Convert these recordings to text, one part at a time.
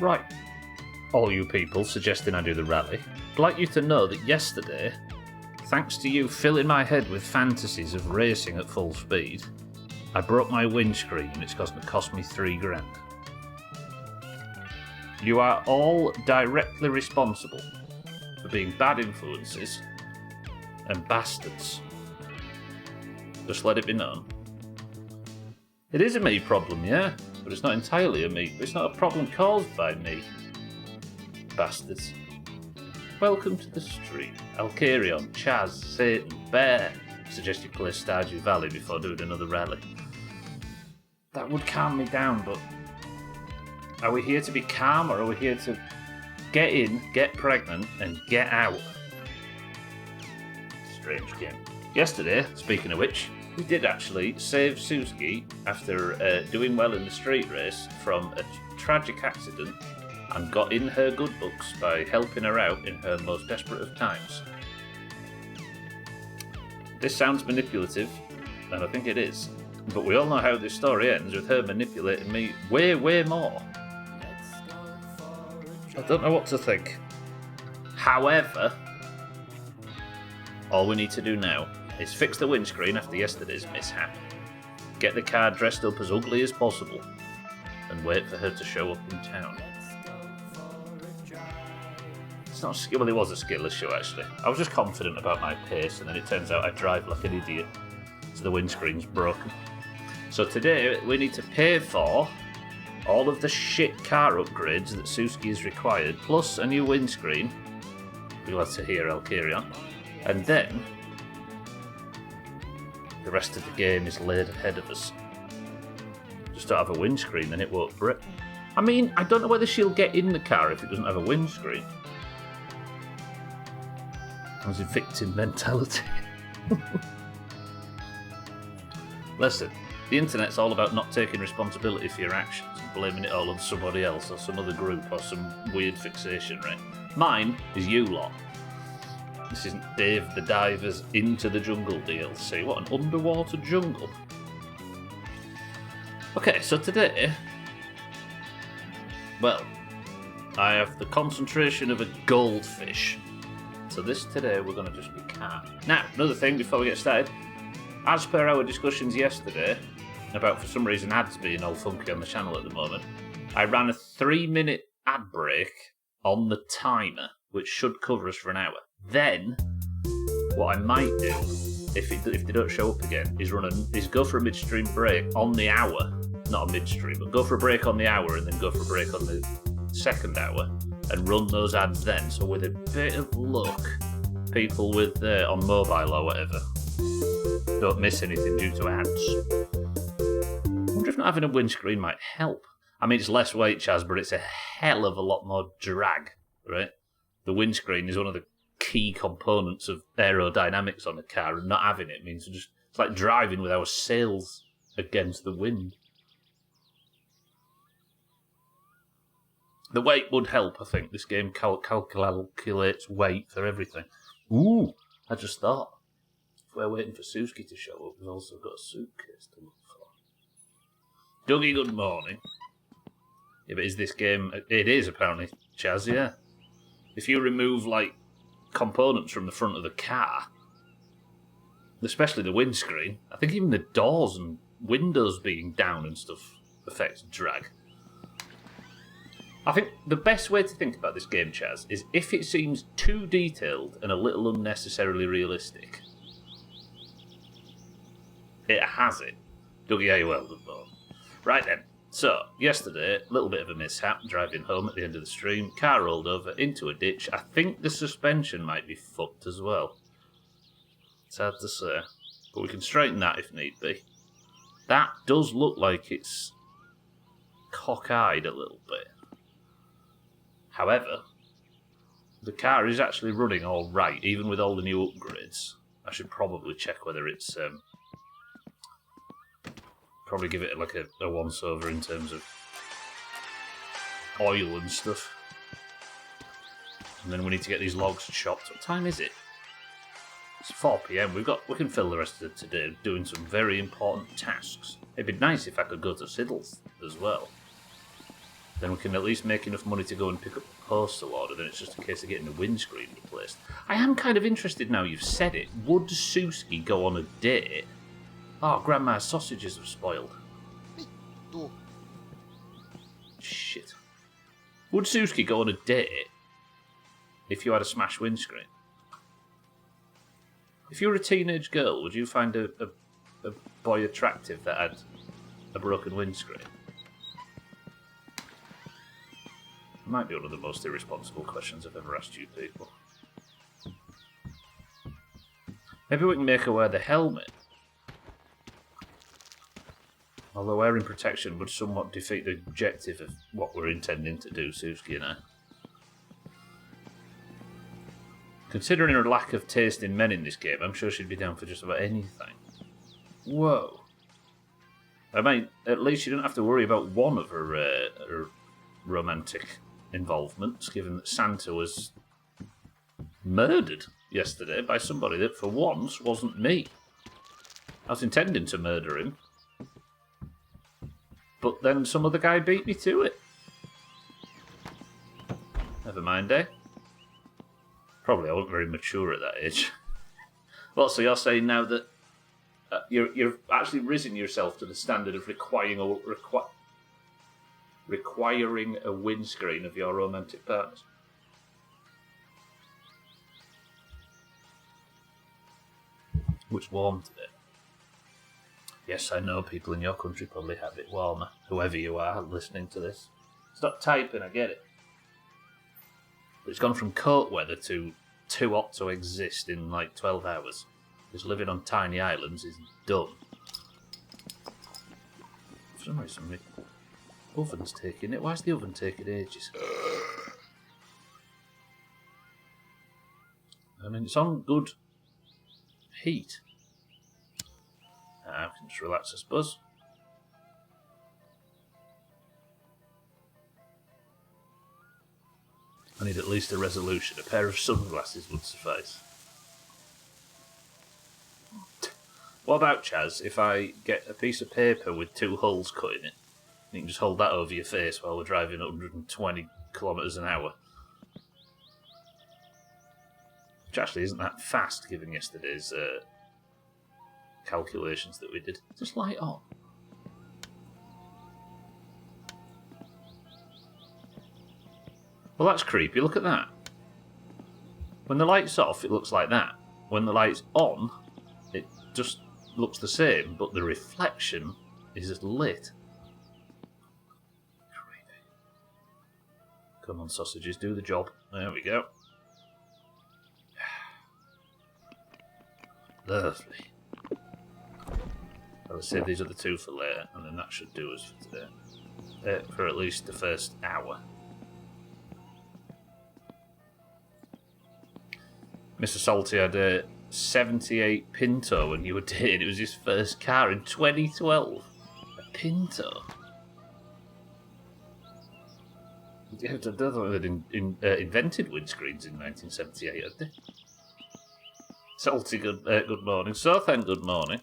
Right, all you people suggesting I do the rally, I'd like you to know that yesterday, thanks to you filling my head with fantasies of racing at full speed, I broke my windscreen and it's going to cost me $3,000. You are all directly responsible for being bad influences and bastards. Just let it be known. It is a me problem, yeah, but it's not entirely a me. It's not a problem caused by me. Bastards. Welcome to the stream. Alcarion, Chaz, Satan, Bear. Suggest you play Stardew Valley before doing another rally. That would calm me down, but are we here to be calm or are we here to get in, get pregnant, and get out? Strange game. Yesterday, speaking of which, we did actually save Suski after doing well in the street race from a tragic accident and got in her good books by helping her out in her most desperate of times. This sounds manipulative, and I think it is, but we all know how this story ends with her manipulating me way, way more. I don't know what to think. However, all we need to do now is fix the windscreen after yesterday's mishap, get the car dressed up as ugly as possible, and wait for her to show up in town. It's not a skill, well, it was a skill issue actually. I was just confident about my pace, and then it turns out I drive like an idiot, so the windscreen's broken. So today we need to pay for all of the shit car upgrades that Suski has required, plus a new windscreen. We'll have to hear Alcarion. And then the rest of the game is laid ahead of us. Just don't have a windscreen, then it won't break. I mean, I don't know whether she'll get in the car if it doesn't have a windscreen. I was a victim mentality. Listen, the internet's all about not taking responsibility for your actions and blaming it all on somebody else or some other group or some weird fixation, right? Mine is you lot. This isn't Dave the Diver's Into the Jungle DLC. What an underwater jungle. Okay, so today, well, I have the concentration of a goldfish. So this today we're going to just be calm. Now, another thing before we get started. As per our discussions yesterday, about for some reason ads being all funky on the channel at the moment, I ran a 3-minute ad break on the timer, which should cover us for an hour. Then, what I might do, if they don't show up again, is go for a midstream break on the hour. Not a midstream, but go for a break on the hour and then go for a break on the second hour and run those ads then. So with a bit of luck, people with on mobile or whatever don't miss anything due to ads. I wonder if not having a windscreen might help. I mean, it's less weight, Chaz, but it's a hell of a lot more drag, right? The windscreen is one of the key components of aerodynamics on a car, and not having it means it's like driving with our sails against the wind. The weight would help, I think. This game calculates weight for everything. Ooh, I just thought. If we're waiting for Suski to show up, we've also got a suitcase to look for. Dougie, good morning. Yeah, but is this game... It is, apparently, Chaz, yeah. If you remove, like, components from the front of the car, especially the windscreen, I think even the doors and windows being down and stuff affects drag. I think the best way to think about this game, Chaz, is if it seems too detailed and a little unnecessarily realistic, it has it. Dougie, are you well? Good morning. Right then. So, yesterday, a little bit of a mishap, driving home at the end of the stream, car rolled over into a ditch. I think the suspension might be fucked as well. It's hard to say, but we can straighten that if need be. That does look like it's cockeyed a little bit. However, the car is actually running all right, even with all the new upgrades. I should probably check whether it's... probably give it like a once-over in terms of oil and stuff. And then we need to get these logs chopped. What time is it? It's 4 PM. We can fill the rest of today doing some very important tasks. It'd be nice if I could go to Siddles as well. then we can at least make enough money to go and pick up the postal order. Then it's just a case of getting the windscreen replaced. I am kind of interested now you've said it. Would Suski go on a date? Oh, Grandma's sausages have spoiled. Shit. Would Suski go on a date if you had a smashed windscreen? If you were a teenage girl, would you find a boy attractive that had a broken windscreen? Might be one of the most irresponsible questions I've ever asked you people. Maybe we can make her wear the helmet. Although wearing protection would somewhat defeat the objective of what we're intending to do, Suski and I. Considering her lack of taste in men in this game, I'm sure she'd be down for just about anything. Whoa. I mean, at least you don't have to worry about one of her romantic involvements, given that Santa was murdered yesterday by somebody that for once wasn't me. I was intending to murder him, but then some other guy beat me to it. Never mind, eh? Probably I wasn't very mature at that age. Well, so you're saying now that you've actually risen yourself to the standard of requiring a windscreen of your romantic partners. Which warm today. Yes, I know people in your country probably have it warmer. Whoever you are listening to this. Stop typing, I get it. But it's gone from coat weather to too hot to exist in like 12 hours. Because living on tiny islands is dumb. For some reason, the oven's taking it. Why is the oven taking ages? I mean, it's on good heat. I can just relax, I suppose. I need at least a resolution. A pair of sunglasses would suffice. What about, Chaz, if I get a piece of paper with 2 holes cut in it? You can just hold that over your face while we're driving 120 kilometres an hour. Which actually isn't that fast, given yesterday's calculations that we did. Just light on. Well, that's creepy. Look at that. When the light's off, it looks like that. When the light's on, it just looks the same, but the reflection is just lit. Creepy. Come on, sausages, do the job. There we go. Lovely. I'll save these other 2 for later, and then that should do us for today. For at least the first hour. Mr. Salty had a 78 Pinto when you were dating. It was his first car in 2012. A Pinto. I don't know if they invented windscreens in 1978, had they? Salty, good morning. Sothan, good morning.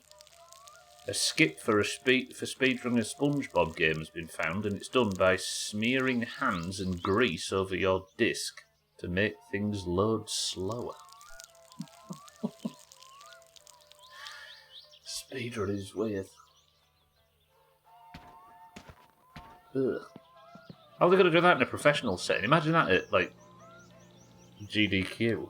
A skip for speedrunning a SpongeBob game has been found, and it's done by smearing hands and grease over your disc to make things load slower. Speedrun is weird. Ugh. How are they going to do that in a professional setting? Imagine that at, like, GDQ.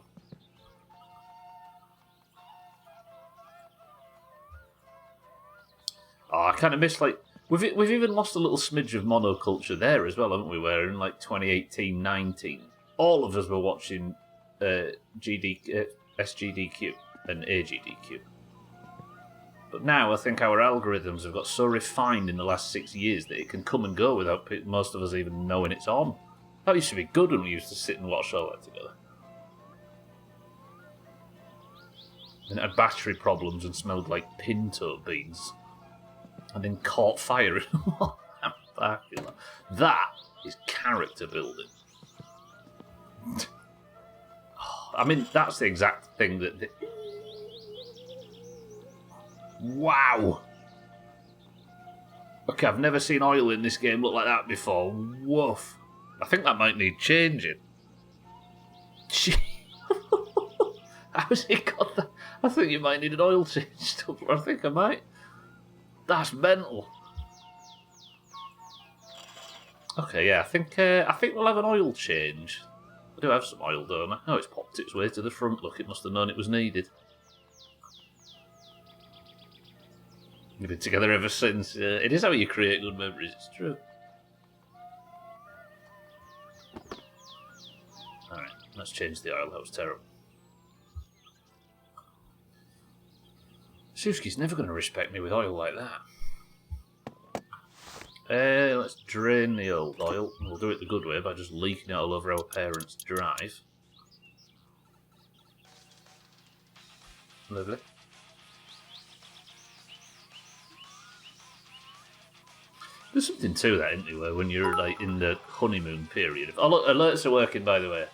Oh, I kind of miss, like... We've even lost a little smidge of monoculture there as well, haven't we? Where in, like, 2018-19, all of us were watching SGDQ and AGDQ. But now I think our algorithms have got so refined in the last 6 years that it can come and go without most of us even knowing it's on. That used to be good when we used to sit and watch all that together. And it had battery problems and smelled like pinto beans. And then caught fire. That is character building. I mean, that's the exact thing that... Wow! Okay, I've never seen oil in this game look like that before. Woof. I think that might need changing. How's it got that? I think you might need an oil change. I think I might. That's mental. Okay, yeah, I think we'll have an oil change. I do have some oil, don't I? Oh, it's popped its way to the front. Look, it must have known it was needed. We've been together ever since. It is how you create good memories, it's true. Alright, let's change the oil. That was terrible. Suski's never going to respect me with oil like that. Let's drain the old oil. We'll do it the good way by just leaking it all over our parents' drive. Lovely. There's something to that, isn't there, when you're like in the honeymoon period. Oh look, alerts are working, by the way.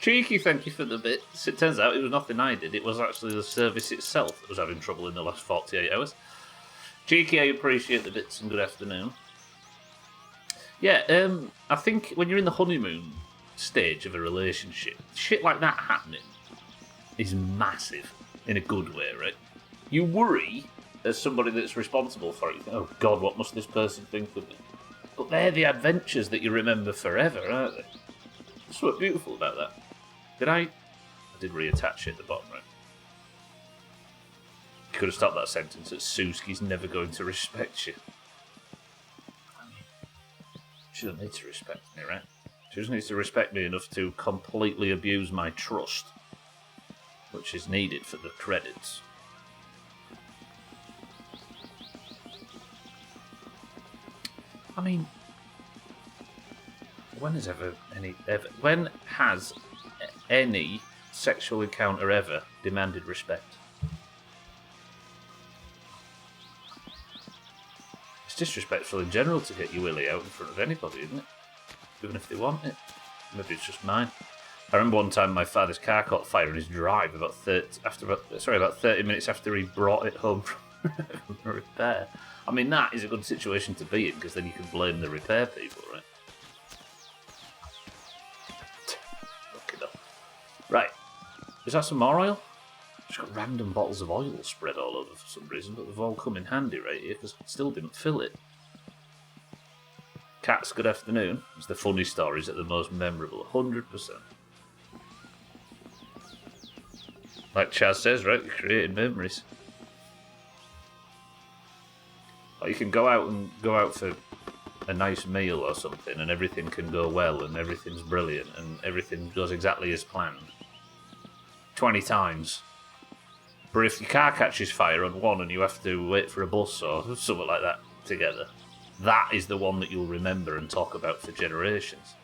Cheeky, thank you for the bits. It turns out it was nothing I did. It was actually the service itself that was having trouble in the last 48 hours. Cheeky, I appreciate the bits and good afternoon. Yeah, I think when you're in the honeymoon stage of a relationship, shit like that happening is massive in a good way, right? You worry as somebody that's responsible for it. You think, oh God, what must this person think of me? But they're the adventures that you remember forever, aren't they? That's what's beautiful about that. I did reattach it at the bottom, right? You could have stopped that sentence that Suski's never going to respect you. She doesn't need to respect me, right? She just needs to respect me enough to completely abuse my trust, which is needed for the credits. I mean, when has any sexual encounter ever demanded respect? It's disrespectful in general to get your willy out in front of anybody, isn't it? Even if they want it. Maybe it's just mine. I remember one time my father's car caught fire in his drive about 30 minutes after he brought it home from repair. I mean, that is a good situation to be in, because then you can blame the repair people, right? Right. Is that some more oil? Just got random bottles of oil spread all over for some reason, but they've all come in handy right here, because I still didn't fill it. Cats, good afternoon. It's the funny stories that are the most memorable, 100%. Like Chaz says, right? You're creating memories. Like you can go out for a nice meal or something, and everything can go well, and everything's brilliant, and everything goes exactly as planned. 20 times. But if your car catches fire on one and you have to wait for a bus or something like that together, that is the one that you'll remember and talk about for generations.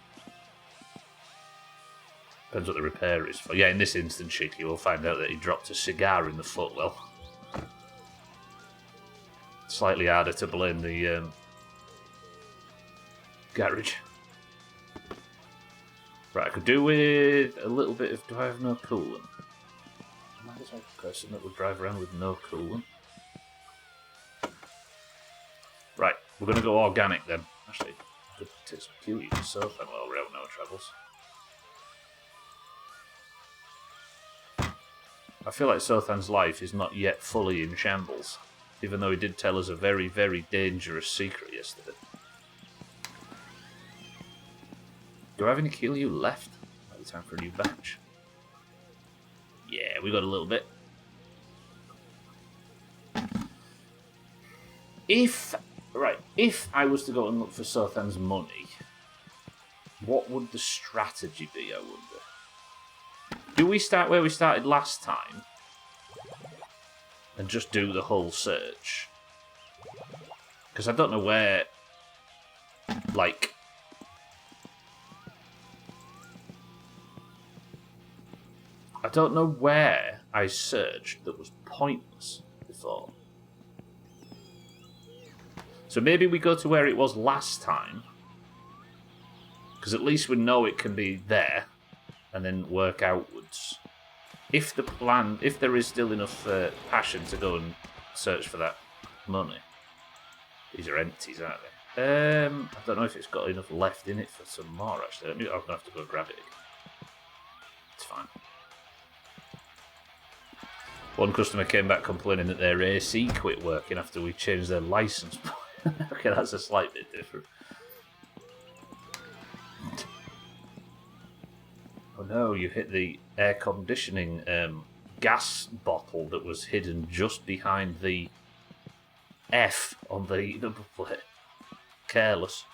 Depends what the repair is for. Yeah, in this instance, Cheeky, we'll find out that he dropped a cigar in the footwell. Slightly harder to blame the garage. Right, I could do with a little bit of... Do I have no coolant? Am I the type of person that would drive around with no coolant? Right, we're going to go organic then. Actually, I could take some cuties and so then while we're out on our travels. I feel like Sothan's life is not yet fully in shambles, even though he did tell us a very, very dangerous secret yesterday. Do I have any Kiryu left? Maybe time for a new batch. Yeah, we got a little bit. If I was to go and look for Sothan's money, what would the strategy be, I wonder? Do we start where we started last time and just do the whole search? Because I don't know where, like... I don't know where I searched that was pointless before. So maybe we go to where it was last time, because at least we know it can be there, and then work outwards. If there is still enough passion to go and search for that money. These are empties, aren't they? I don't know if it's got enough left in it for some more, actually. I'm going to have to go grab it again. It's fine. One customer came back complaining that their AC quit working after we changed their license. Okay, that's a slight bit different. Oh no, you hit the air conditioning gas bottle that was hidden just behind the F on the number plate. Careless.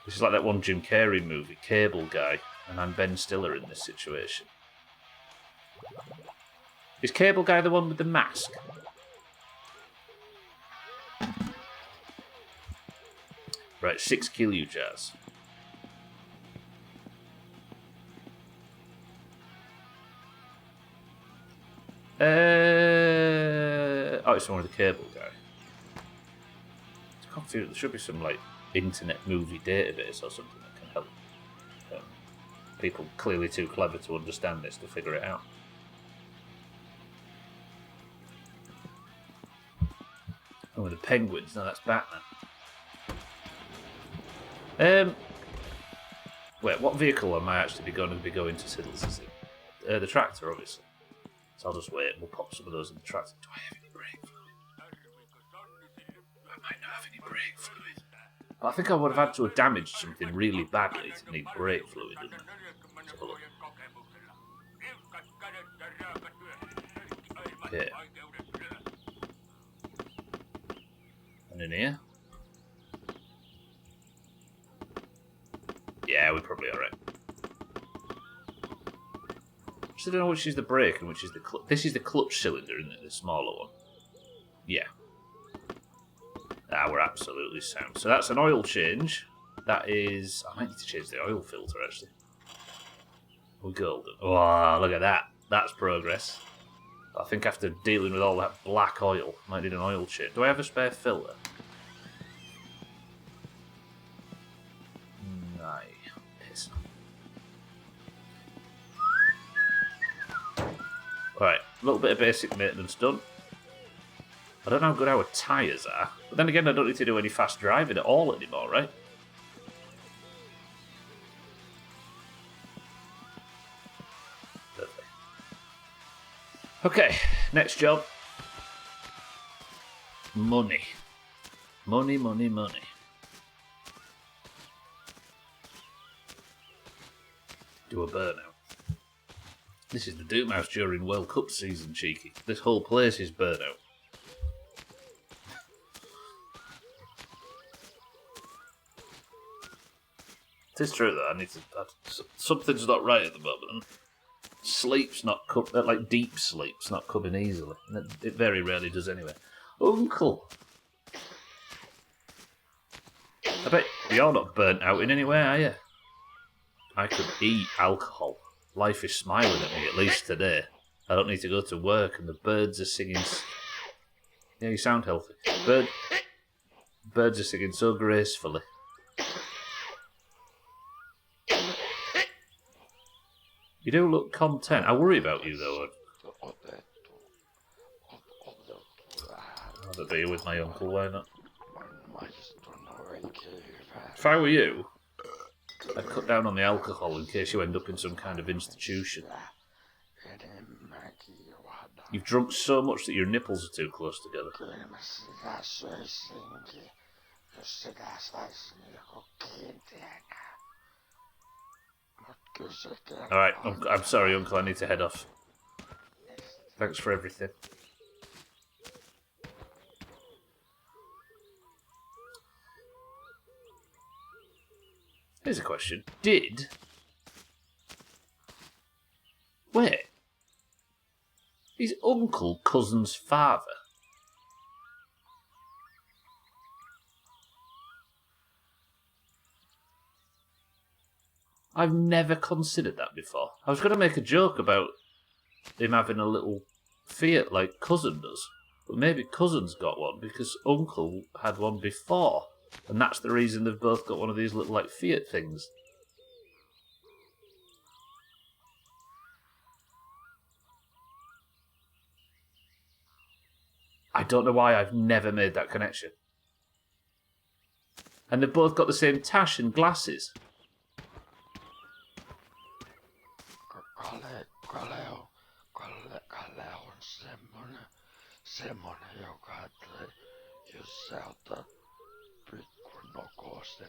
This is like that one Jim Carrey movie, Cable Guy, and I'm Ben Stiller in this situation. Is Cable Guy the one with the mask? Right, 6 Killu jars. Oh, it's one with the Cable Guy. It's confused. There should be some like internet movie database or something that can help people clearly too clever to understand this to figure it out. Oh, the penguins. No, that's Batman. Wait, what vehicle am I actually going to be going to Siddles? Is it the tractor, obviously? So I'll just wait and we'll pop some of those in the tractor. Do I have any brake fluid? I might not have any brake fluid. But I think I would have had to have damaged something really badly to need brake fluid, didn't I? Let's have a look. Okay. And in here? Yeah, we're probably alright. I don't know which is the brake and which is the clutch. This is the clutch cylinder, isn't it? The smaller one. Yeah. Ah, we're absolutely sound. So that's an oil change. That is... I might need to change the oil filter, actually. We're golden. Oh, look at that. That's progress. I think after dealing with all that black oil, I might need an oil change. Do I have a spare filter? No. Piss. Right, a little bit of basic maintenance done. I don't know how good our tyres are, but then again I don't need to do any fast driving at all anymore, right? Perfect. Okay, next job. Money. Money, money, money. Do a burnout. This is the Doomhaus during World Cup season, cheeky. This whole place is burnout. It is true that I need to... something's not right at the moment. Sleep's not... like deep sleep's not coming easily. It very rarely does anyway. Uncle! I bet you're not burnt out in any way, are you? I could eat alcohol. Life is smiling at me, at least today. I don't need to go to work and the birds are singing... Yeah, you sound healthy. Birds are singing so gracefully. You do look content. I worry about you, though. I'd be with my uncle, why not? If I were you, I'd cut down on the alcohol in case you end up in some kind of institution. You've drunk so much that your nipples are too close together. Alright, I'm sorry, Uncle, I need to head off. Thanks for everything. Here's a question. Wait. Is Uncle Cousin's father? I've never considered that before. I was going to make a joke about him having a little Fiat like Cousin does. But maybe Cousin's got one because Uncle had one before. And that's the reason they've both got one of these little like Fiat things. I I don't know why I've never made that connection. And they've both got the same tash and glasses. Kale on semmonen, joka ajattelee, jos sä otat pikkunokosta,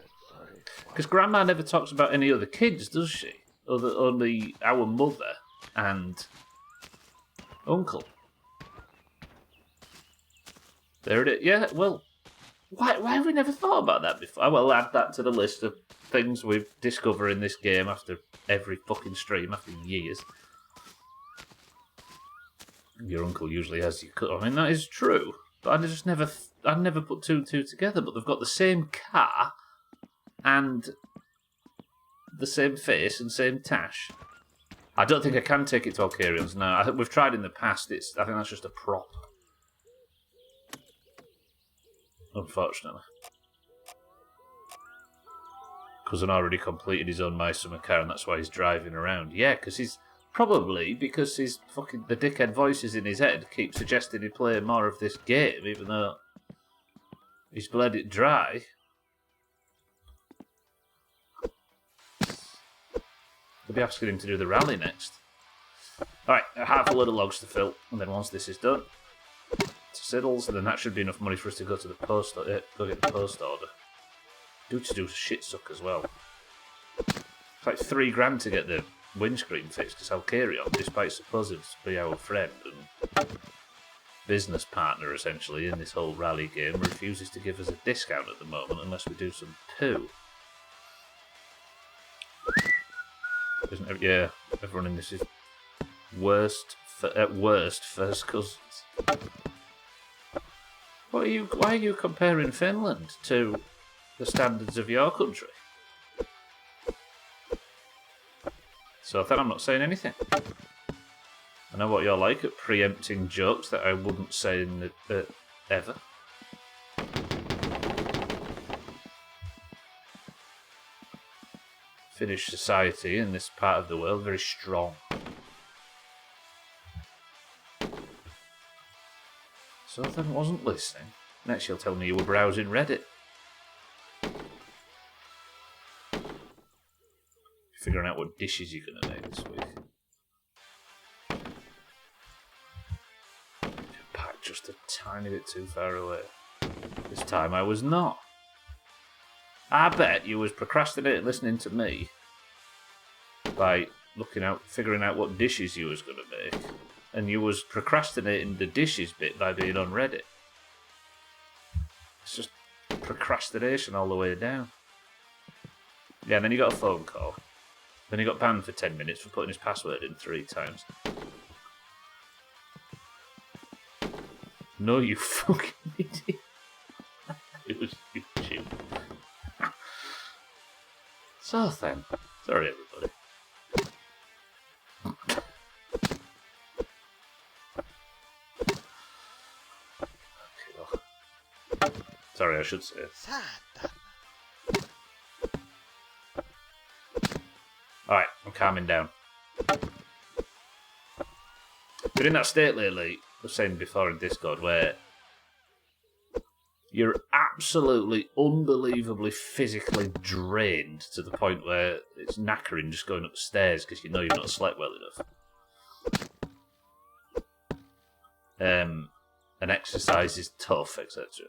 because Grandma never talks about any other kids, does she? Only our mother and Uncle. There it is. Yeah, well, why have we never thought about that before? Well, add that to the list of things we discover in this game after every fucking stream, after years. Your uncle usually has you cut. I mean, that is true. But I never put two and two together. But they've got the same car and the same face and same tash. I don't think I can take it to Alcarians now. We've tried in the past. I think that's just a prop. Unfortunately. Cousin already completed his own My Summer Car and that's why he's driving around. Yeah, because he's... Probably because the dickhead voices in his head keep suggesting he'd play more of this game, even though he's bled it dry. They'll be asking him to do the rally next. Alright, half a load of logs to fill, and then once this is done, to Siddles, and then that should be enough money for us to go to the post, go get the post order. Do shit suck as well. It's like $3,000 to get the windscreen fixed because Alcarion, despite supposing to be our friend and business partner essentially in this whole rally game, refuses to give us a discount at the moment unless we do some poo. Yeah, everyone in this is at worst first cousins. Why are you comparing Finland to the standards of your country? So then I'm not saying anything. I know what you're like at preempting jokes that I wouldn't say ever. Finnish society in this part of the world very strong. So then wasn't listening. Next you'll tell me you were browsing Reddit. Figuring out what dishes you're going to make this week. Packed just a tiny bit too far away. This time I was not. I bet you was procrastinating listening to me by figuring out what dishes you was going to make, and you was procrastinating the dishes bit by being on Reddit. It's just procrastination all the way down. Yeah, and then you got a phone call. Then he got banned for 10 minutes for putting his password in 3 times. No, you fucking idiot. It was YouTube. So then. Sorry, everybody. Okay, well. Sorry, I should say it. Alright, I'm calming down. Been in that state lately, I was saying before in Discord, where you're absolutely, unbelievably physically drained to the point where it's knackering just going up the stairs because you know you've not slept well enough. And exercise is tough, etc.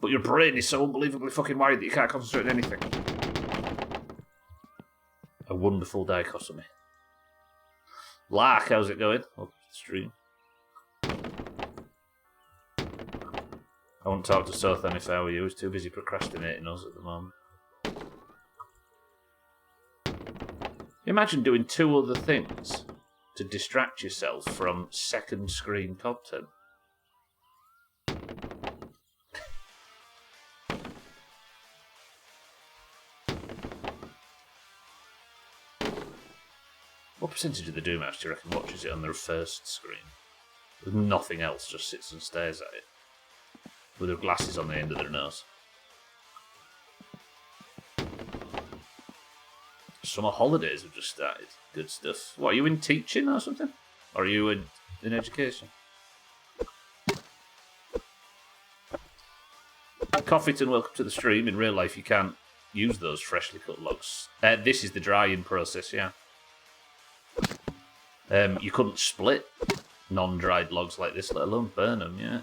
But your brain is so unbelievably fucking wired that you can't concentrate on anything. A wonderful dichotomy. Lark, how's it going? Welcome to the stream. I won't talk to Sothan if I were you. He's too busy procrastinating us at the moment. Imagine doing 2 other things to distract yourself from second screen content. What percentage of the Doomhaus do you reckon watches it on their first screen? With nothing else, just sits and stares at it. With their glasses on the end of their nose. Summer holidays have just started. Good stuff. What, are you in teaching or something? Or are you in education? Coffeeton, welcome to the stream. In real life, you can't use those freshly cut logs. This is the drying process, yeah. You couldn't split non-dried logs like this, let alone burn them, yeah.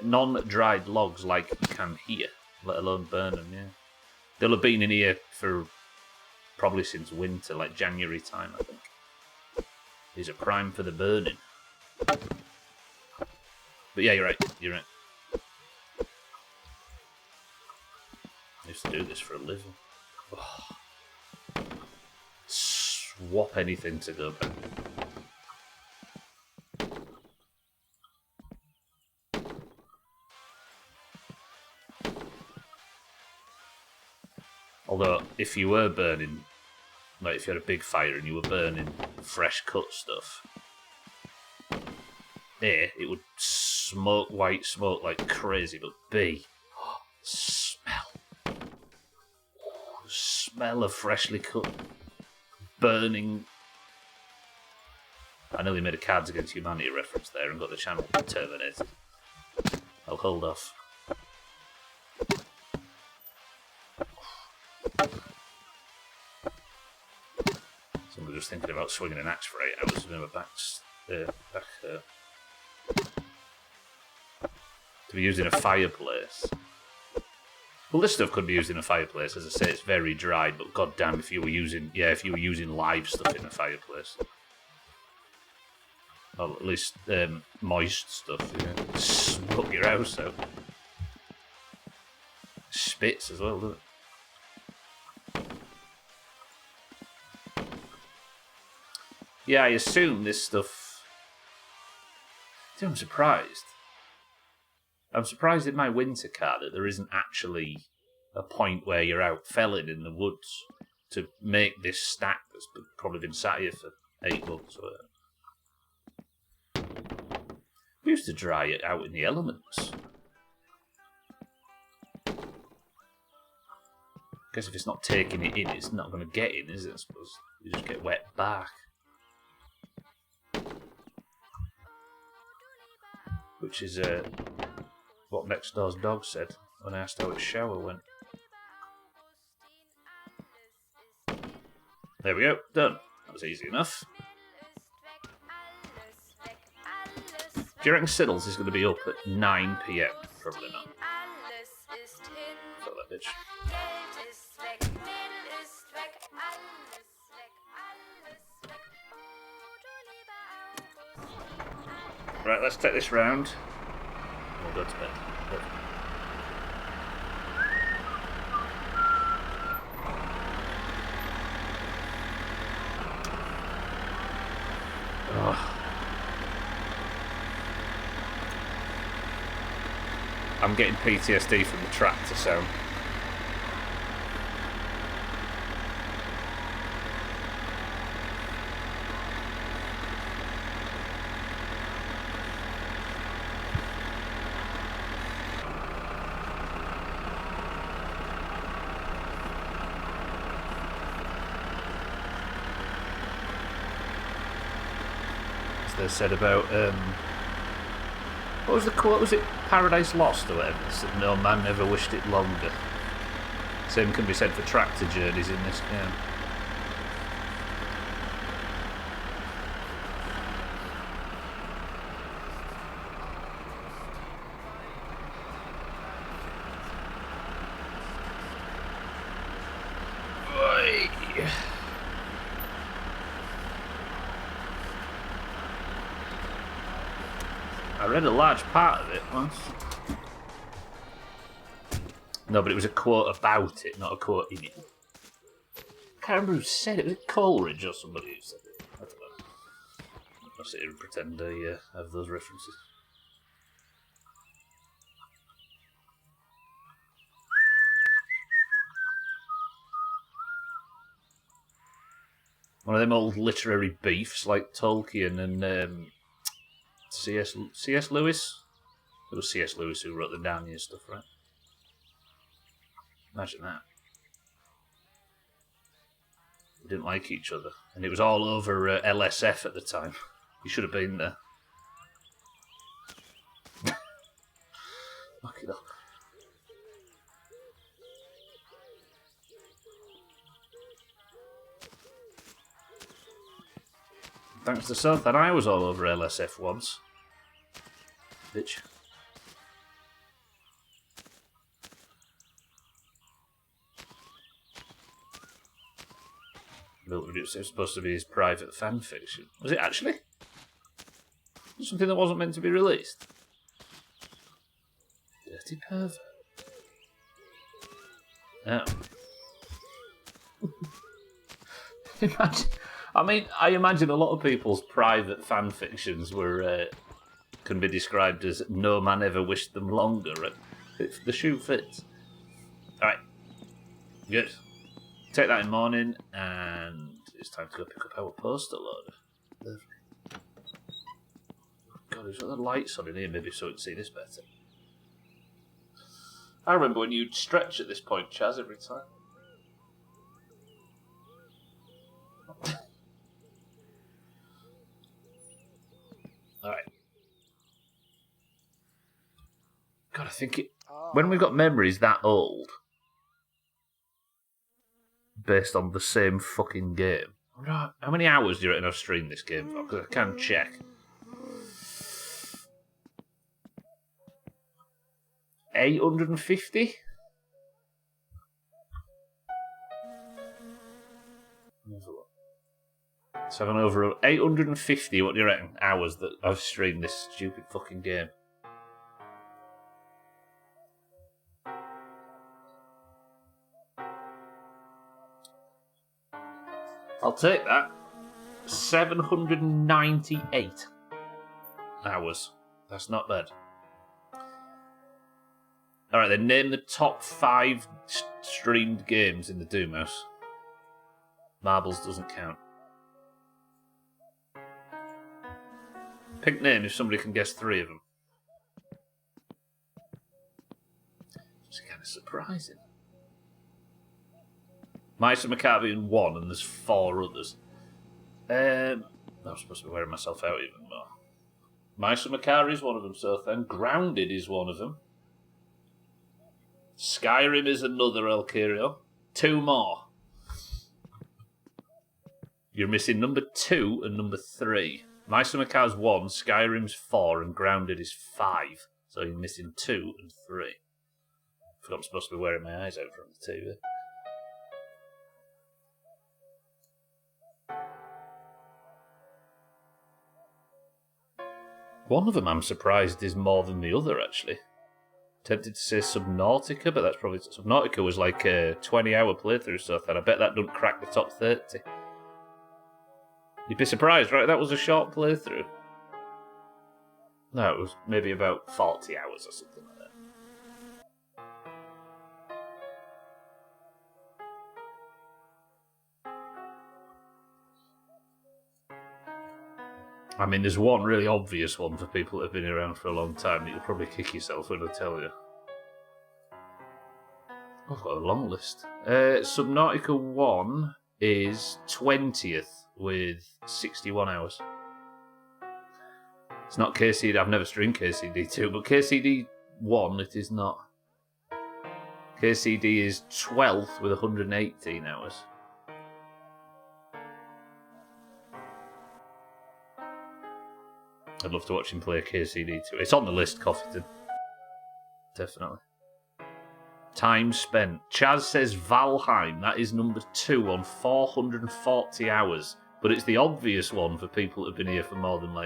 Non-dried logs like you can here, let alone burn them, yeah. They'll have been in here for probably since winter, like January time, I think. These are prime for the burning. But yeah, you're right. I used to do this for a living. Oh. Swap anything to go back. Although, if you were burning, like if you had a big fire and you were burning fresh cut stuff, A, it would smoke white smoke like crazy, but B, smell of freshly cut, burning. I nearly made a Cards Against Humanity reference there and got the channel terminated. I'll hold off. Someone was thinking about swinging an axe for 8 hours and my back's back to be used in a fireplace. Well, this stuff could be used in a fireplace. As I say, it's very dry, but goddamn, if you were using live stuff in a fireplace, or at least moist stuff, smoke your house out. Spits as well, doesn't it? Yeah, I assume this stuff. I'm surprised. I'm surprised in my winter car that there isn't actually a point where you're out felling in the woods to make this stack that's probably been sat here for 8 months or whatever. We used to dry it out in the elements. I guess if it's not taking it in, it's not going to get in, is it? I suppose you just get wet bark. Which is what next door's dog said when I asked how its shower went. There we go, done. That was easy enough. Do you reckon Siddles is going to be up at 9 PM? Probably not. Fuck that bitch. Right, let's take this round. We'll go to bed. Oh. I'm getting PTSD from the tractor sound. They said about what was the quote? Was it Paradise Lost or whatever? It said, "No man ever wished it longer." Same can be said for tractor journeys in this game. I read a large part of it once. No, but it was a quote about it, not a quote in it. I can't remember who said it. Was it Coleridge or somebody who said it? I don't know. I'll sit here and pretend I have those references. One of them old literary beefs like Tolkien and C.S. Lewis? It was C.S. Lewis who wrote the Narnia stuff, right? Imagine that. We didn't like each other. And it was all over LSF at the time. You should have been there. Fuck it up. Thanks to South, and I was all over LSF once. Bitch. It was supposed to be his private fan fiction. Was it actually? Something that wasn't meant to be released? Dirty pervert. Oh. I imagine a lot of people's private fan fictions can be described as no man ever wished them longer. If the shoe fits. Alright. Good. Take that in morning, and it's time to go pick up our poster loader. Lovely. God, there's other lights on in here, maybe so we can see this better. I remember when you'd stretch at this point, Chaz, every time. Alright. God, I think when we've got memories that old, based on the same fucking game. How many hours do you reckon I've streamed this game for? Because I can check. 850? So I've gone over 850, what do you reckon, hours that I've streamed this stupid fucking game. I'll take that. 798 hours. That's not bad. Alright then, name the top 5 streamed games in the Doomhaus. Marbles doesn't count. Pick name if somebody can guess 3 of them. It's kind of surprising. Mice and Macabre in 1, and there's 4 others. I'm supposed to be wearing myself out even more. Mice and Macabre is one of them, so then Grounded is one of them. Skyrim is another, Elcario. 2 more. You're missing number 2 and number 3. Mice and Macabre's 1, Skyrim's 4, and Grounded is 5. So you're missing 2 and 3. I forgot I'm supposed to be wearing my eyes out from the TV. One of them I'm surprised is more than the other, actually. Tempted to say Subnautica, but that's probably... Subnautica was like a 20-hour playthrough, so I bet that doesn't crack the top 30. You'd be surprised, right? That was a short playthrough. No, it was maybe about 40 hours or something like that. I mean, there's one really obvious one for people that have been around for a long time that you'll probably kick yourself when I tell you. I've got a long list. Subnautica 1 is 20th with 61 hours. It's not KCD. I've never streamed KCD 2, but KCD 1 it is not. KCD is 12th with 118 hours. I'd love to watch him play KCD 2. It's on the list, Coffeeton. Definitely. Time spent. Chaz says Valheim. That is number 2 on 440 hours. But it's the obvious one for people that have been here for more than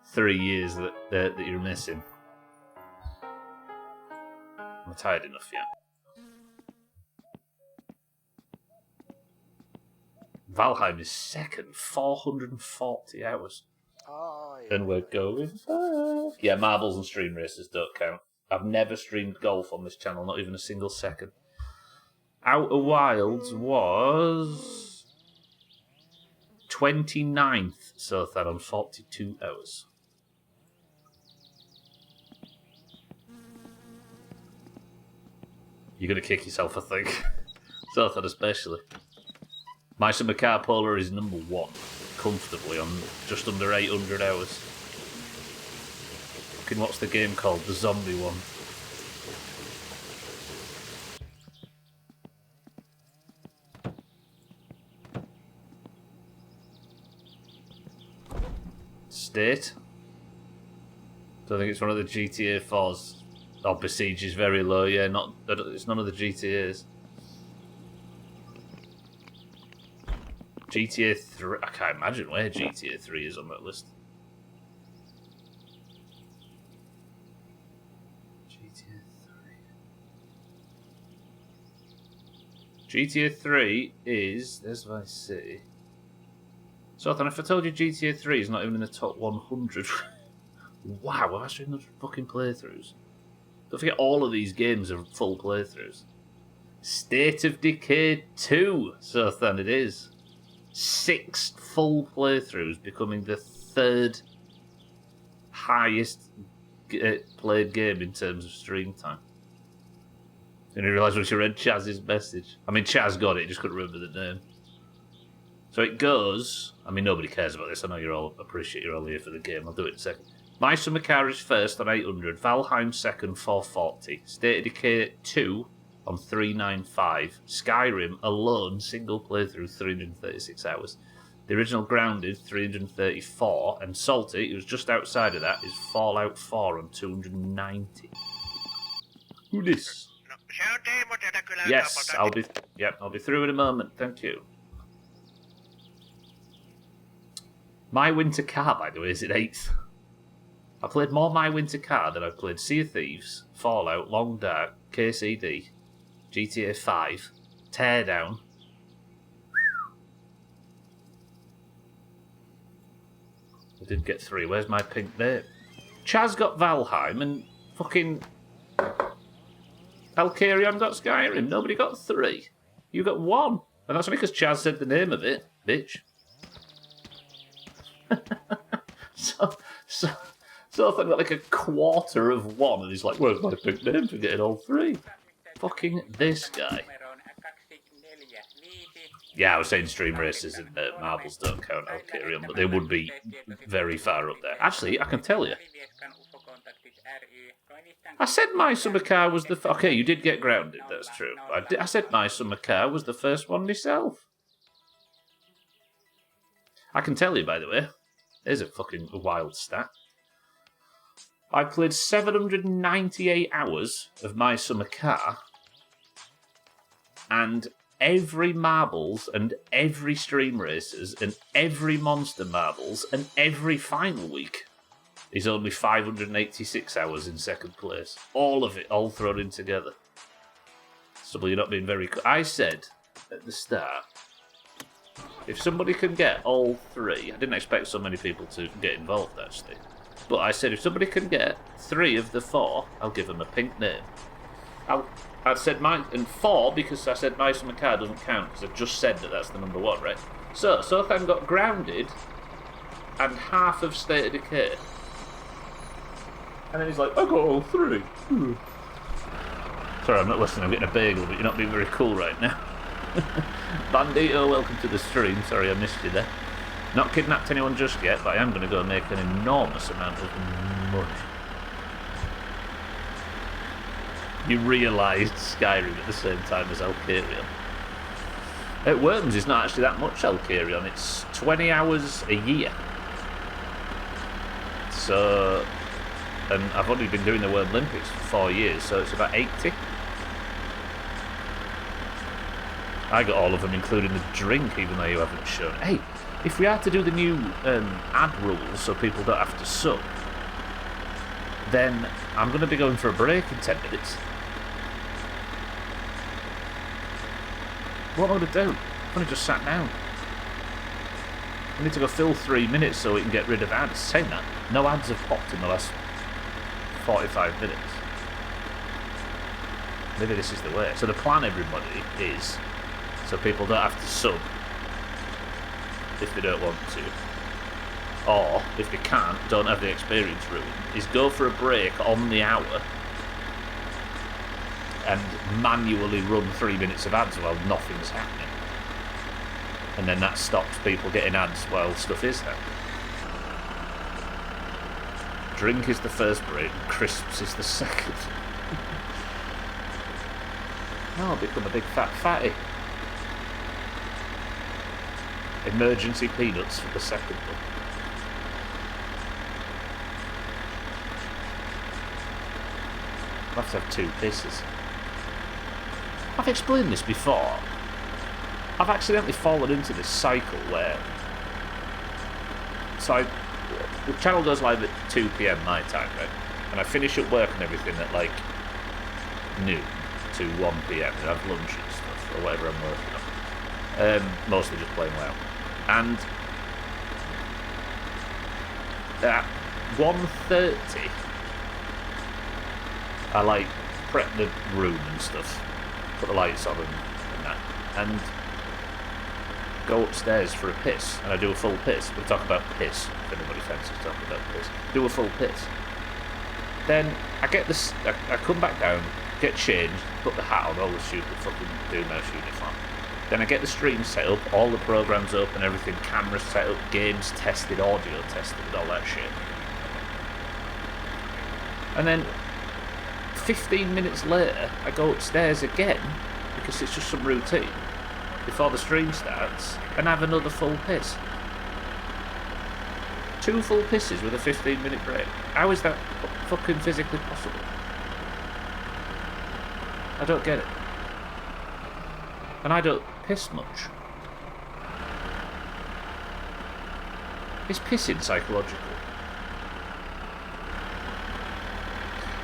3 years that you're missing. I'm tired enough yet. Valheim is second, 440 hours. Oh, yeah. And we're going back. Yeah, marbles and stream races don't count. I've never streamed golf on this channel, not even a single second. Outer Wilds was 29th, so that on 42 hours. You're going to kick yourself, I think. So that especially. Mice and Macabre Polar is number 1, comfortably on just under 800 hours. Fucking what's the game called? The zombie one. State. Don't think it's one of the GTA 4s. Oh, Besiege is very low, yeah, it's none of the GTAs. GTA 3, I can't imagine where GTA 3 is on that list. GTA 3. GTA 3 is, there's Vice City. So then if I told you GTA 3 is not even in the top 100, wow, I've actually done fucking playthroughs. Don't forget all of these games are full playthroughs. State of Decay 2, so then it is. 6 full playthroughs, becoming the 3rd highest played game in terms of stream time. Didn't realise when she read Chaz's message. I mean, Chaz got it, just couldn't remember the name. So it goes. I mean, nobody cares about this. I know appreciate you're all here for the game. I'll do it in a second. My Summer Car is first on 800. Valheim second, 440. State of Decay 2 on 395. Skyrim alone, single playthrough, 336 hours. The original Grounded, 334. And Salty, who's just outside of that, is Fallout 4 on 290. Who this? Yes, I'll be through in a moment. Thank you. My Winter Car, by the way, is in 8th. I played more My Winter Car than I've played Sea of Thieves, Fallout, Long Dark, KCD, GTA 5, Teardown. I did get 3. Where's my pink name? Chaz got Valheim and fucking Alcarion got Skyrim. Nobody got 3. You got 1. And that's only because Chaz said the name of it, bitch. So I got like a quarter of 1, and he's like, where's my big name for getting all 3? Fucking this guy. Yeah, I was saying stream races and marbles don't count, I'll carry on, but they would be very far up there. Actually, I can tell you. I said My Summer Car was the... Okay, you did get Grounded, that's true. I said My Summer Car was the first one myself. I can tell you, by the way. There's a fucking wild stat. I played 798 hours of My Summer Car, and every Marbles and every Stream Racers and every Monster Marbles and every Final Week is only 586 hours in second place. All of it, all thrown in together. So you're not being very... I said at the start, if somebody can get all 3... I didn't expect so many people to get involved, actually. But I said if somebody can get 3 of the 4, I'll give them a pink name. I said mine, and 4 because I said My Summer Car doesn't count because I've just said that that's the number 1, right? So Sothan got Grounded and half of State of Decay. And then he's like, I got all 3. Sorry, I'm not listening, I'm getting a bagel, but you're not being very cool right now. Bandito, welcome to the stream. Sorry I missed you there. Not kidnapped anyone just yet, but I am going to go and make an enormous amount of money. You realised Skyrim at the same time as Alcarion. At Worms is not actually that much Alcarion, it's 20 hours a year. So, and I've only been doing the World Olympics for 4 years, so it's about 80. I got all of them, including the drink, even though you haven't shown. Hey, if we are to do the new ad rules so people don't have to sub, then I'm going to be going for a break in 10 minutes. What am I going to do? I've only just sat down. I need to go fill 3 minutes so we can get rid of ads. Saying that, no ads have popped in the last 45 minutes. Maybe this is the way. So the plan, everybody, is so people don't have to sub if they don't want to, or if they can't, don't have the experience ruined, is go for a break on the hour and manually run 3 minutes of ads while nothing's happening. And then that stops people getting ads while stuff is happening. Drink is the first break, and crisps is the second. No, I'll become a big fat fatty. Emergency peanuts for the second one. I'll have to have 2 pisses. I've explained this before. I've accidentally fallen into this cycle where... So the channel goes live at 2 PM my time, right? And I finish up work and everything at like noon to 1 PM and have lunch and stuff, or whatever I'm working on. Mostly just playing WoW. And at 1:30, I like prep the room and stuff, put the lights on and that, and go upstairs for a piss, and I do a full piss. We'll talk about piss, if anybody fancies talking about piss. Do a full piss. Then I get this, I come back down, get changed, put the hat on, all the stupid fucking Doomhaus uniform. Then I get the stream set up, all the programs open, everything, cameras set up, games tested, audio tested, and all that shit. And then 15 minutes later, I go upstairs again, because it's just some routine, before the stream starts, and have another full piss. 2 full pisses with a 15-minute break. How is that fucking physically possible? I don't get it. And I don't piss much. Is pissing psychological?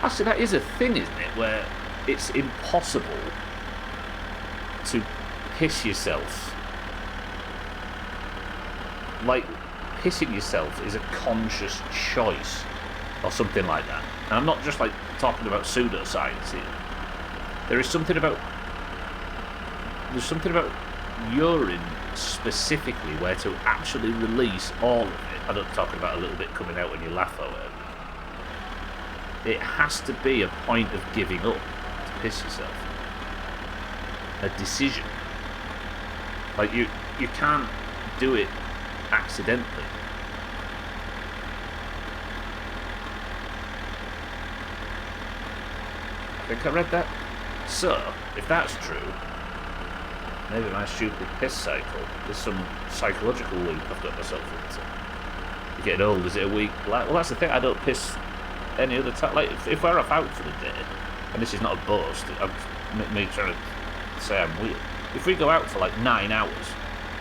Actually, that is a thing, isn't it? Where it's impossible to piss yourself. Like, pissing yourself is a conscious choice, or something like that. And I'm not just like talking about pseudoscience here. There's something about urine specifically where to actually release all of it. I'm not talking about a little bit coming out when you laugh or whatever. It has to be a point of giving up to piss yourself. A decision. Like you can't do it accidentally. I think I read that. So, if that's true, maybe my stupid piss cycle, there's some psychological loop I've got myself into. You're getting old, is it a week? Like, well, that's the thing, I don't piss any other time. Like, if we're off out for the day, and this is not a boast, I'm me trying to say I'm weird. If we go out for like 9 hours,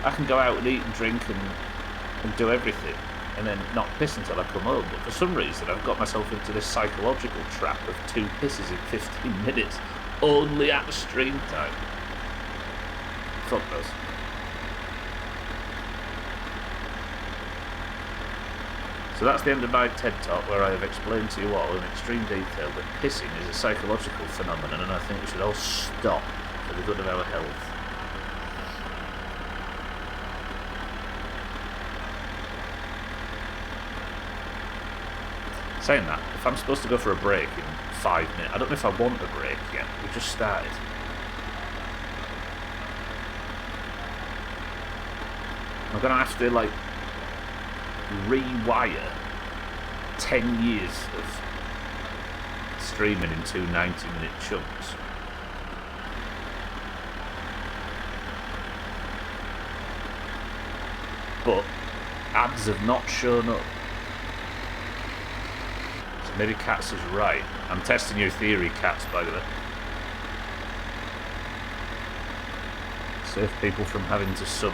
I can go out and eat and drink and do everything, and then not piss until I come home. But for some reason, I've got myself into this psychological trap of 2 pisses in 15 minutes, only at stream time. Fuck those. So that's the end of my TED Talk, where I have explained to you all in extreme detail that pissing is a psychological phenomenon, and I think we should all stop for the good of our health. Saying that, if I'm supposed to go for a break in 5 minutes, I don't know if I want a break yet. We just started. I'm gonna have to like rewire 10 years of streaming in 2 90-minute chunks. But ads have not shown up. So maybe Cats is right. I'm testing your theory, Cats, by the way. Save people from having to sub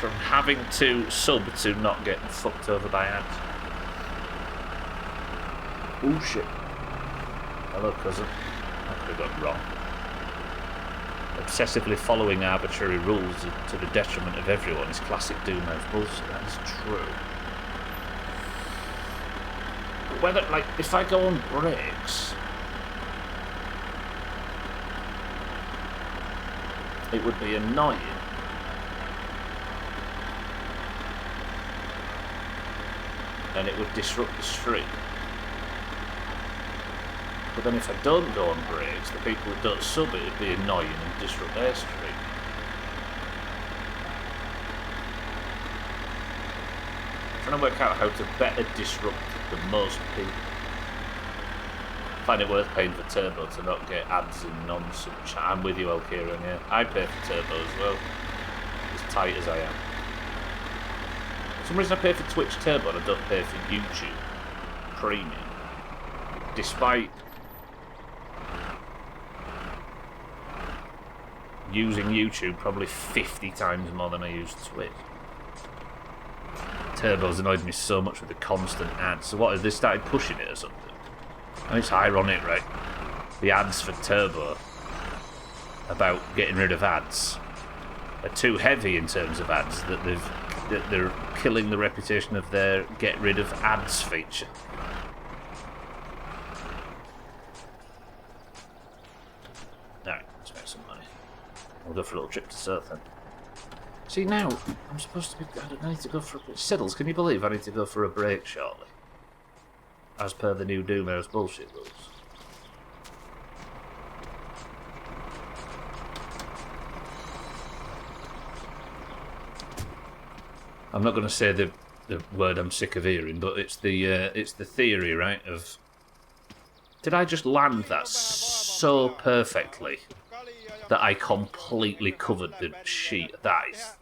from having to sub to not get fucked over by ads. Oh shit. Hello, cousin. That could have gone wrong. Obsessively following arbitrary rules to the detriment of everyone is classic Doomhaus bullshit. That is true. But whether, like, if I go on breaks, it would be annoying. And it would disrupt the stream. But then if I don't go on breaks, the people who don't sub it would be annoying and disrupt their stream. I'm trying to work out how to better disrupt the most people. I find it worth paying for Turbo to not get ads and non-sub chat. I'm with you, Elkieran, yeah. I pay for Turbo as well. As tight as I am. For some reason I pay for Twitch Turbo and I don't pay for YouTube Premium. despite using YouTube probably 50 times more than I use Twitch. Turbo's annoyed me so much with the constant ads. So what, have they started pushing it or something? I mean, it's ironic, right? The ads for Turbo about getting rid of ads are too heavy in terms of ads that they're killing the reputation of their get rid of ads feature. Alright, let's make some money. We'll go for a little trip to Surf then. See, now, I'm supposed to be... I need to go for a... Siddles, can you believe I need to go for a break shortly? As per the new Doomhaus bullshit rules. I'm not going to say the word I'm sick of hearing, but it's the theory, right, of... Did I just land that so perfectly that I completely covered the sheet? That is...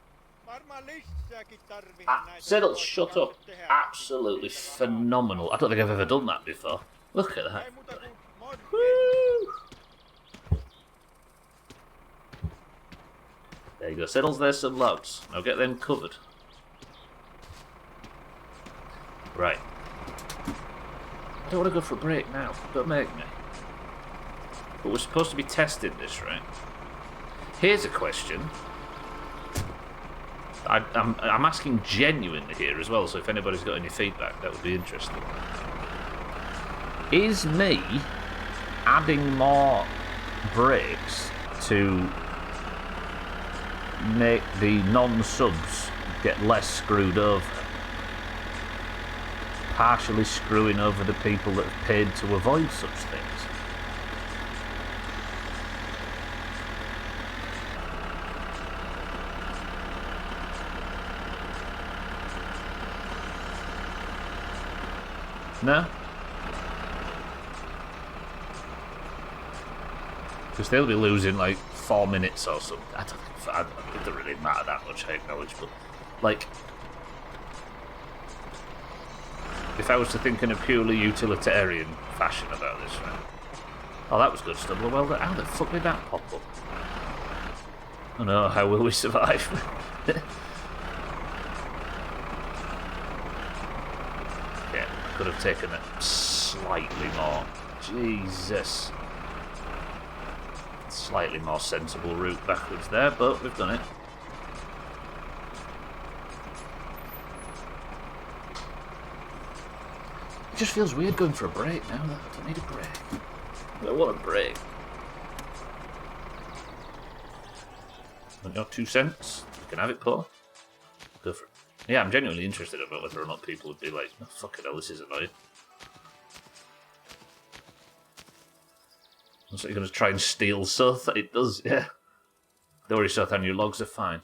Siddles, shut up. Absolutely phenomenal. I don't think I've ever done that before. Look at that. Woo! There you go, Siddles, there's some logs. I'll get them covered. Right. I don't want to go for a break now. Don't make me. But we're supposed to be testing this, right? Here's a question. I'm asking genuinely here as well, so if anybody's got any feedback, that would be interesting. Is me adding more breaks to make the non-subs get less screwed over partially screwing over the people that have paid to avoid such things? No? Because they'll be losing like 4 minutes or something. I don't think it doesn't really matter that much, I acknowledge, but like, if I was to think in a purely utilitarian fashion about this, right? Oh, that was good, Stubble. Well, how the fuck did that pop up? Oh no, how will we survive? Yeah, I could have taken it slightly more. Jesus. Slightly more sensible route backwards there, but we've done it. It just feels weird going for a break now. I don't need a break. I want a break. Want your 2 cents? You can have it, Paul. Go for it. Yeah, I'm genuinely interested about whether or not people would be like, oh, fucking hell, this is annoying. So you're going to try and steal Soth? It does, yeah. Don't worry, Soth, your logs are fine.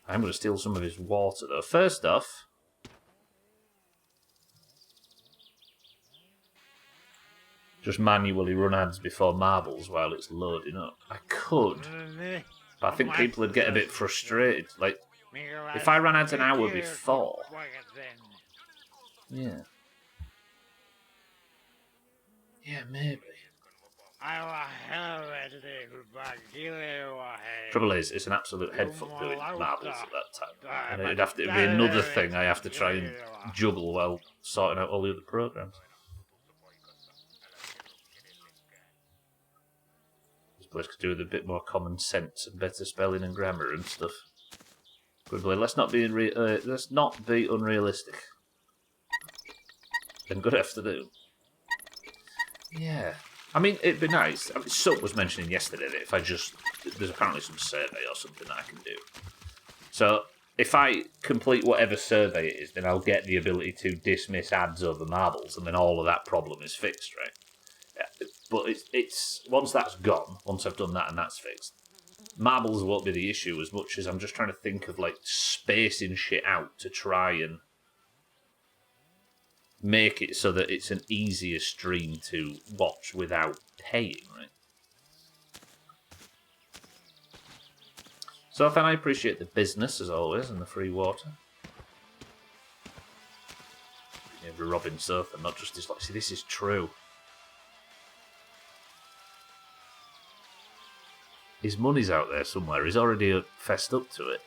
I'm going to steal some of his water, though. First off, just manually run ads before marbles while it's loading up. I could, but I think people would get a bit frustrated. Like, if I ran ads an hour before... Yeah. Yeah, maybe. Trouble is, it's an absolute headfuck doing marbles at that time. And it'd be another thing I have to try and juggle while sorting out all the other programs. This place could do with a bit more common sense and better spelling and grammar and stuff. Good boy, let's not be unrealistic. And good afternoon. Yeah. I mean, it'd be nice. I mean, Sub was mentioning yesterday that if I just... There's apparently some survey or something that I can do. So, if I complete whatever survey it is, then I'll get the ability to dismiss ads over marbles, and then all of that problem is fixed, right? Yeah. But it's... Once that's gone, once I've done that and that's fixed, marbles won't be the issue as much as I'm just trying to think of, like, spacing shit out to try and make it so that it's an easier stream to watch without paying, right? So then I appreciate the business, as always, and the free water. Yeah, every Robin sofa, not just this. Like, see, this is true. His money's out there somewhere. He's already fessed up to it.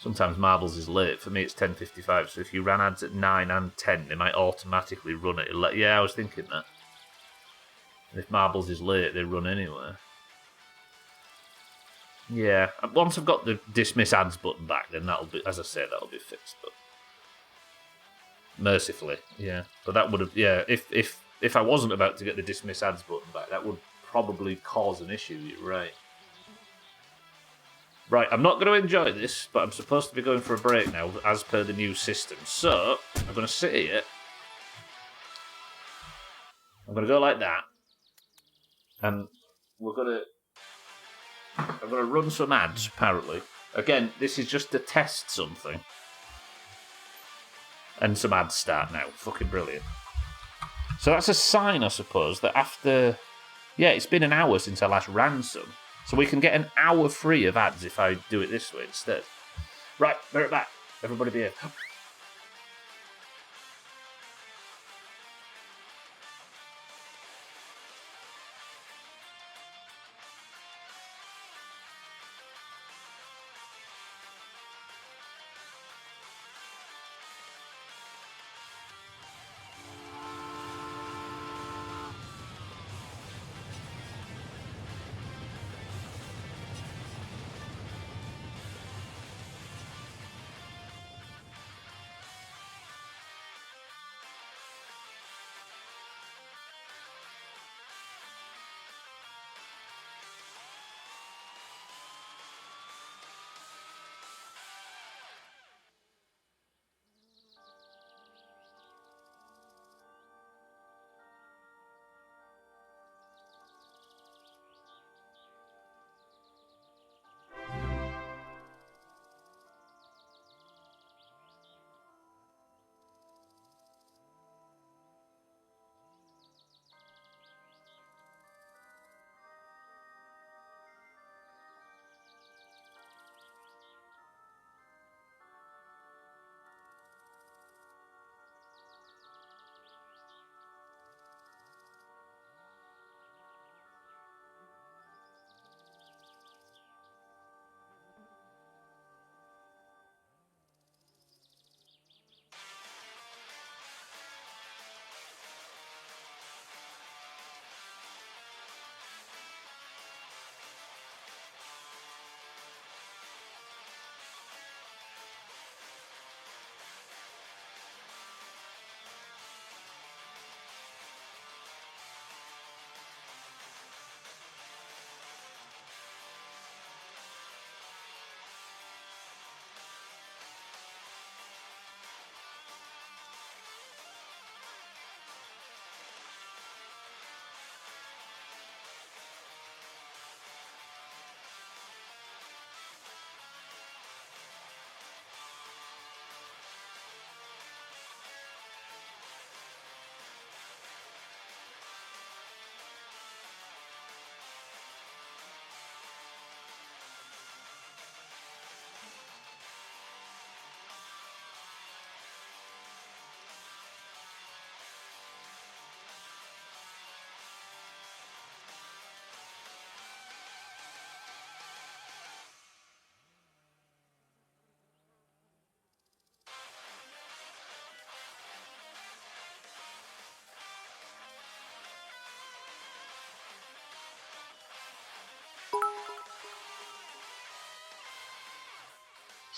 Sometimes Marbles is late. For me, it's 10:55. So if you ran ads at 9 and 10, they might automatically run it. Yeah, I was thinking that. And if Marbles is late, they run anyway. Yeah, once I've got the dismiss ads button back, then that'll be, as I say, that'll be fixed. But mercifully, yeah. But that would have, yeah. If I wasn't about to get the dismiss ads button back, that would probably cause an issue. You're right. Right, I'm not going to enjoy this, but I'm supposed to be going for a break now, as per the new system. So I'm going to sit here. I'm going to go like that, and we're going to. I'm going to run some ads, apparently. Again, this is just to test something. And some ads start now. Fucking brilliant. So that's a sign, I suppose, that after... Yeah, it's been an hour since I last ran some. So we can get an hour free of ads if I do it this way instead. Right, bear it back. Everybody behave.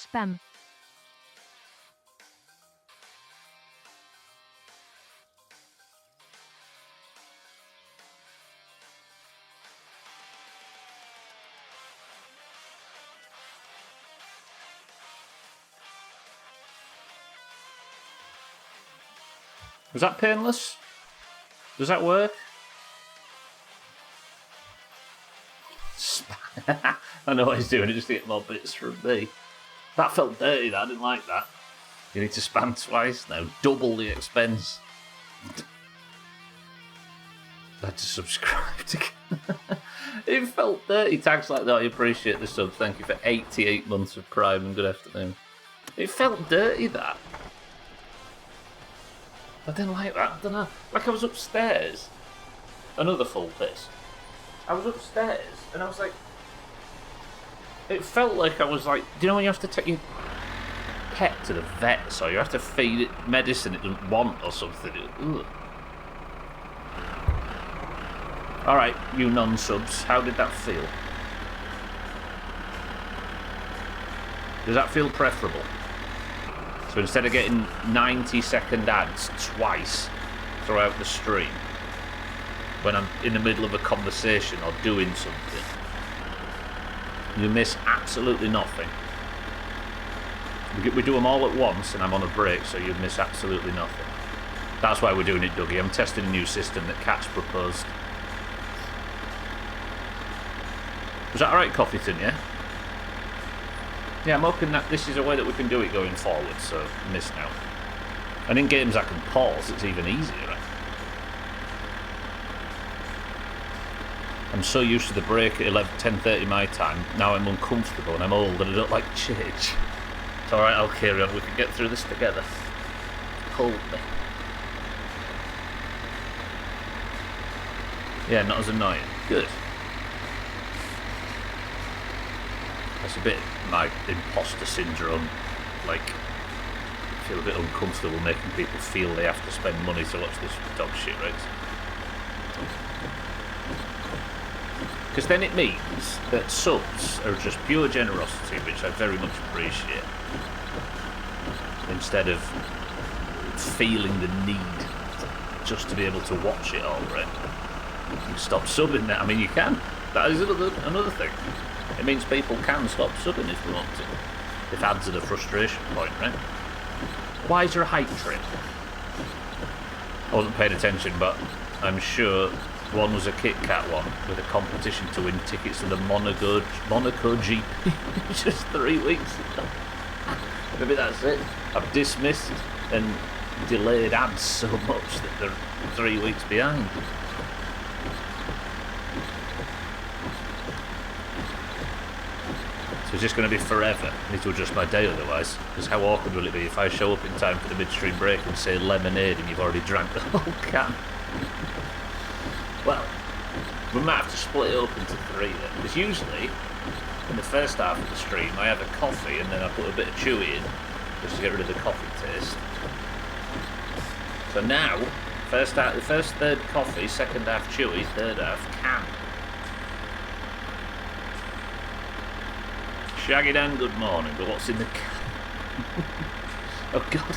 Spam. Was that painless? Does that work? I know what he's doing, just to get more bits from me. That felt dirty, that. I didn't like that. You need to spam twice now. Double the expense. I had to subscribe to... It felt dirty. Tags like that, I appreciate the subs. Thank you for 88 months of Prime and good afternoon. It felt dirty, that. I didn't like that. I don't know. Like I was upstairs. Another full piss. I was upstairs and I was like... It felt like I was like... Do you know when you have to take your pet to the vet, so you have to feed it medicine it doesn't want or something? Ugh. Alright, you non-subs, how did that feel? Does that feel preferable? So instead of getting 90-second ads twice throughout the stream, when I'm in the middle of a conversation or doing something, you miss absolutely nothing. We do them all at once and I'm on a break, so you miss absolutely nothing. That's why we're doing it, Dougie. I'm testing a new system that Cat's proposed. Was that alright, Coffeeton, yeah? Yeah, I'm hoping that this is a way that we can do it going forward, so miss now. And in games I can pause, it's even easier, right? I'm so used to the break at 10:30 my time, now I'm uncomfortable and I'm old and I don't like change. It's alright, I'll carry on, we can get through this together. Hold me. Yeah, not as annoying. Good. That's a bit my imposter syndrome, like, I feel a bit uncomfortable making people feel they have to spend money to watch this dog shit, right? Because then it means that subs are just pure generosity, which I very much appreciate, instead of feeling the need just to be able to watch it all, right? You stop subbing that. I mean, you can. That is another thing. It means people can stop subbing if they want to. If ads are the frustration point, right? Why is there a hype train? I wasn't paying attention, but I'm sure one was a Kit Kat one with a competition to win tickets to the Monaco GP just 3 weeks ago. Maybe that's it. I've dismissed and delayed ads so much that they're 3 weeks behind. So it's just going to be forever. I need to adjust my day otherwise. Because how awkward will it be if I show up in time for the midstream break and say lemonade and you've already drank the whole can? Well, we might have to split it up into 3 then. Because usually, in the first half of the stream, I have a coffee and then I put a bit of chewy in, just to get rid of the coffee taste. So now, the first third coffee, second half chewy, third half can. Shaggy Dan, good morning, but what's in the can? Oh God.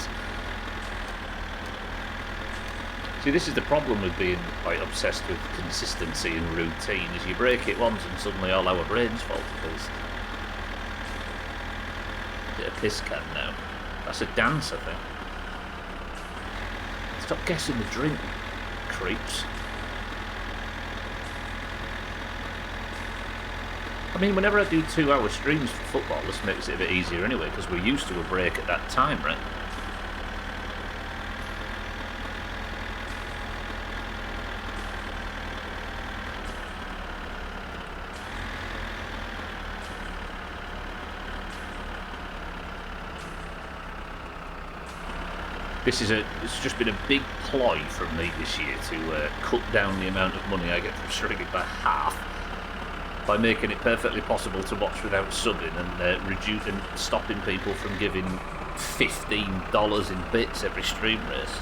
See, this is the problem with being quite obsessed with consistency and routine, is you break it once and suddenly all our brains fall to pieces. Bit of piss can now. That's a dance, I think. Stop guessing the drink, creeps. I mean, whenever I do 2-hour streams for football, this makes it a bit easier anyway, because we're used to a break at that time, right? It's just been a big ploy from me this year to cut down the amount of money I get from streaming by half, by making it perfectly possible to watch without subbing and stopping people from giving $15 in bits every stream race.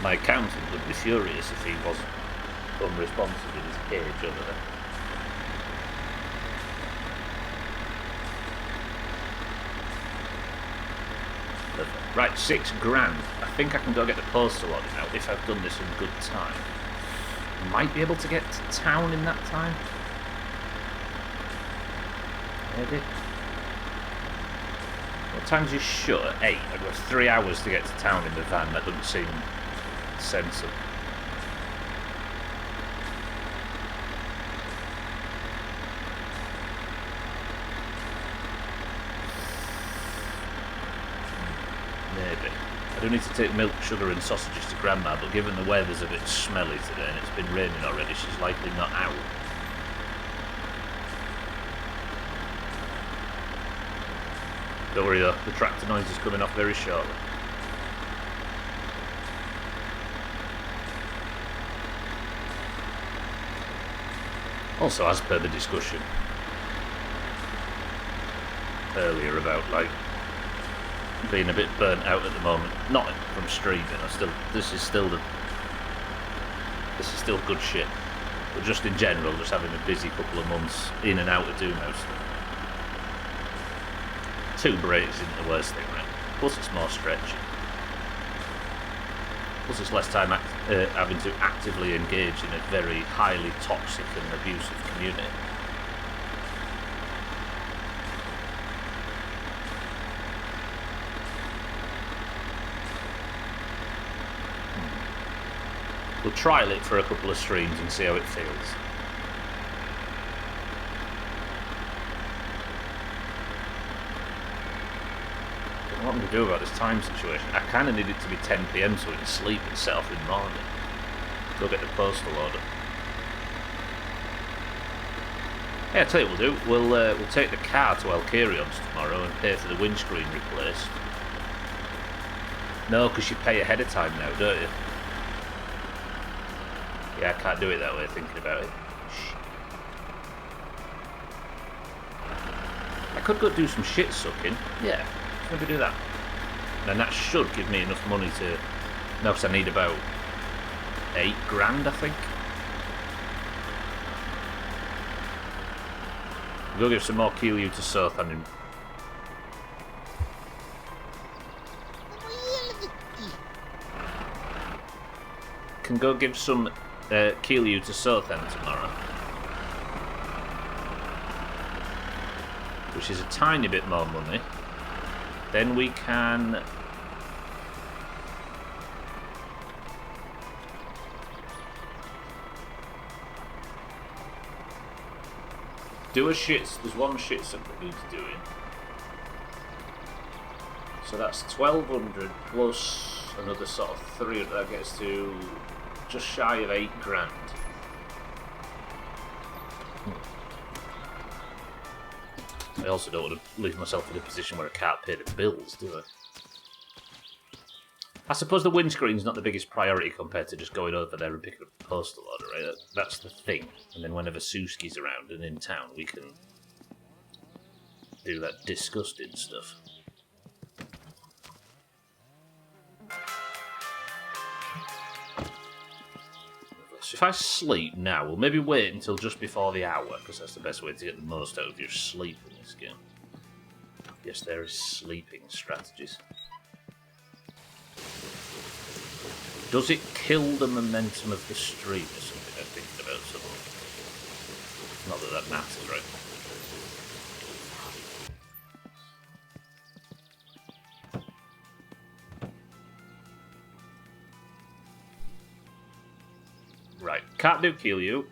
My accountant would be furious if he wasn't unresponsive in his cage over there. Right, $6,000. I think I can go get the postal order now if I've done this in good time. Might be able to get to town in that time. Maybe. What time's you shut? 8. I've got 3 hours to get to town in the van. That doesn't seem sensible. Maybe. I do need to take milk, sugar and sausages to Grandma, but given the weather's a bit smelly today and it's been raining already, she's likely not out. Don't worry though, the tractor noise is coming off very shortly. Also, as per the discussion earlier about like being a bit burnt out at the moment, not from streaming. This is still good shit. But just in general, just having a busy couple of months in and out of Doomhaus. 2 breaks isn't the worst thing, right? Plus it's more stretchy. Plus it's less time having to actively engage in a very highly toxic and abusive community. We'll trial it for a couple of streams and see how it feels. I don't know what I'm going to do about this time situation. I kind of need it to be 10 PM so we can sleep and set off in the morning. Go get the postal order. Yeah, I'll tell you what we'll do. We'll take the car to Alcarion's tomorrow and pay for the windscreen replaced. No, because you pay ahead of time now, don't you? Yeah, I can't do it that way, thinking about it. Shit. I could go do some shit sucking. Yeah, maybe do that. And that should give me enough money to... No, because I need about 8 grand, I think. We'll go give some more Keelue to Sothan in... Can go give some Keelue to Sothan tomorrow. Which is a tiny bit more money. Then we can... do a shit... There's one shit something we need to do in. So that's 1,200 plus another sort of 300. That gets to just shy of 8 grand. I also don't want to leave myself in a position where I can't pay the bills, do I? I suppose the windscreen's not the biggest priority compared to just going over there and picking up the postal order, right? That's the thing. And then whenever Suski's around and in town, we can do that disgusting stuff. So if I sleep now, we'll maybe wait until just before the hour, because that's the best way to get the most out of your sleep in this game. Yes, there is sleeping strategies. Does it kill the momentum of the stream or something I'm thinking about something? Not that that matters, right? Right, can't do Keelue.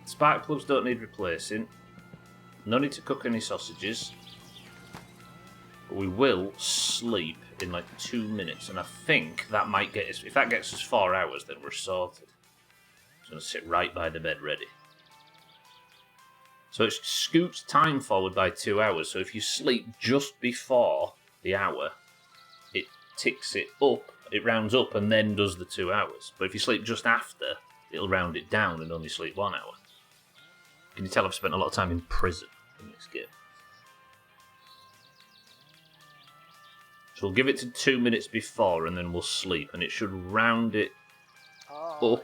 Spark plugs don't need replacing. No need to cook any sausages. But we will sleep in like 2 minutes, and I think that might get us... If that gets us 4 hours, then we're sorted. Just going to sit right by the bed ready. So it scoots time forward by 2 hours, so if you sleep just before the hour, it ticks it up, it rounds up and then does the 2 hours. But if you sleep just after, it'll round it down and only sleep 1 hour. Can you tell I've spent a lot of time in prison in this game? So we'll give it to 2 minutes before and then we'll sleep, and it should round it up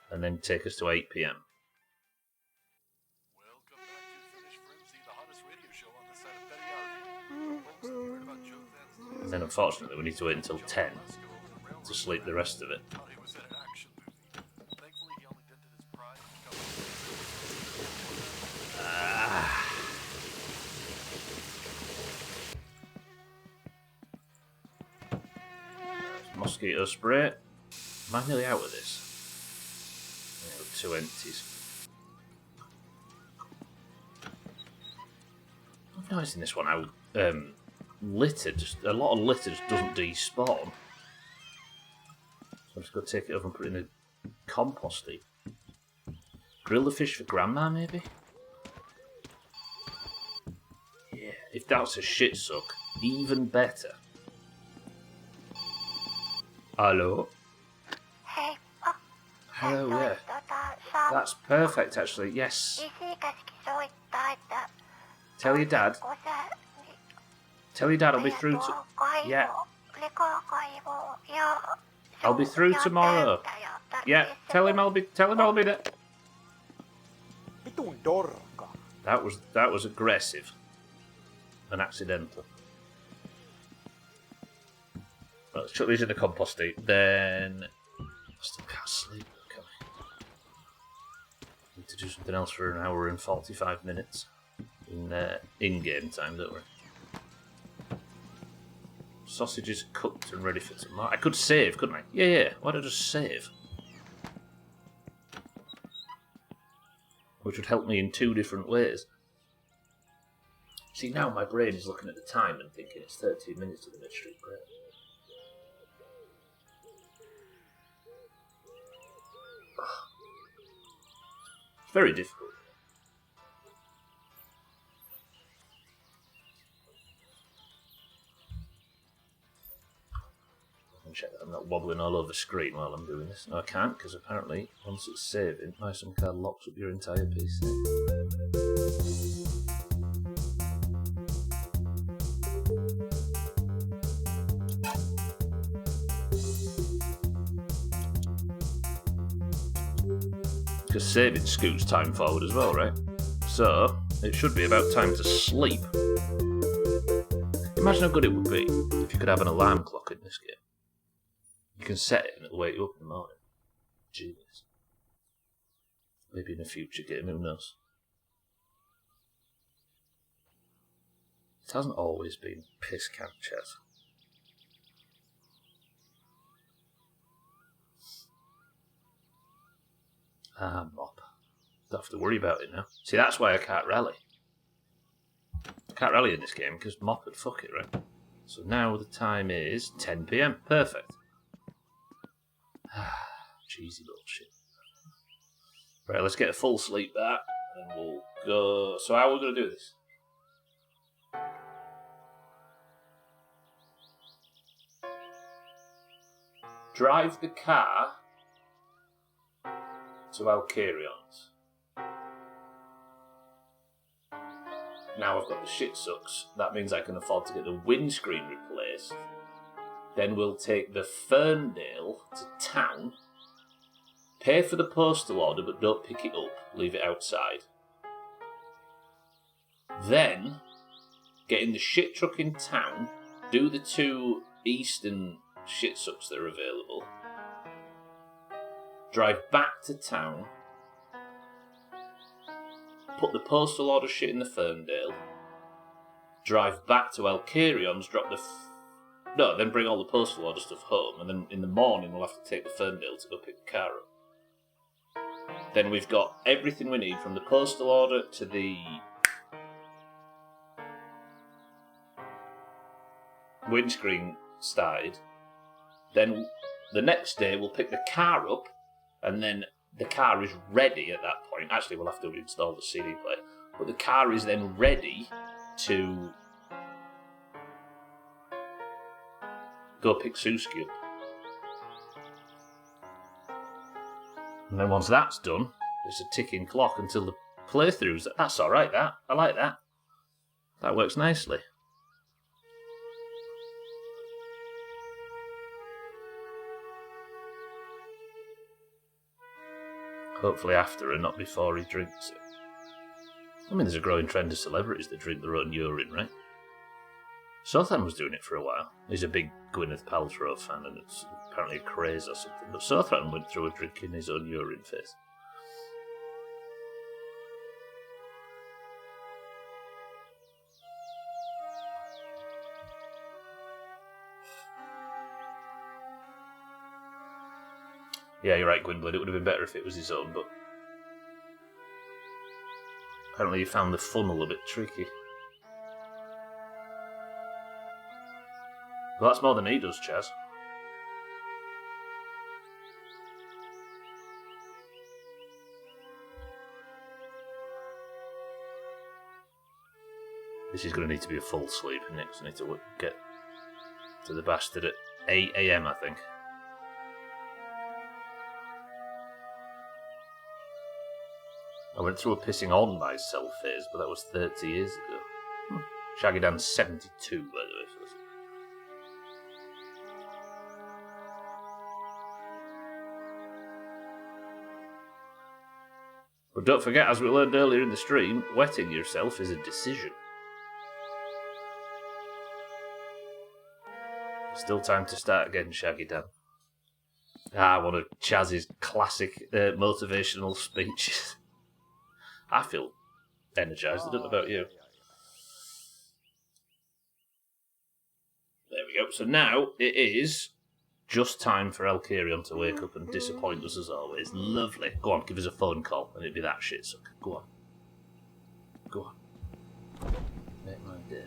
and then take us to 8 PM. And then unfortunately we need to wait until 10 to sleep the rest of it. Mosquito spray. Am I nearly out of this? Yeah, 2 empties. I've noticed in this one how litter, a lot of litter just doesn't despawn. So I'm just going to take it over and put it in a compost heap. Grill the fish for Grandma, maybe? Yeah, if That's a shit suck. Even better. Hello? Hello, yeah. That's perfect, actually. Yes. Tell your dad. Tell your dad I'll be through to... Yeah. I'll be through tomorrow. Yeah, tell him I'll be there. That was aggressive and accidental. Right, let's chuck these in the compost heap. Then I still can't sleep. Can I? Need to do something else for an hour and 45 minutes in game time, don't we? Sausages cooked and ready for tomorrow. I could save, couldn't I? Yeah. Why don't I just save? Which would help me in 2 different ways. See, now my brain is looking at the time and thinking it's 13 minutes to the mid-street break. It's very difficult. Check that I'm not wobbling all over the screen while I'm doing this. No, I can't, because apparently, once it's saving, my SIM card locks up your entire PC. Because saving scoots time forward as well, right? So, it should be about time to sleep. Imagine how good it would be if you could have an alarm clock in this game. You can set it and it'll wake you up in the morning. Genius. Maybe in a future game, who knows? It hasn't always been piss camp chess. Mop. Don't have to worry about it now. See, that's why I can't rally. I can't rally in this game because Mop would fuck it, right? So now the time is 10 PM. Perfect. Cheesy bullshit. Right, let's get a full sleep back and we'll go. So how are we going to do this? Drive the car to Alcarion's. Now I've got the shit sucks. That means I can afford to get the windscreen replaced. Then we'll take the Ferndale to town, pay for the postal order but don't pick it up, leave it outside. Then, get in the shit truck in town, do the 2 eastern shit sucks that are available, drive back to town, put the postal order shit in the Ferndale, drive back to Alcarion's, drop the... then bring all the postal order stuff home, and then in the morning we'll have to take the Ferndale to go pick the car up. Then we've got everything we need from the postal order to the windscreen started. Then the next day we'll pick the car up, and then the car is ready at that point. Actually, we'll have to install the CD player, but the car is then ready to go pick Suski up. And then once that's done, it's a ticking clock until the playthroughs. That's alright, that. I like that. That works nicely. Hopefully after and not before he drinks it. I mean, there's a growing trend of celebrities that drink their own urine, right? Sothan was doing it for a while. He's a big Gwyneth Paltrow fan and it's apparently a craze or something. But Sothan went through a drinking his own urine phase. Yeah, you're right, Gwynblood. It would have been better if it was his own, but apparently he found the funnel a bit tricky. Well, that's more than he does, Chaz. This is going to need to be a full sleep, isn't it? Because I need to get to the bastard at 8 AM, I think. I went through a pissing on myself phase, but that was 30 years ago. Shaggy Dan's 72, by the way. So but don't forget, as we learned earlier in the stream, wetting yourself is a decision. Still time to start again, Shaggy Dan. One of Chaz's classic motivational speeches. I feel energised. I don't know about you. There we go. So now it is just time for Elkarion to wake up and disappoint us as always. Lovely. Go on, give us a phone call and it'd be that shit sucker. Go on. Go on. Make my day.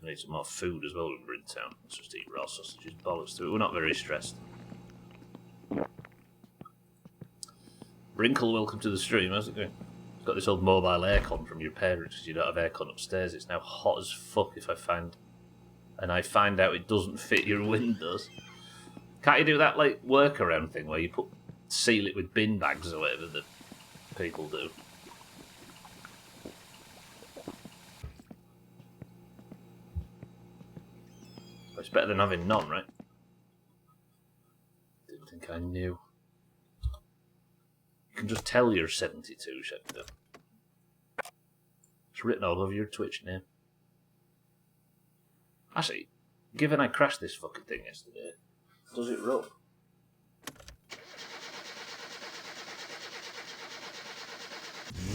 I need some more food as well when we're in town. Let's just eat raw sausages, bollocks to it. We're not very stressed. Wrinkle, welcome to the stream. How's it going? You've got this old mobile aircon from your parents because you don't have aircon upstairs. It's now hot as fuck if I find out it doesn't fit your windows. Can't you do that like workaround thing where you seal it with bin bags or whatever that people do? It's better than having none, right? Didn't think I knew. You can just tell you're 72, Shepard. It's written all over your Twitch name. Actually, given I crashed this fucking thing yesterday, does it run?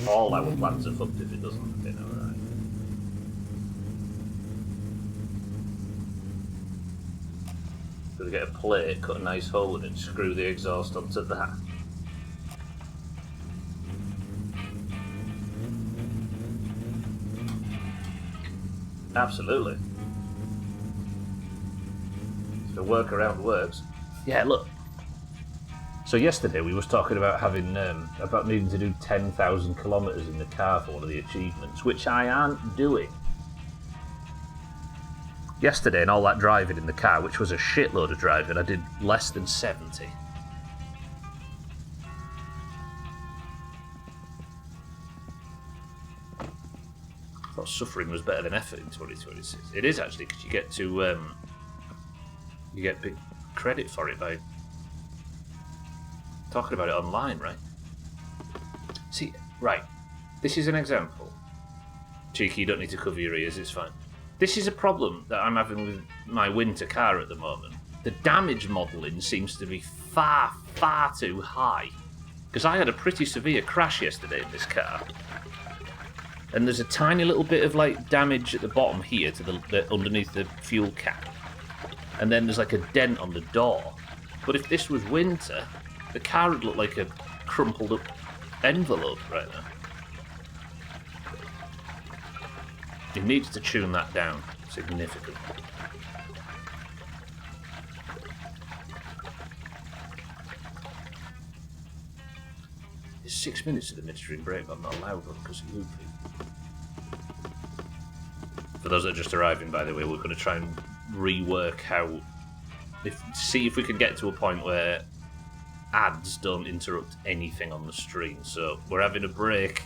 All our plans are fucked if it doesn't. You know, right? Gotta get a plate, cut a nice hole in it, screw the exhaust onto that. Absolutely. If the workaround works. Yeah, look. So yesterday we was talking about having about needing to do 10,000 kilometres in the car for one of the achievements, which I aren't doing. Yesterday, and all that driving in the car, which was a shitload of driving, I did less than 70. I thought suffering was better than effort in 2026. It is actually, because you get to you get big credit for it by talking about it online, right? See, right, this is an example. Cheeky, you don't need to cover your ears, it's fine. This is a problem that I'm having with my winter car at the moment. The damage modelling seems to be far, far too high. Because I had a pretty severe crash yesterday in this car. And there's a tiny little bit of like damage at the bottom here to the underneath the fuel cap. And then there's like a dent on the door. But if this was winter, the car would look like a crumpled up envelope right now. It needs to tune that down significantly. It's 6 minutes of the midstream break, but I'm not allowed one because of you people. For those that are just arriving, by the way, we're going to try and rework how... see if we can get to a point where ads don't interrupt anything on the stream. So we're having a break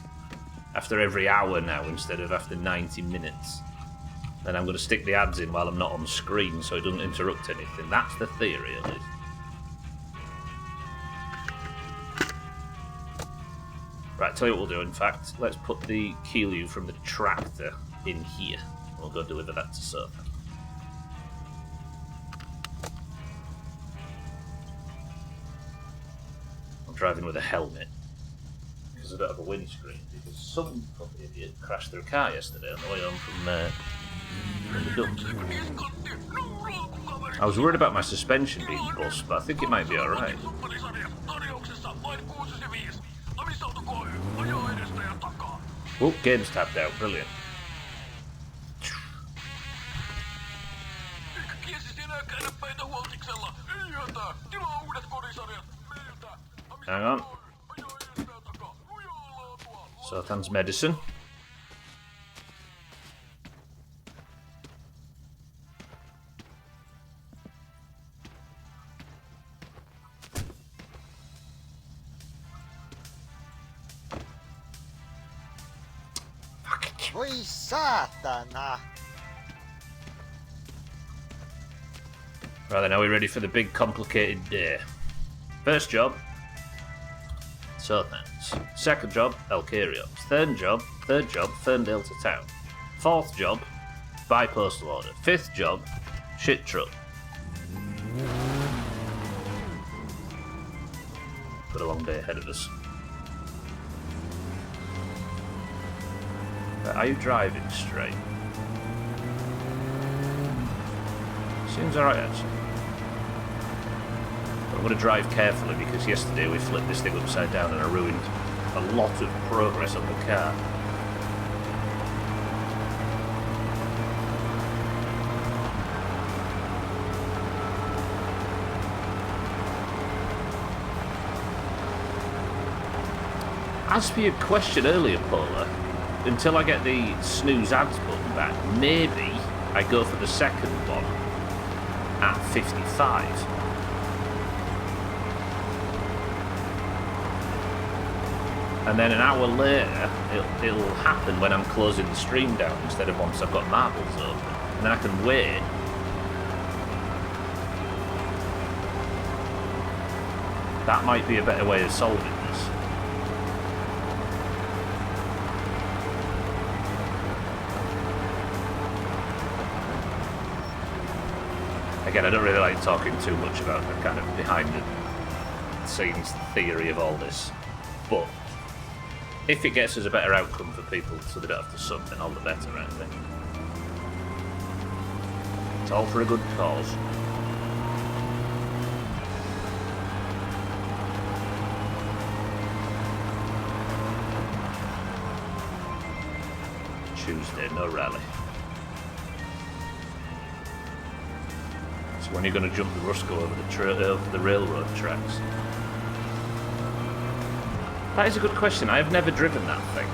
after every hour now instead of after 90 minutes. And I'm going to stick the ads in while I'm not on screen so it doesn't interrupt anything. That's the theory, at least. Right, tell you what we'll do, in fact. Let's put the Keelu from the tractor in here. We'll go deliver that to Sofa. I'm driving with a helmet because I don't have a windscreen. Because some fucking idiot crashed their car yesterday on the way home from the dumps. I was worried about my suspension being bust, but I think it might be alright. Oh, game's tapped out. Brilliant. Hang on. Sotan's medicine. Voi saatana! Right then, are we ready for the big complicated day? First job, Southampton. Second job, Elcarios. Third job, Ferndale to town. Fourth job, by postal order. Fifth job, shit truck. Got a long day ahead of us. But are you driving straight? Seems alright actually. But I'm going to drive carefully because yesterday we flipped this thing upside down and I ruined a lot of progress on the car. As for your question earlier, Paula, until I get the snooze ads button back, maybe I go for the second one at 55. And then an hour later, it'll happen when I'm closing the stream down instead of once I've got marbles open. And then I can wait. That might be a better way of solving this. Again, I don't really like talking too much about the kind of behind-the-scenes theory of all this, but if it gets us a better outcome for people so they don't have to sub, then all the better, I think. It's all for a good cause. Tuesday, no rally. So when are you going to jump the Rusco over the railroad tracks? That is a good question. I have never driven that thing,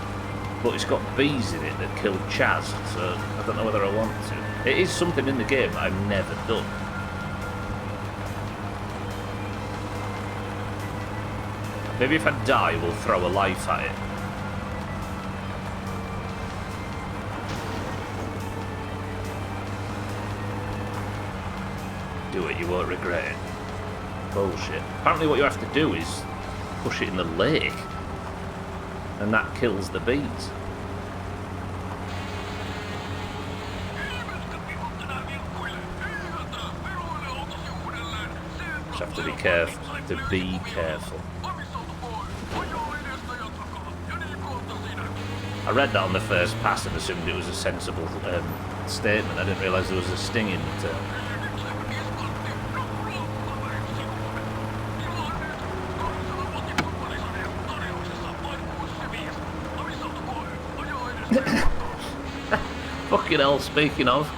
but it's got bees in it that kill Chaz, so I don't know whether I want to. It is something in the game that I've never done. Maybe if I die, we'll throw a life at it. Do it, you won't regret it. Bullshit. Apparently what you have to do is push it in the lake, and that kills the bees. Just have to be careful. To be careful. I read that on the first pass and assumed it was a sensible statement. I didn't realise there was a sting in the term. Fucking hell, speaking of,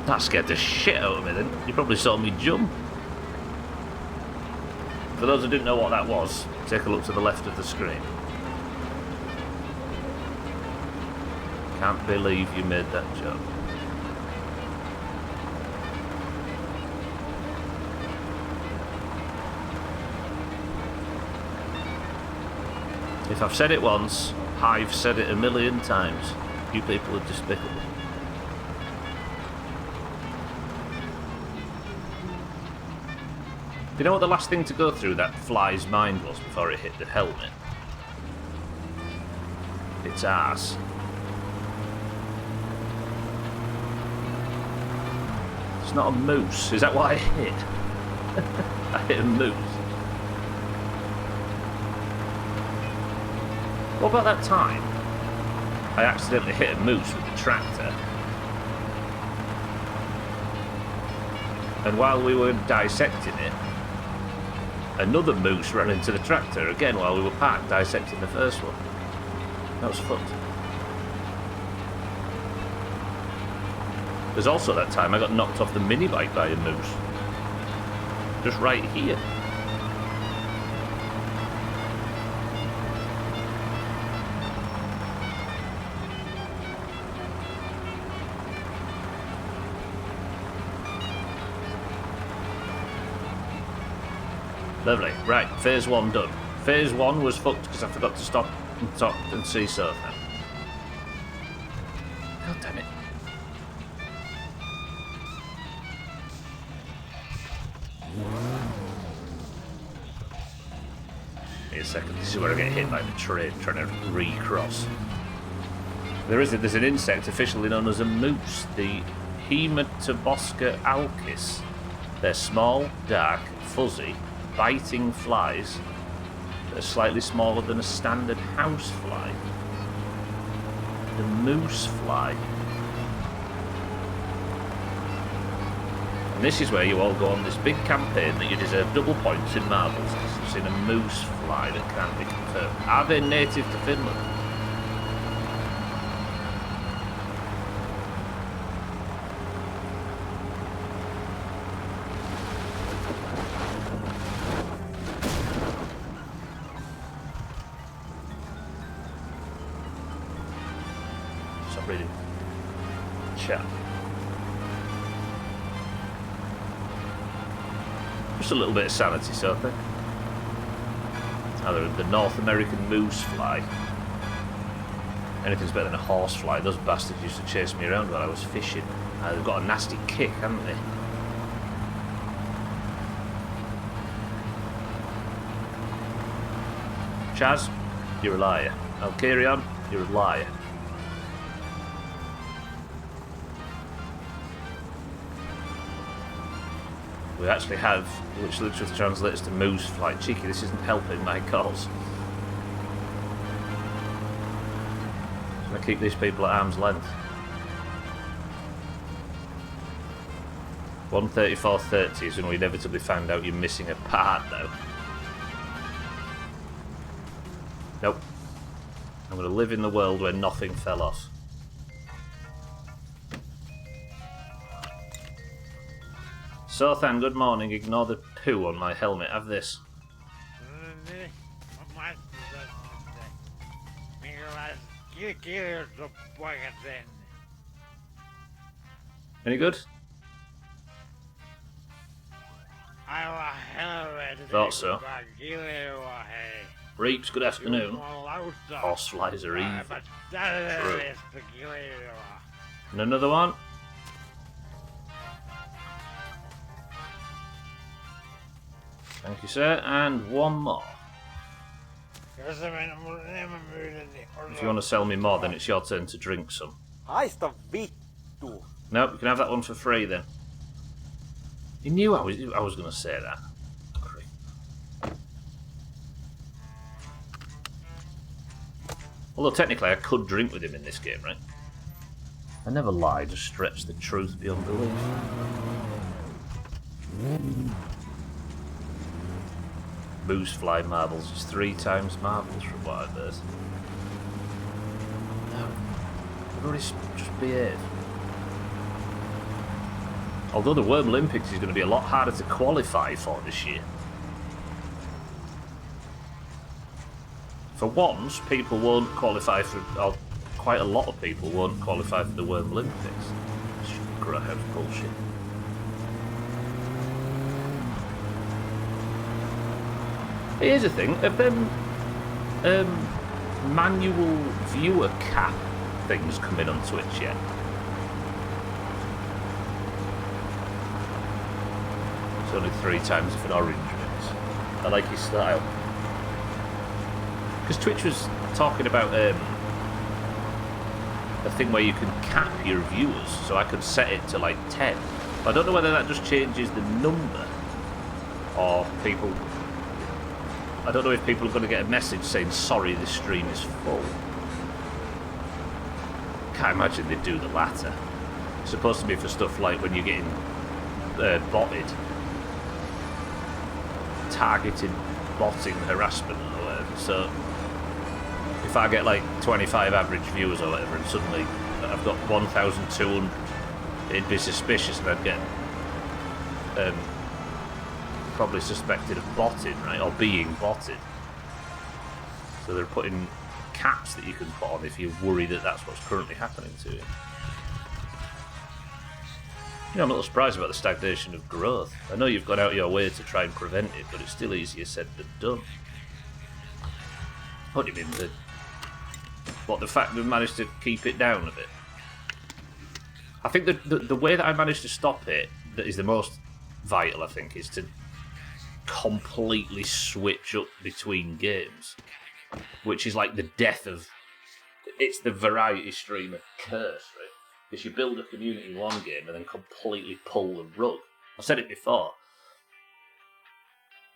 that scared the shit out of me then. You probably saw me jump. For those who didn't know what that was, take a look to the left of the screen. Can't believe you made that jump. If I've said it once, I've said it a million times. You people are despicable. Do you know what the last thing to go through that fly's mind was before it hit the helmet? Its arse. It's not a moose. Is that what I hit? I hit a moose. What about that time I accidentally hit a moose with the tractor? And while we were dissecting it, another moose ran into the tractor again while we were parked dissecting the first one. That was fucked. There's also that time I got knocked off the mini bike by a moose. Just right here. Lovely. Right, phase 1 done. Phase 1 was fucked because I forgot to stop and talk and see Southampton. me a second. This is where I get hit by the train trying to recross. There's an insect officially known as a moose, the Hematobosca alcis. They're small, dark, fuzzy, biting flies that are slightly smaller than a standard house fly. The moose fly. And this is where you all go on this big campaign that you deserve double points in marbles. You've seen a moose fly that can't be confirmed. Are they native to Finland? Stop reading. Chat. Just a little bit of sanity, so I think. Now, the North American moose fly. Anything's better than a horse fly. Those bastards used to chase me around while I was fishing. They've got a nasty kick, haven't they? Chaz, you're a liar. Alkarion, you're a liar. We actually have, which literally translates to moose fly. Cheeky, this isn't helping my cause. I'm going to keep these people at arm's length. 134.30 is when we inevitably find out you're missing a part, though. Nope. I'm going to live in the world where nothing fell off. Sothan, good morning. Ignore the poo on my helmet. Have this. Any good? Thought so. Reeps, good afternoon. Horseflies are evil. And another one. Thank you, sir. And one more. If you want to sell me more, then it's your turn to drink some. Nope, you can have that one for free then. You knew I was going to say that. Although technically I could drink with him in this game, right? I never lie, just stretch the truth beyond belief. Moose fly marbles is 3 times marbles from what I've heard. No, everybody just behave. Although the Worm Olympics is going to be a lot harder to qualify for this year. For once, people won't qualify for, or quite a lot of people won't qualify for the Worm Olympics. Greyhound bullshit. Here's the thing, have them manual viewer cap things come in on Twitch yet? It's only 3 times if an orange wins. I like his style. Because Twitch was talking about a thing where you can cap your viewers, so I could set it to like 10. But I don't know whether that just changes the number, or people... I don't know if people are going to get a message saying, sorry, this stream is full. Can't imagine they'd do the latter. It's supposed to be for stuff like when you're getting botted. Targeted botting harassment or whatever. So if I get like 25 average viewers or whatever and suddenly I've got 1,200, it'd be suspicious and I'd get probably suspected of botting, right, or being botted. So they're putting caps that you can put on if you're worried that that's what's currently happening to you. You know, I'm a little surprised about the stagnation of growth. I know you've gone out of your way to try and prevent it, but it's still easier said than done. What do you mean, the fact we've managed to keep it down a bit? I think the way that I managed to stop it that is the most vital, I think, is to completely switch up between games, which is like the death of... It's the variety streamer curse, right? Because you build a community in one game and then completely pull the rug. I've said it before.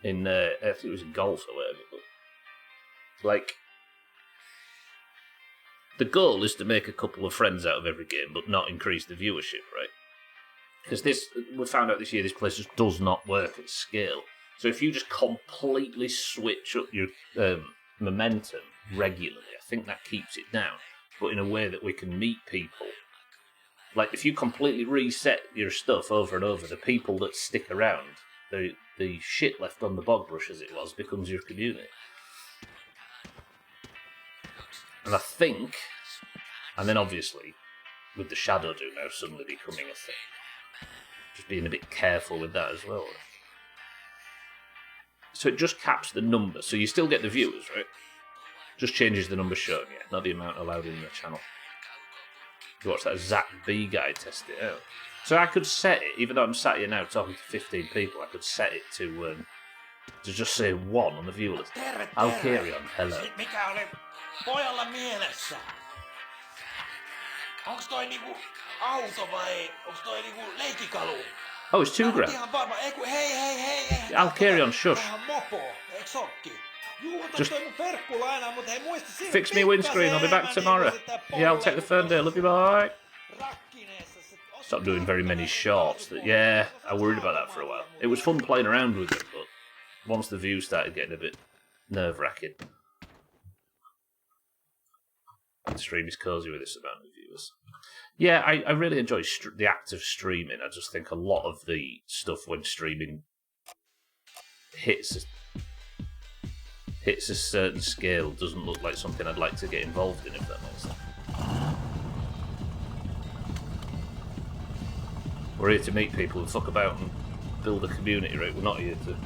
I think it was in golf or whatever, but... Like... The goal is to make a couple of friends out of every game, but not increase the viewership, right? Because we found out this year, this place just does not work at scale. So if you just completely switch up your momentum regularly, I think that keeps it down, but in a way that we can meet people. Like, if you completely reset your stuff over and over, the people that stick around, the shit left on the bog brush, as it was, becomes your community. And I think, and then obviously, with the Shadow Doomhaus suddenly becoming a thing, just being a bit careful with that as well. So it just caps the number, so you still get the viewers, right? Just changes the number shown, yeah, not the amount allowed in the channel. You watch that Zach B guy test it out. So I could set it, even though I'm sat here now talking to 15 people, I could set it to just say 1 on the viewer list. I'll carry on, hello. Mikä oli pojalla mielessä? Onks toi niinku auto vai onks toi niinku leikikalu? Oh, it's $2 Ihan varma. Hei. I'll carry on, shush. Vähän mopo, eiks sokki? Just toi mun perkkulla aina, mut hei muista siinä fix me windscreen, I'll be back tomorrow. Yeah, I'll take the Ferndale, love you, bye. Stopped doing very many shorts. Yeah, I worried about that for a while. It was fun playing around with it, but once the views started getting a bit nerve-wracking. The stream is cosy with this amount of viewers. Yeah, I really enjoy the act of streaming. I just think a lot of the stuff when streaming hits a certain scale doesn't look like something I'd like to get involved in, if that makes sense. We're here to meet people and fuck about and build a community, right? We're not here to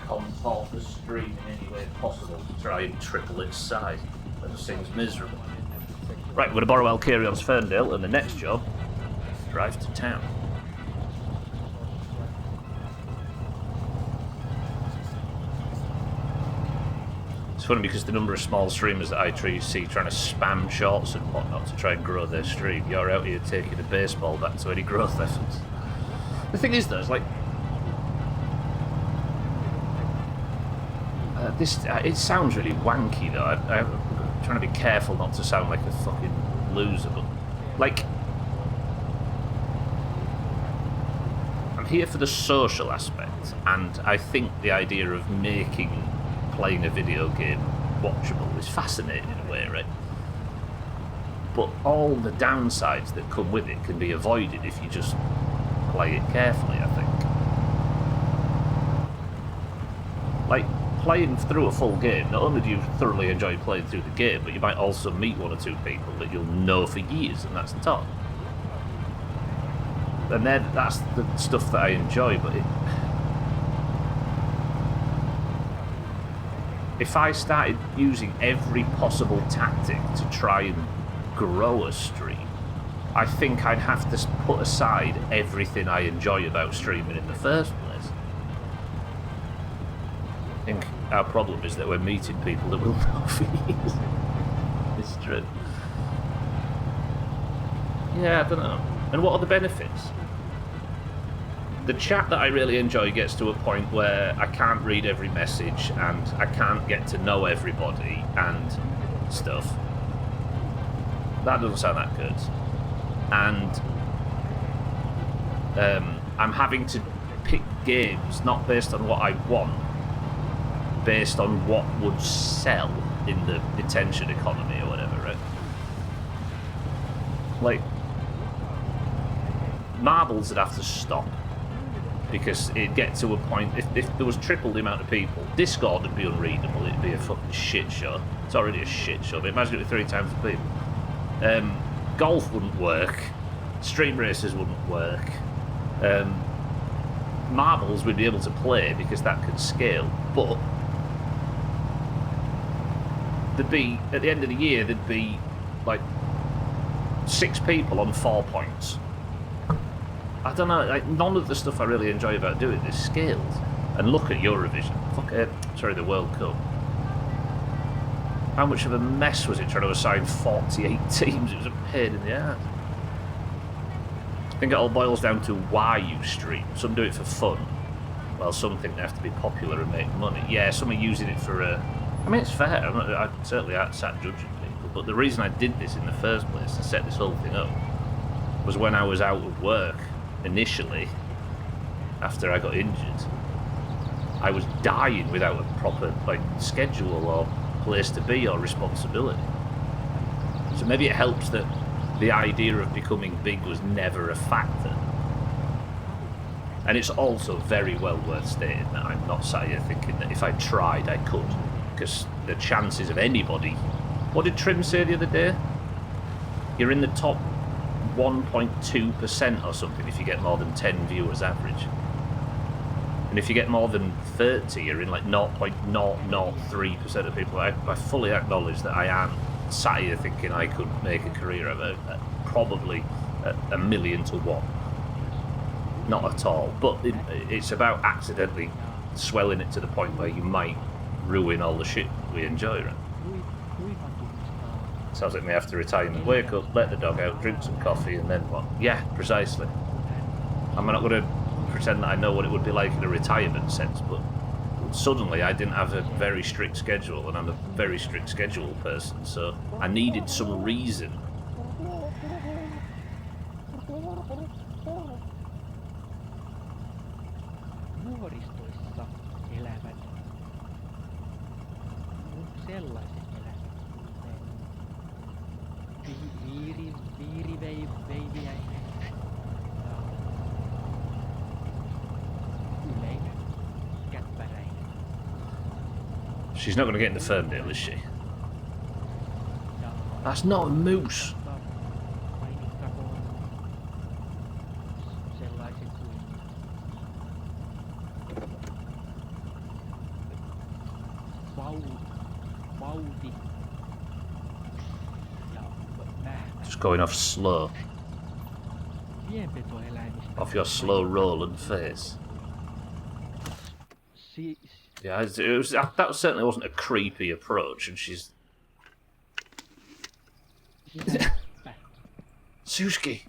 contort the stream in any way possible to try and triple its size. That just seems miserable. Right, we're going to borrow Alcarion's Ferndale, and the next job, drive to town. It's funny because the number of small streamers that I see trying to spam shorts and whatnot to try and grow their stream, you're out here taking a baseball bat to any growth efforts. The thing is, though, it's like... it sounds really wanky, though. I'm trying to be careful not to sound like a fucking loser, but... Like... I'm here for the social aspect, and I think the idea of making playing a video game watchable is fascinating in a way, right? But all the downsides that come with it can be avoided if you just play it carefully, I think. Like, playing through a full game, not only do you thoroughly enjoy playing through the game, but you might also meet 1 or 2 people that you'll know for years, and that's the top. And then that's the stuff that I enjoy, but if I started using every possible tactic to try and grow a stream, I think I'd have to put aside everything I enjoy about streaming in the first place. I think our problem is that we're meeting people that we'll know for years. It's true. Yeah, I don't know. And what are the benefits? The chat that I really enjoy gets to a point where I can't read every message and I can't get to know everybody and stuff. That doesn't sound that good. And I'm having to pick games not based on what I want, based on what would sell in the attention economy or whatever, right? Like, marbles would have to stop. Because it'd get to a point, if there was triple the amount of people, Discord would be unreadable, it'd be a fucking shit show. It's already a shit show, but imagine it with 3 times the people. Golf wouldn't work, stream races wouldn't work, marbles we'd be able to play because that could scale, but there'd be, at the end of the year, there'd be like 6 people on 4 points. I don't know, like, none of the stuff I really enjoy about doing is skilled. And look at Eurovision. Sorry, the World Cup. How much of a mess was it trying to assign 48 teams? It was a pain in the ass. I think it all boils down to why you stream. Some do it for fun, while some think they have to be popular and make money. Yeah, some are using it for I mean, it's fair. I certainly aren't sat judging people, but the reason I did this in the first place, to set this whole thing up, was when I was out of work initially, after I got injured. I was dying without a proper schedule or place to be or responsibility. So maybe it helps that the idea of becoming big was never a factor. And it's also very well worth stating that I'm not sat here thinking that if I tried I could, because the chances of anybody... What did Trim say the other day? You're in the top 1.2% or something if you get more than 10 viewers average. And if you get more than 30, you're in 0.003% of people. I fully acknowledge that I am sat here thinking I could make a career of it, probably a million to one. Not at all. But it's about accidentally swelling it to the point where you might ruin all the shit we enjoy, right? Sounds like me after retirement. Wake up, let the dog out, drink some coffee, and then what? Yeah, precisely. I'm not going to pretend that I know what it would be like in a retirement sense, but suddenly I didn't have a very strict schedule, and I'm a very strict schedule person, so I needed some reason. Vuoristoissa elävät sellaiset eläimet, kuten viiriveiviäinen ja yleinen käppäräinen. She's not going to get in the Ferndale, is she? That's not a moose. Mainittakoon sellaiset kuin vauti ja nähmä. Just going off slow. Pienpetoeläimistä. Off your slow rolling face. Yeah, that certainly wasn't a creepy approach, and she's... Suski!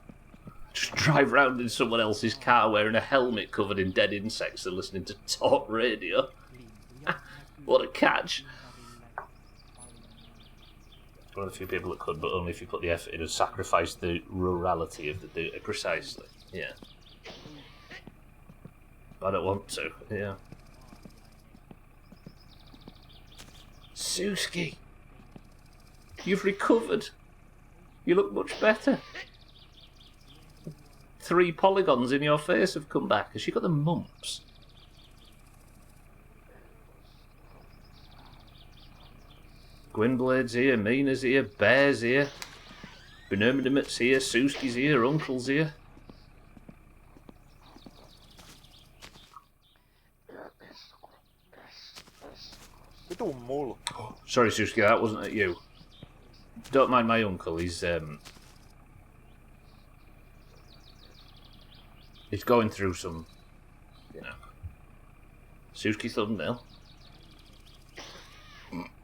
Just drive round in someone else's car wearing a helmet covered in dead insects and listening to talk radio. What a catch! One of the few people that could, but only if you put the effort in and sacrifice the rurality of the duty. Precisely, yeah. I don't want to, yeah. Suski! You've recovered! You look much better. 3 polygons in your face have come back. Has she got the mumps? Gwynblade's here, Mina's here, Bear's here, Benerminimit's here, Suski's here, Uncle's here. Vitun mul. Sorry, Suski, that wasn't at you. Don't mind my uncle, he's going through some, Suski thumbnail.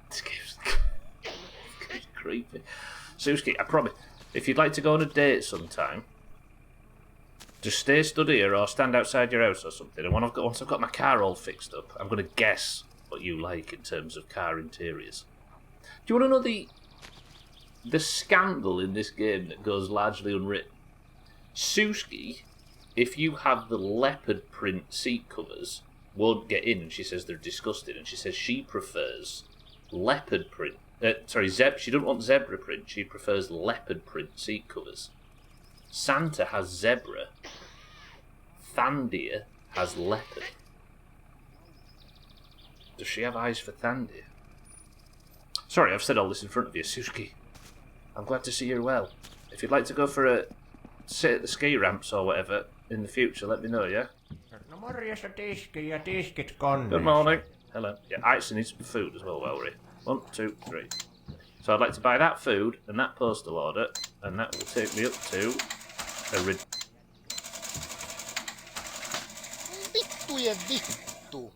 This game's creepy. Suski, I promise, if you'd like to go on a date sometime, just stay stood here or stand outside your house or something, and once I've got my car all fixed up, I'm going to guess what you like in terms of car interiors. Do you want to know the scandal in this game that goes largely unwritten? Suski, if you have the leopard print seat covers, won't get in. She says they're disgusting, and she says she prefers leopard print. She doesn't want zebra print. She prefers leopard print seat covers. Santa has zebra. Thandia has leopard. Does she have eyes for Thandia? Sorry, I've said all this in front of you, Suski. I'm glad to see you're well. If you'd like to go for a sit at the ski ramps or whatever in the future, let me know, yeah? No morjesta tiski ja tiskit konne. Good morning. Hello. Yeah, I actually need some food as well while we're here. 1, 2, 3. So I'd like to buy that food and that postal order, and that will take me up to a Vittujen vittu!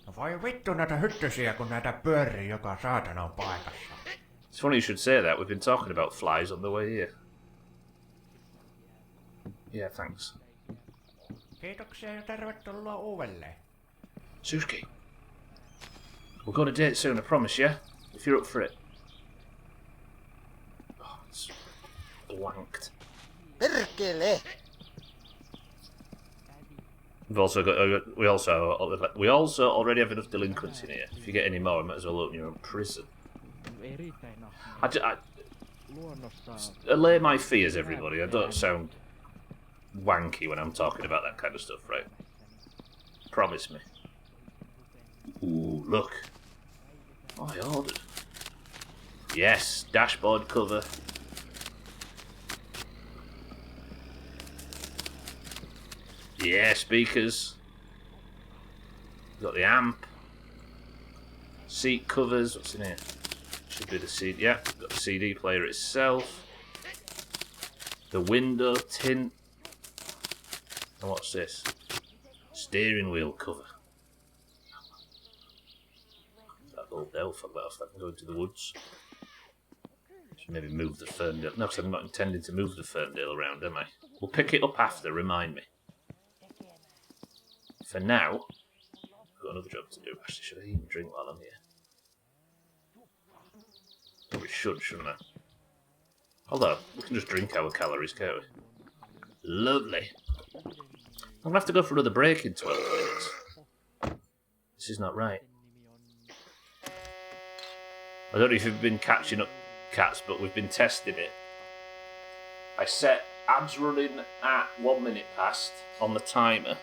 No voi vittu näitä hyttysiä, kun näitä pyörii joka saatanan paikassa. It's funny you should say that. We've been talking about flies on the way here. Yeah, thanks. Kiitoksia ja tervetuloa uudelleen. Suski. We'll go on a date soon, I promise, yeah? If you're up for it. Oh, it's blanked. Perkele! We also already have enough delinquents in here. If you get any more, I might as well open your own prison. Erittäin I luonnossa allay my fears, everybody. I don't sound wanky when I'm talking about that kind of stuff, right? Promise me. Ooh, look. Oh, I ordered. Yes, dashboard cover. Yeah, speakers. Got the amp. Seat covers. What's in here? Should be the CD. Yeah, got the CD player itself. The window tint. And what's this? Steering wheel cover. That little delf, fuck that off. I can go into the woods. Should maybe move the Ferndale. No, because I'm not intending to move the Ferndale around, am I? We'll pick it up after, remind me. For now, I've got another job to do. Actually, should I even drink while I'm here? Probably should, shouldn't I? Although, we can just drink our calories, can't we? Lovely. I'm going to have to go for another break in 12 minutes. This is not right. I don't know if you've been catching up, cats, but we've been testing it. I set ads running at 1 minute past on the timer.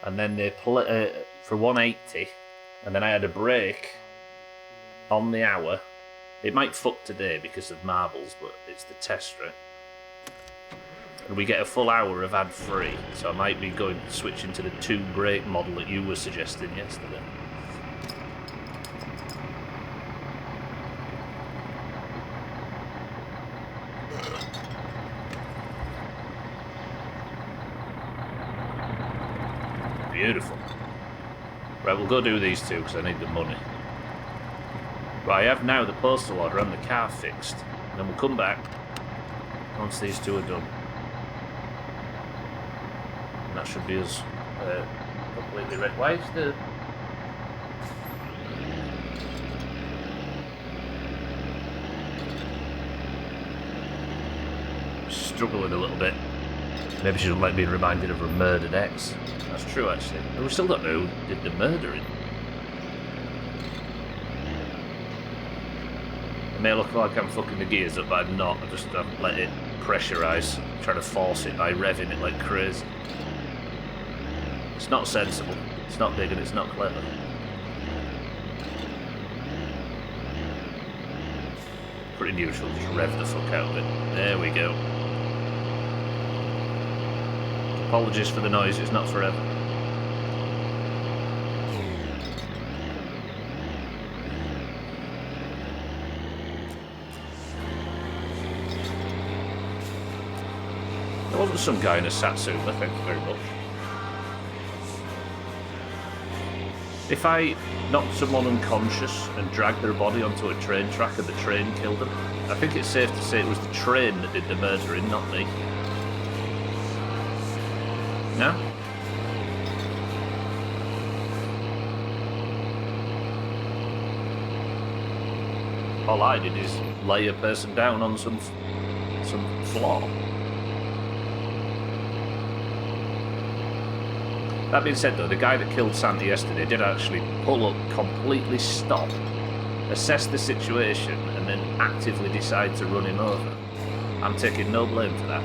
And then they play for 180, and then I had a break on the hour. It might fuck today because of marbles, but it's the test, right? And we get a full hour of ad-free, so I might be switching to the 2 break model that you were suggesting yesterday. Beautiful. Right, we'll go do these 2 because I need the money. Right, I have now the postal order and the car fixed. And then we'll come back once these 2 are done. And that should be us completely ready. Why is the... struggling a little bit. Maybe she doesn't like being reminded of her murdered ex. That's true, actually. But we still don't know who did the murdering. It may look like I'm fucking the gears up, but I'm not. I just let it pressurise, trying to force it by revving it like crazy. It's not sensible. It's not big and it's not clever. Pretty neutral, just rev the fuck out of it. There we go. Apologies for the noise, it's not forever. There wasn't some guy in a Satsuma, thank you very much. If I knocked someone unconscious and dragged their body onto a train track and the train killed them, I think it's safe to say it was the train that did the murdering, not me. No? All I did is lay a person down on some floor. That being said though, the guy that killed Sandy yesterday did actually pull up, completely stop, assess the situation, and then actively decide to run him over. I'm taking no blame for that.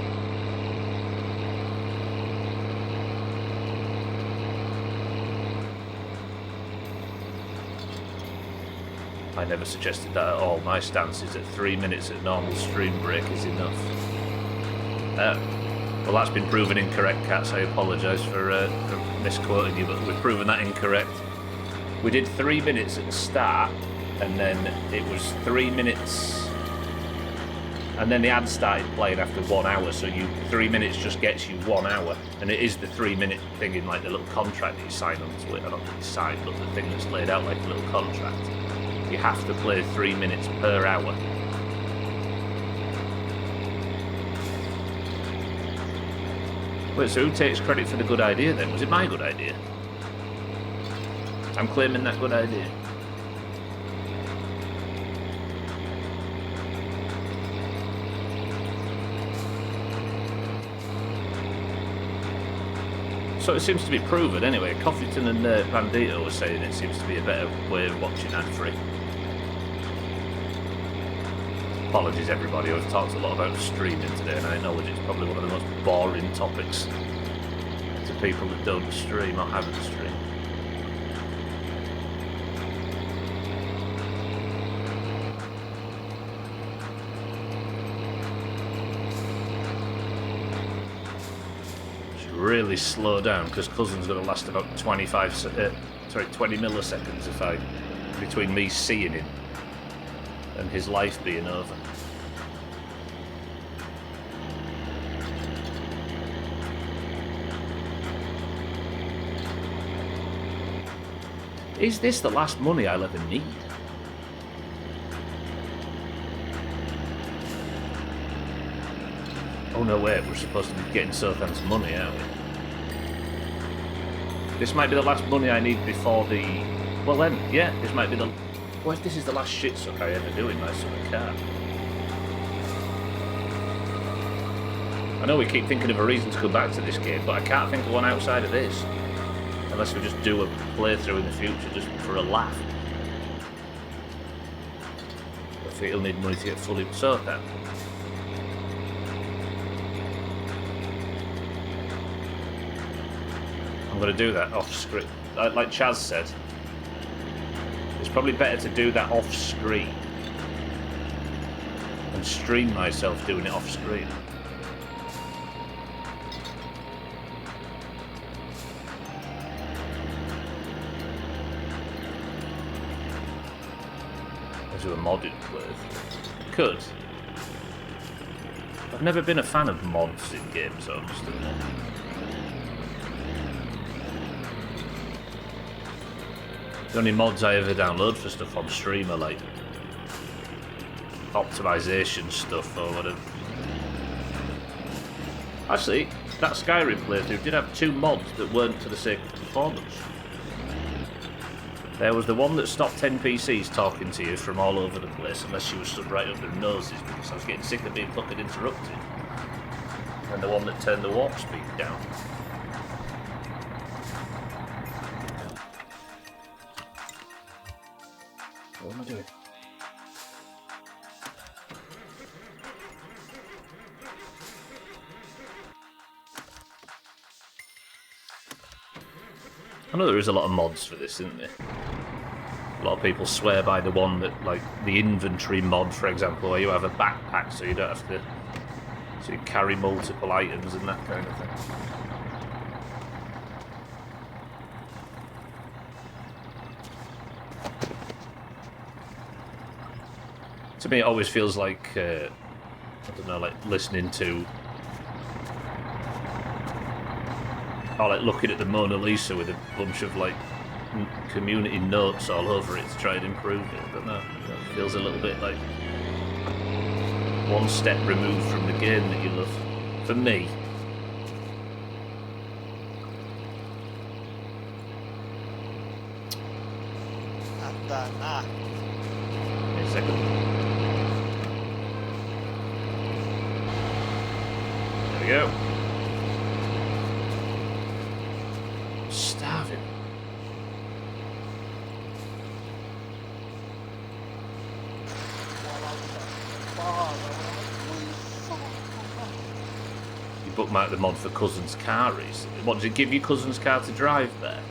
I never suggested that at all. My stance is that 3 minutes at normal stream break is enough. Well, that's been proven incorrect, Cats. I apologise for misquoting you, but we've proven that incorrect. We did 3 minutes at the start, and then it was 3 minutes And then the ad started playing after 1 hour, so 3 minutes just gets you 1 hour. And it is the 3-minute thing in like the little contract that you sign onto it. I don't think you sign, but the thing that's laid out like a little contract. You have to play 3 minutes per hour. Wait, so who takes credit for the good idea then? Was it my good idea? I'm claiming that good idea. So it seems to be proven anyway. Coffeyton and Bandito were saying it seems to be a better way of watching ad-free. Apologies everybody, I've talked a lot about streaming today and I acknowledge it's probably one of the most boring topics to people that don't stream or haven't streamed. Really slow down because Cousin's going to last about 20 milliseconds between me seeing him and his life being over. Is this the last money I'll ever need? Oh no, wait, we're supposed to be getting Southam's money, aren't we? This might be the last money I need before the... Well then, yeah, this might be the... What if this is the last shit suck I ever do in my summer car? I know we keep thinking of a reason to come back to this game, but I can't think of one outside of this. Unless we just do a playthrough in the future, just for a laugh. I think he'll need money to get fully with Southam. I'm going to do that off screen. Like Chaz said, it's probably better to do that off screen and stream myself doing it off screen. I'll do a modded playthrough. Could. I've never been a fan of mods in games, I must admit. The only mods I ever download for stuff on stream are like optimization stuff or whatever. Actually, that Skyrim playthrough did have 2 mods that weren't for the sake of performance. There was the one that stopped NPCs talking to you from all over the place unless you were stood right up their noses because I was getting sick of being fucking interrupted. And the one that turned the warp speed down. What am I doing? I know there is a lot of mods for this, isn't there? A lot of people swear by the one that, like, the inventory mod, for example, where you have a backpack so you don't have to so you carry multiple items and that kind of thing. To me, it always feels like, I don't know, like listening to, or like looking at the Mona Lisa with a bunch of like community notes all over it to try and improve it. I don't know, it feels a little bit like one step removed from the game that you love. For me. Atana. Wait a second. There we go. Starving. You bookmark the mod for Cousin's car recently. What, does it give you Cousin's car to drive there?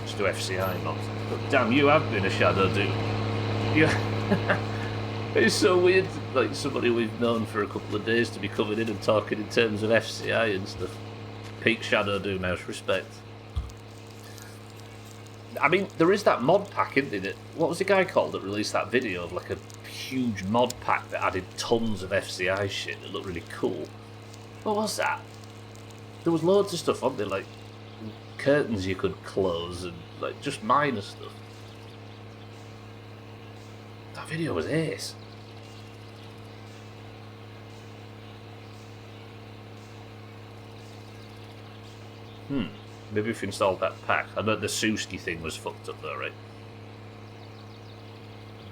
Just do FCI mod. But damn, you have been a shadow, dude. It's so weird, like somebody we've known for a couple of days to be coming in and talking in terms of FCI and stuff. Peak Shadow Doomhaus, respect. I mean, there is that mod pack, isn't there? What was the guy called that released that video of like a huge mod pack that added tons of FCI shit that looked really cool. What was that? There was loads of stuff on there, like curtains you could close and like just minor stuff. That video was ace. Maybe if you installed that pack. I know the Suski thing was fucked up though, right?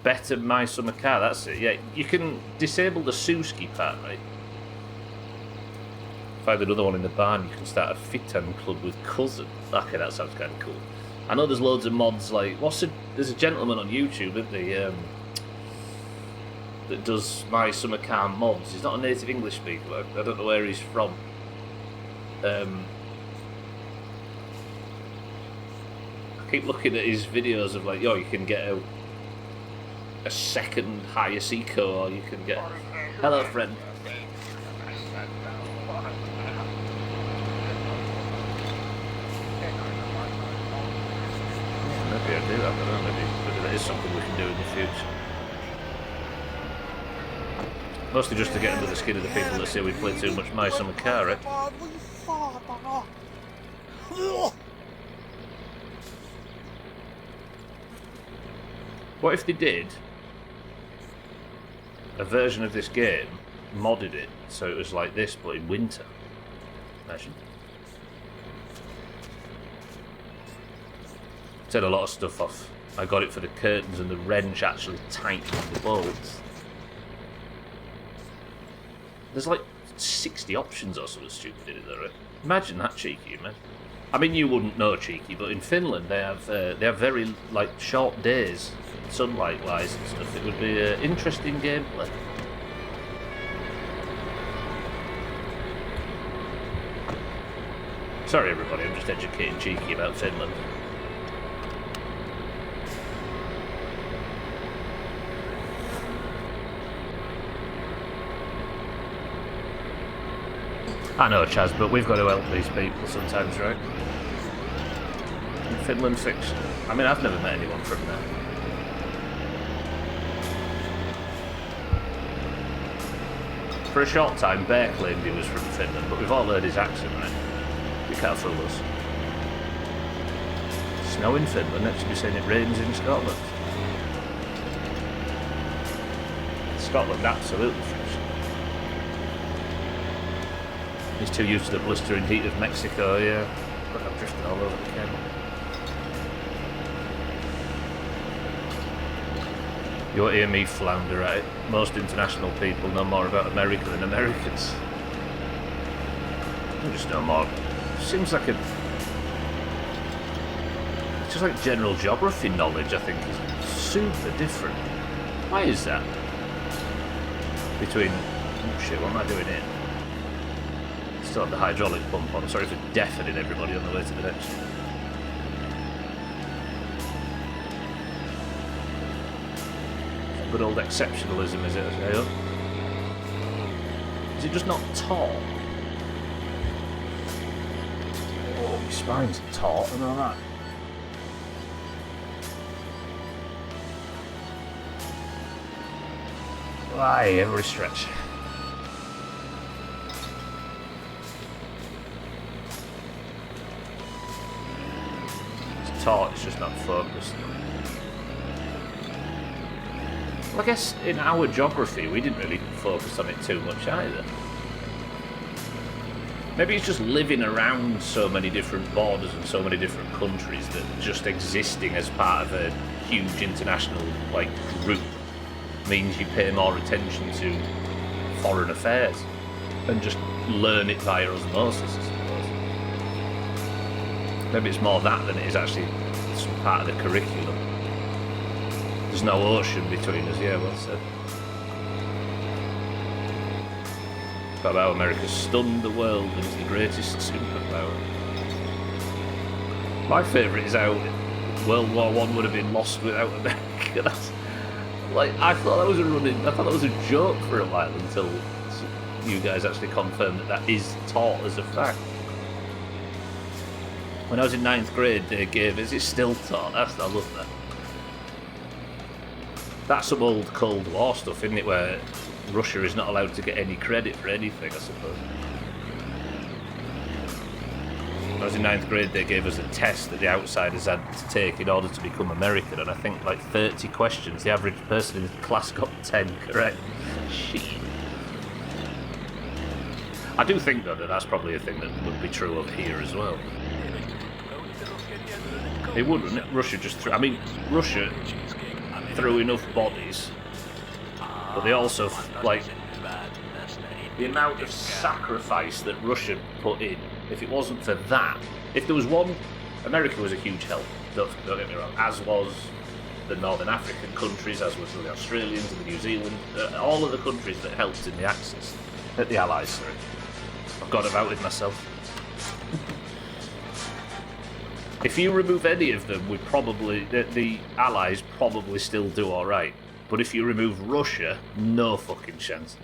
Better My Summer Car, that's it. Yeah, you can disable the Suski part, right? Find another one in the barn, you can start a fit-in club with cousin. Okay, that sounds kind of cool. I know there's loads of mods, like, there's a gentleman on YouTube, isn't there, that does My Summer Car mods. He's not a native English speaker, but I don't know where he's from. I keep looking at his videos of like, yo, you can get a second Hiace Eco, or you can get... Hello, friend. Maybe I do, I don't know, maybe that is something we can do in the future. Mostly just to get under the skin of the people that say we play too much My Summer Car, right? What if they did a version of this game, modded it, so it was like this, but in winter? Imagine. Turn a lot of stuff off. I got it for the curtains and the wrench actually tightened the bolts. There's like 60 options or something stupid in it though, right? Imagine that, cheeky, man. I mean, you wouldn't know, cheeky, but in Finland they have very like short days, sunlight wise and stuff. It would be interesting gameplay. Sorry everybody, I'm just educating cheeky about Finland. I know, Chaz, but we've got to help these people sometimes, right? Finland fiction. I mean, I've never met anyone from there. For a short time, Bear claimed he was from Finland, but we've all heard his accent, right? You can't fool us. Snow in Finland, next to be saying it rains in Scotland. Scotland, absolutely fresh. He's too used to the blistering heat of Mexico, yeah. Look, I'm drifting all over the camera. You won't hear me flounder, right? Most international people know more about America than Americans. I just know more. Seems like it's just like general geography knowledge, I think, is super different. Why is that? Between... Oh shit, what am I doing here? Still have the hydraulic pump on. Sorry for deafening everybody on the way to the next one. Good old exceptionalism, is it? Is it just not taut? Oh, my spine's taut and all that. Why, every stretch. It's taut, it's just not focused. Well, I guess in our geography we didn't really focus on it too much either. Maybe it's just living around so many different borders and so many different countries that just existing as part of a huge international group means you pay more attention to foreign affairs and just learn it via osmosis, I suppose. Maybe it's more that than it is actually some part of the curriculum. There's no ocean between us, yeah, well said. About how America stunned the world and is the greatest superpower. My favourite is how World War I would have been lost without America. That's, I thought that was a joke for a while until you guys actually confirmed that is taught as a fact. When I was in 9th grade, they gave us, it's still taught. I love that. That's some old Cold War stuff, isn't it, where Russia is not allowed to get any credit for anything, I suppose. When I was in 9th grade, they gave us a test that the outsiders had to take in order to become American, and I think like 30 questions, the average person in the class got 10 correct. Shit. I do think, though, that that's probably a thing that would be true over here as well. It would, wouldn't it? Russia just threw... I mean, Russia threw enough bodies, but they also, like, the amount of sacrifice that Russia put in, if it wasn't for that, if there was one, America was a huge help, don't get me wrong, as was the Northern African countries, as was the Australians and the New Zealand, all of the countries that helped in the Axis, the Allies, sorry. I've got to outed myself. If you remove any of them, we probably the Allies probably still do all right. But if you remove Russia, no fucking chance.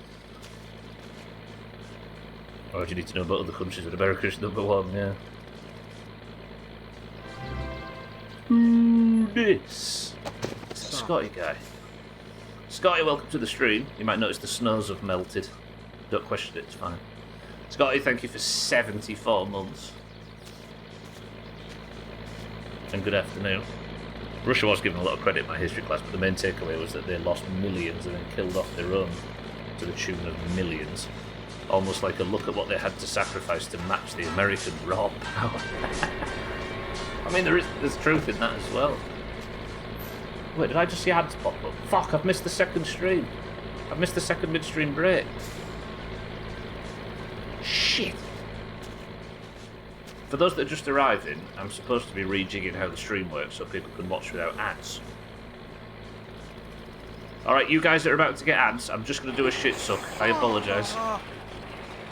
Or do you need to know about other countries with America's #1? Yeah. Who this? It's a Scotty guy. Scotty, welcome to the stream. You might notice the snows have melted. Don't question it, it's fine. Scotty, thank you for 74 months. And good afternoon. Russia was given a lot of credit in my history class, but the main takeaway was that they lost millions and then killed off their own to the tune of millions. Almost like a look at what they had to sacrifice to match the American raw power. I mean, there's truth in that as well. Wait, did I just see ads pop up? Fuck, I've missed the second stream. I've missed the second midstream break. Shit. For those that are just arriving, I'm supposed to be rejigging how the stream works so people can watch without ads. Alright, you guys that are about to get ads, I'm just going to do a shit suck. I apologise.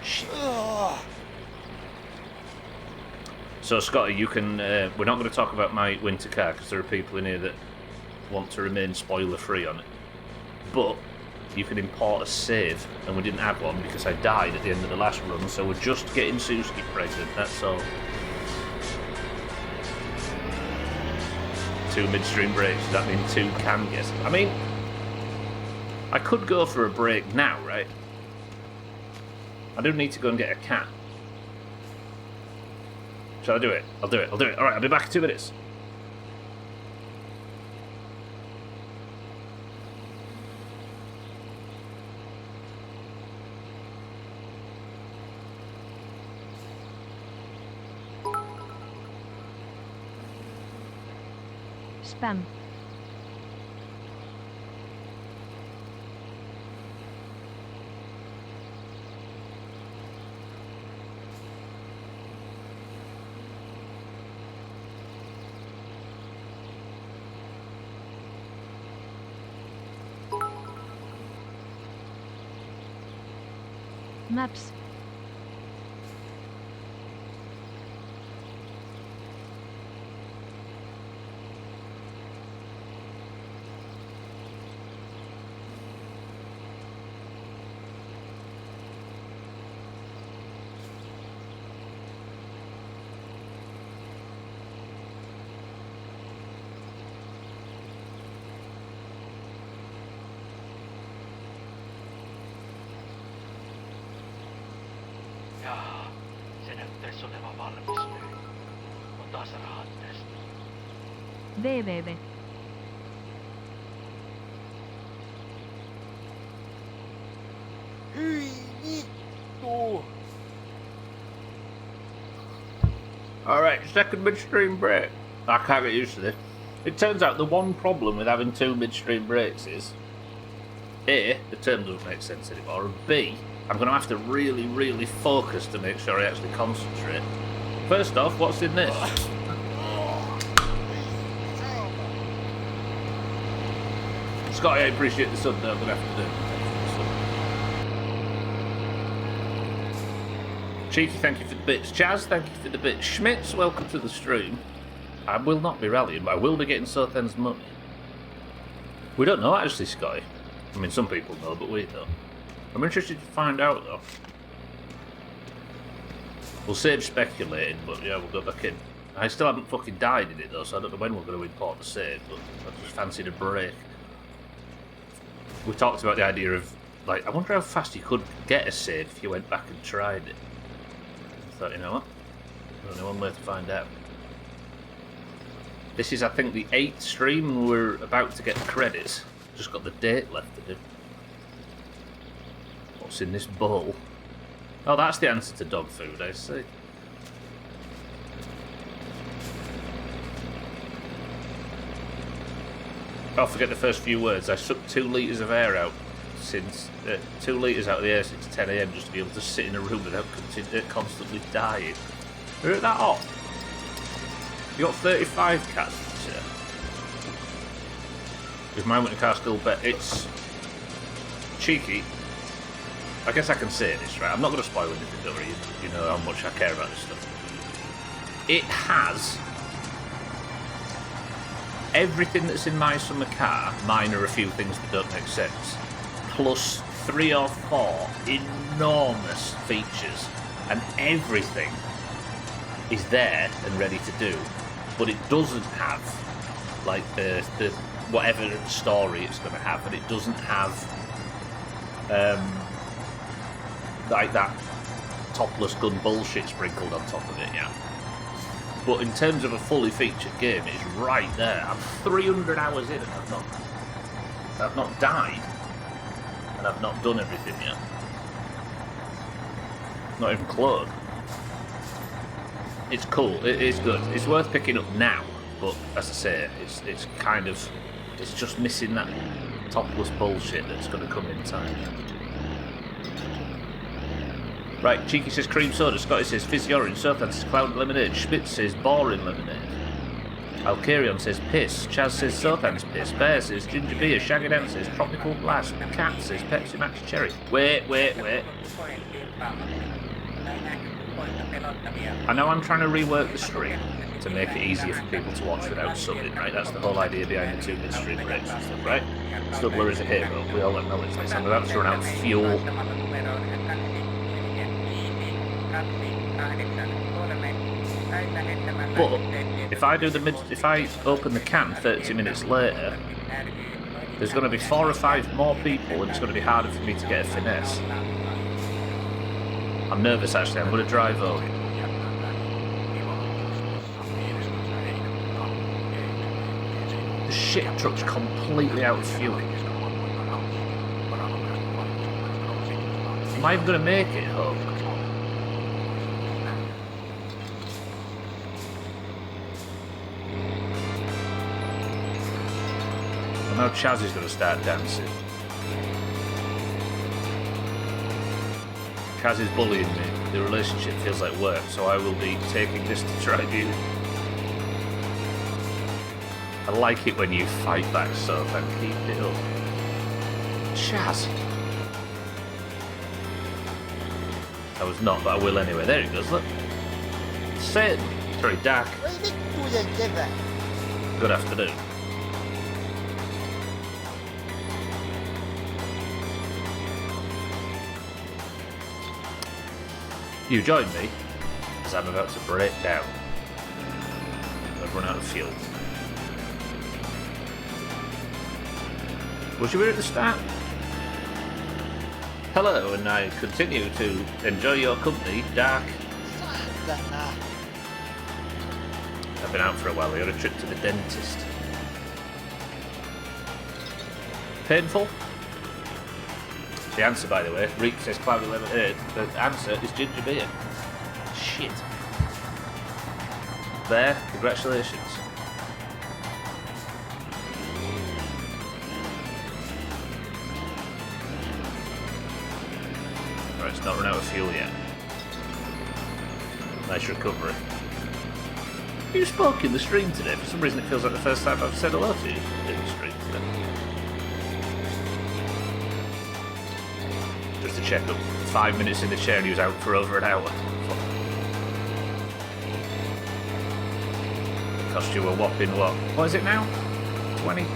Shit. So, Scotty, you can... we're not going to talk about my winter car because there are people in here that want to remain spoiler-free on it. But you can import a save, and we didn't have one because I died at the end of the last run, so we're just getting Suski pregnant, that's all. 2 midstream breaks, does that mean 2 can get? I mean, I could go for a break now, right? I do need to go and get a cat. Shall I do it? I'll do it. Alright, I'll be back in 2 minutes. Spam. Maps. Jaa, se näyttäisi olevan valmis nyt. Ota se rahat tästä. www. Hyi vittu! Alright, second midstream break. I can't get used to this. It turns out the one problem with having 2 midstream breaks is A, the term doesn't make sense anymore, and B, I'm going to have to really, really focus to make sure I actually concentrate. First off, what's in this? Scotty, I appreciate the sub, though. Good afternoon. Cheeky, thank you for the bits. Chaz, thank you for the bits. Schmitz, welcome to the stream. I will not be rallying, but I will be getting Sothen's money. We don't know, actually, Scotty. I mean, some people know, but we don't. I'm interested to find out, though. We'll save speculating, but yeah, we'll go back in. I still haven't fucking died in it, though, so I don't know when we're going to import the save, but I just fancied a break. we talked about the idea of, like, I wonder how fast you could get a save if you went back and tried it. I thought, you know what? There's only one way to find out. This is, I think, the 8th stream, and we're about to get credits. Just got the date left to do. What's in this bowl? Oh, that's the answer to dog food, I see. Oh, forget the first few words. I sucked 2 litres of air out since 2 litres out of the air since 10 AM just to be able to sit in a room without constantly dying. Isn't that hot? You got 35 cats, did you say? If mine went to car still bet it's cheeky. I guess I can say this, right? I'm not going to spoil anything, don't worry. You know how much I care about this stuff. It has everything that's in my summer car, minor a few things that don't make sense, plus 3 or 4 enormous features, and everything is there and ready to do, but it doesn't have like the whatever story it's going to have, and it doesn't have like that topless gun bullshit sprinkled on top of it, yeah. But in terms of a fully featured game, it's right there. I'm 300 hours in and I've not died, and I've not done everything yet. Not even close. It's cool. It is good. It's worth picking up now. But as I say, it's kind of, it's just missing that topless bullshit that's going to come in time. Right, Cheeky says cream soda, Scotty says fizzy orange, Sothan says cloud lemonade, Schmidt says boring lemonade, Alcarion says piss, Chaz says Sothan's piss, Bear says ginger beer, Shaggy Dan says tropical blast, Cat says Pepsi Max cherry. Wait. I know I'm trying to rework the stream to make it easier for people to watch without subbing, right? That's the whole idea behind the 2-minute stream breaks and stuff, right? Stubbler is a hero, we all acknowledge this. I'm about to run out of fuel. But if I open the can 30 minutes later, there's going to be 4 or 5 more people, and it's going to be harder for me to get a finesse. I'm nervous actually. I'm going to drive home. The shit truck's completely out of fuel. Am I even going to make it home? Now Chaz is going to start dancing. Chaz is bullying me. The relationship feels like work, so I will be taking this to tribunal. I like it when you fight back, so thank keep it up. Chaz. I was not, but I will anyway. There it goes, look. Satan. Sorry, Dark. Good afternoon. You join me, as I'm about to break down. I've run out of fuel. Was you here at the start? Hello, and I continue to enjoy your company, Dark. I've been out for a while. I had a trip to the dentist. Painful? The answer, by the way, Reek says cloudy lemonade. The answer is ginger beer. Shit. There, congratulations. Right, it's not run out of fuel yet. Nice recovery. You spoke in the stream today. For some reason it feels like the first time I've said hello to you in the stream today. Just to check up. 5 minutes in the chair and he was out for over an hour. Cost you a whopping what? What is it now? 20?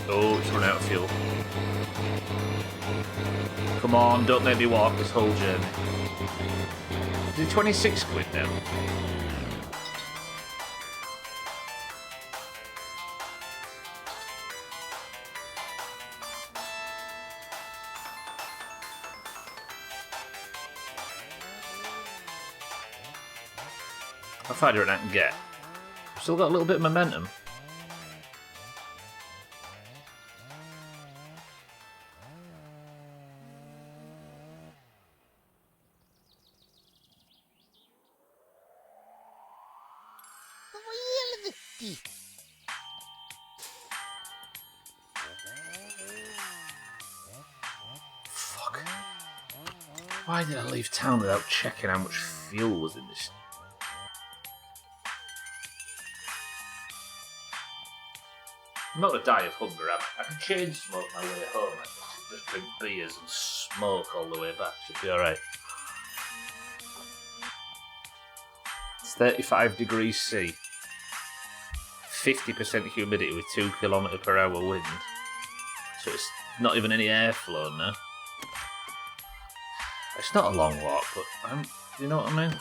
Oh, it's run out of fuel. Come on, don't make me walk this whole journey. Is it 26 quid now? I'll find out what I can get. I've still got a little bit of momentum. Voi helvetti! Fuck. Why did I leave town without checking how much fuel was in this? I'm not gonna die of hunger, am I? I can chain smoke my way home. I can just drink beers and smoke all the way back. Should be alright. It's 35 degrees C. 50% humidity with 2 km/h wind. So it's not even any airflow now. It's not a long walk, but you know what I mean?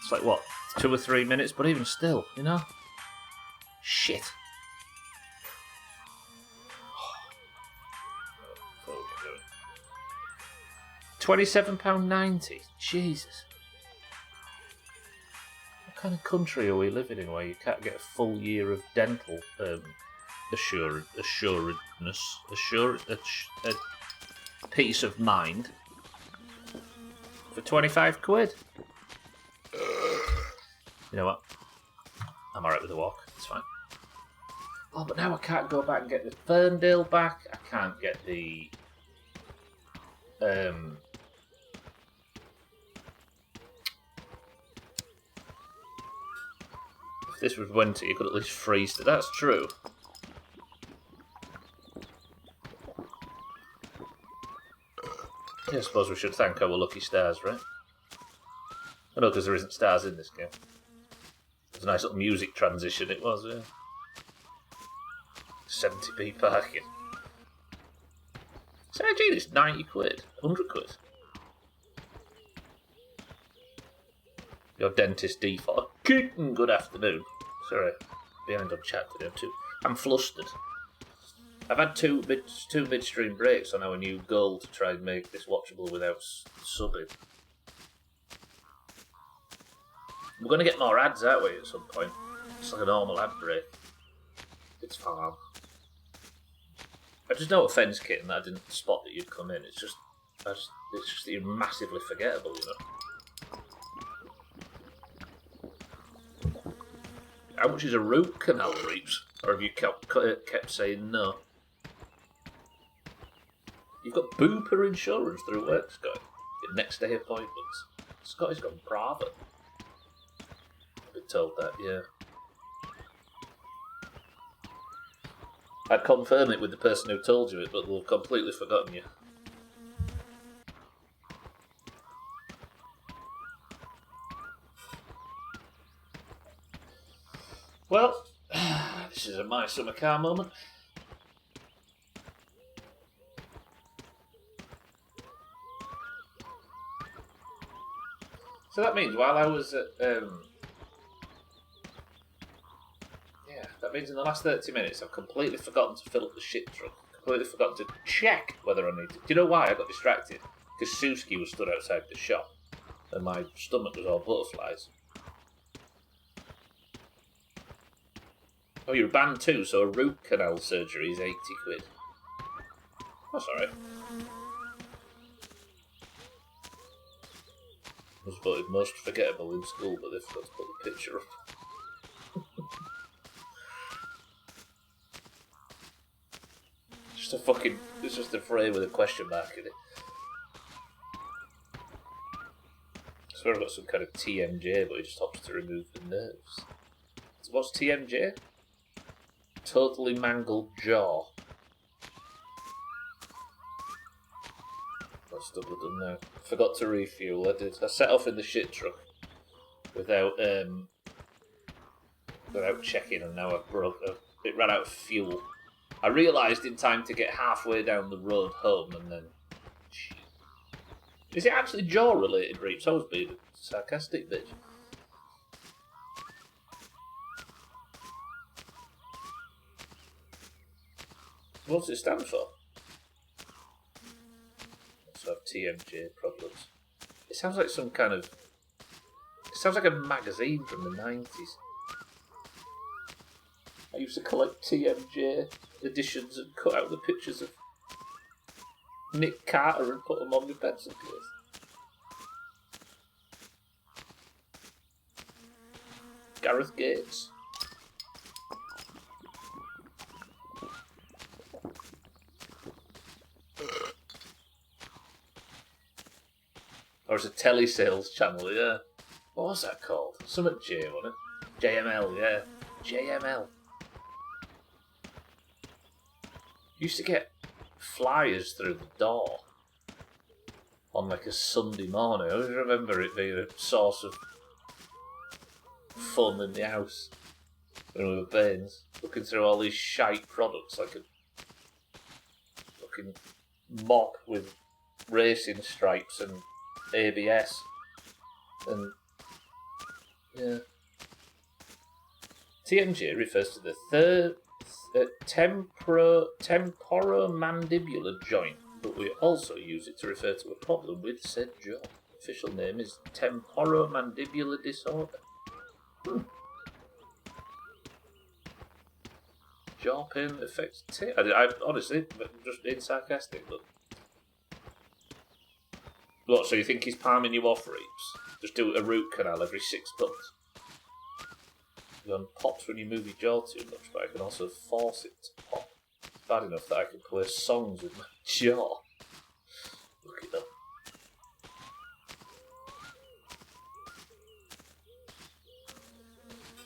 It's like, what, 2 or 3 minutes? But even still, you know? Shit. £27.90. Jesus. What kind of country are we living in where you can't get a full year of dental peace of mind for 25 quid? You know what? I'm alright with the walk. It's fine. Oh, but now I can't go back and get the Ferndale back. I can't get the if this was winter, you could at least freeze it. That's true. Yeah, I suppose we should thank our lucky stars, right? I know, because there isn't stars in this game. It's a nice little music transition, it was, yeah. 70p parking. So, gee, it's 90 quid, 100 quid. Your dentist default. Kitten, good afternoon. Sorry, behind on chat today. I'm flustered. I've had two midstream breaks on our new goal to try and make this watchable without subbing. We're going to get more ads, aren't we, at some point? It's like a normal ad break. It's fine. There's no offence, Kitten, that I didn't spot that you'd come in. It's just that you're massively forgettable, you know. How much is a root canal, Reeves? Or have you kept saying no? You've got booper insurance through work, Scott. Your next day appointments. Scotty's gone private. I've been told that, yeah. I'd confirm it with the person who told you it, but they've completely forgotten you. Well, this is a my summer car moment. So that means while I was at, that means in the last 30 minutes I've completely forgotten to fill up the shit truck. Completely forgotten to check whether I need to. Do you know why I got distracted? Because Suski was stood outside the shop and my stomach was all butterflies. Oh, you're a band too, so a root canal surgery is 80 quid. That's alright. I was voted most forgettable in school, but they've got to put the picture up. It's just a frame with a question mark in it. I swear I've got some kind of TMJ, but it just helps to remove the nerves. So what's TMJ? Totally mangled jaw. What stuff I've done now? Forgot to refuel. I set off in the shit truck without checking, and now it ran out of fuel. I realised in time to get halfway down the road home, and then... Is it actually jaw-related, Reeves? I was being a sarcastic bitch. What does it stand for? Also have TMJ problems. It sounds like some kind of Sounds like a magazine from the 90s. I used to collect TMJ editions and cut out the pictures of Nick Carter and put them on my pencil case. Gareth Gates. Or it's a telesales channel, yeah. What was that called? Something J, wasn't it? JML, yeah. JML. Used to get flyers through the door on like a Sunday morning. I always remember it being a source of fun in the house when we were bairns, looking through all these shite products like a fucking mop with racing stripes and ABS and yeah. TMJ refers to the third temporomandibular joint, but we also use it to refer to a problem with said jaw. Official name is temporomandibular disorder. Jaw pain that affects teeth. I honestly, just being sarcastic, but. What, so you think he's palming you off, Reeves? Just do a root canal every 6 months. You on pops when you move your jaw too much, but I can also force it to pop. It's bad enough that I can play songs with my jaw. Look it up.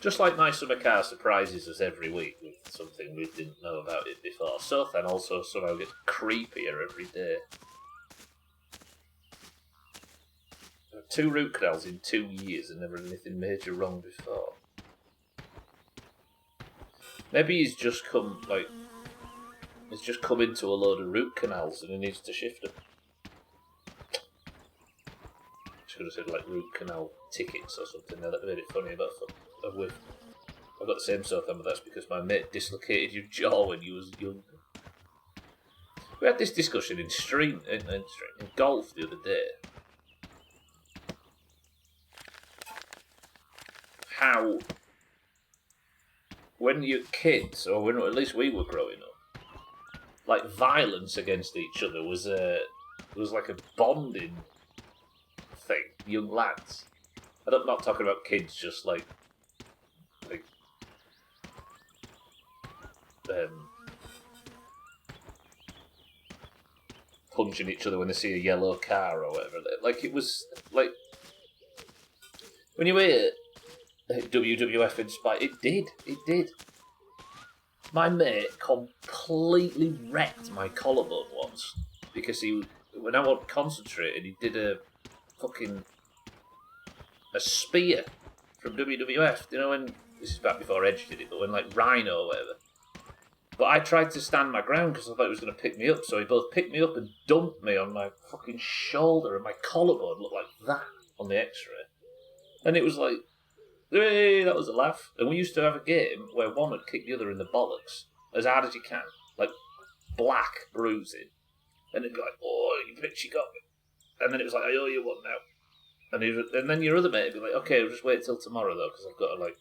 Just like my summer car surprises us every week with something we didn't know about it before, so then also somehow gets creepier every day. 2 root canals in 2 years and never anything major wrong before. Maybe he's just come into a load of root canals and he needs to shift them. Should have said like root canal tickets or something. Now that made it funny, but I've got the same sort of thing, but that's because my mate dislocated your jaw when you was younger. We had this discussion in golf the other day. How, when you're kids, or when at least we were growing up, like violence against each other was like a bonding thing. Young lads, and I'm not talking about kids, just like punching each other when they see a yellow car or whatever. Like it was like when you hear WWF inspired. It did. My mate completely wrecked my collarbone once because when I wasn't concentrating, he did a spear from WWF. You know, when this is back before Edge did it, but when like Rhino or whatever. But I tried to stand my ground because I thought he was going to pick me up, so he both picked me up and dumped me on my fucking shoulder, and my collarbone looked like that on the X-ray. And it was like, hey, that was a laugh. And we used to have a game where one would kick the other in the bollocks as hard as you can, like black bruising. And it'd be like, oh, you bitch, you got me. And then it was like, I owe you one now. And then your other mate would be like, okay, we'll just wait till tomorrow though, because I've got to like.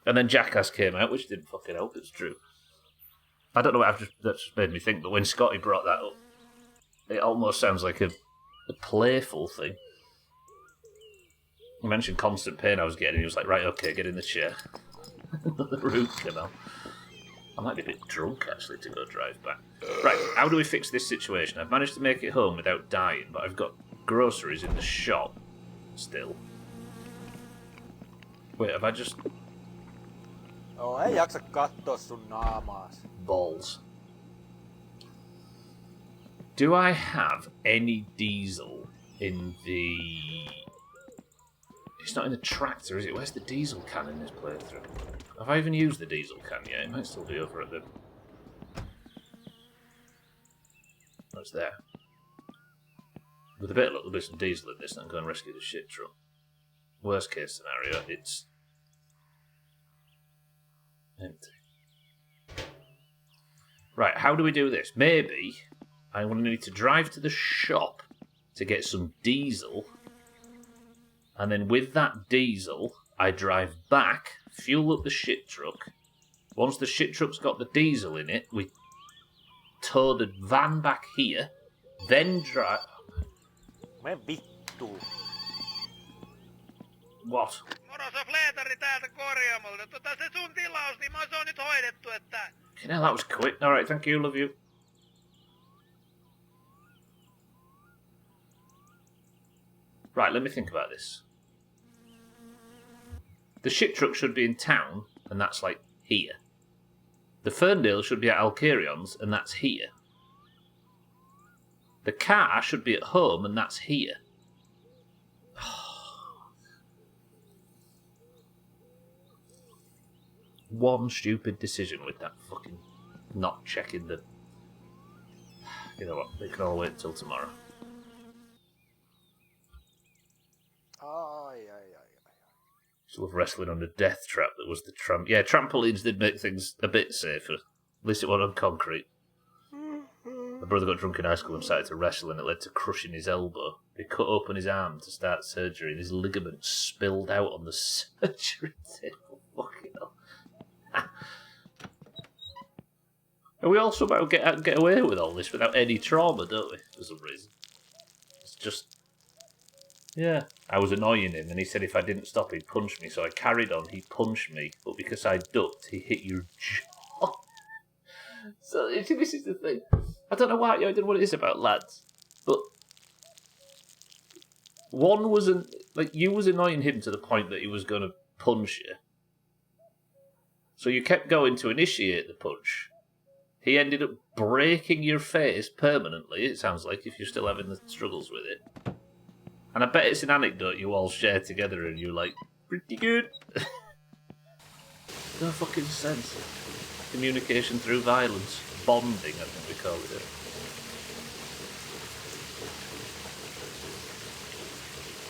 And then Jackass came out, which didn't fucking help. It's true. I don't know what that just made me think, but when Scotty brought that up, it almost sounds like a playful thing. He mentioned constant pain I was getting, and he was like, right, okay, get in the chair. The root canal. I might be a bit drunk, actually, to go drive back. Right, how do we fix this situation? I've managed to make it home without dying, but I've got groceries in the shop still. Wait, have I just... Oh, ei jaksa katsoa sun naamaas. Balls. Do I have any diesel in the... It's not in the tractor, is it? Where's the diesel can in this playthrough? Have I even used the diesel can yet? It might still be over at the... Oh, it's there. With a bit of luck, there'll be some diesel in this and I can go and rescue the shit truck. Worst case scenario, it's... empty. Right, how do we do this? Maybe I will need to drive to the shop to get some diesel And then with that diesel, I drive back, fuel up the shit truck. Once the shit truck's got the diesel in it, we tow the van back here, then drive... Me vittu. What? Moro, se on Fleetari täältä korjaamolta. Se sun tilaus, niin se on nyt hoidettu, että... Okay, now that was quick. Alright, thank you, love you. Right, let me think about this. The shit truck should be in town, and that's like here. The Ferndale should be at Alcarion's, and that's here. The car should be at home, and that's here. One stupid decision with that fucking not checking the... You know what, they can all wait till tomorrow. Ai. Just love wrestling on the death trap that was the tramp. Yeah, trampolines did make things a bit safer. At least it wasn't on concrete. My brother got drunk in high school and started to wrestle, and it led to crushing his elbow. He cut open his arm to start surgery, and his ligaments spilled out on the surgery table. Fucking hell. And we all somehow get away with all this without any trauma, don't we? For some reason. It's just... Yeah. I was annoying him, and he said if I didn't stop, he'd punch me. So I carried on, he punched me, but because I ducked, he hit your jaw. So this is the thing. I don't know why, I don't know what it is about lads, but one wasn't... Like, you was annoying him to the point that he was going to punch you. So you kept going to initiate the punch. He ended up breaking your face permanently, it sounds like, if you're still having the struggles with it. And I bet it's an anecdote you all share together and you're like, pretty good. No fucking sense. Communication through violence. Bonding, I think we call it.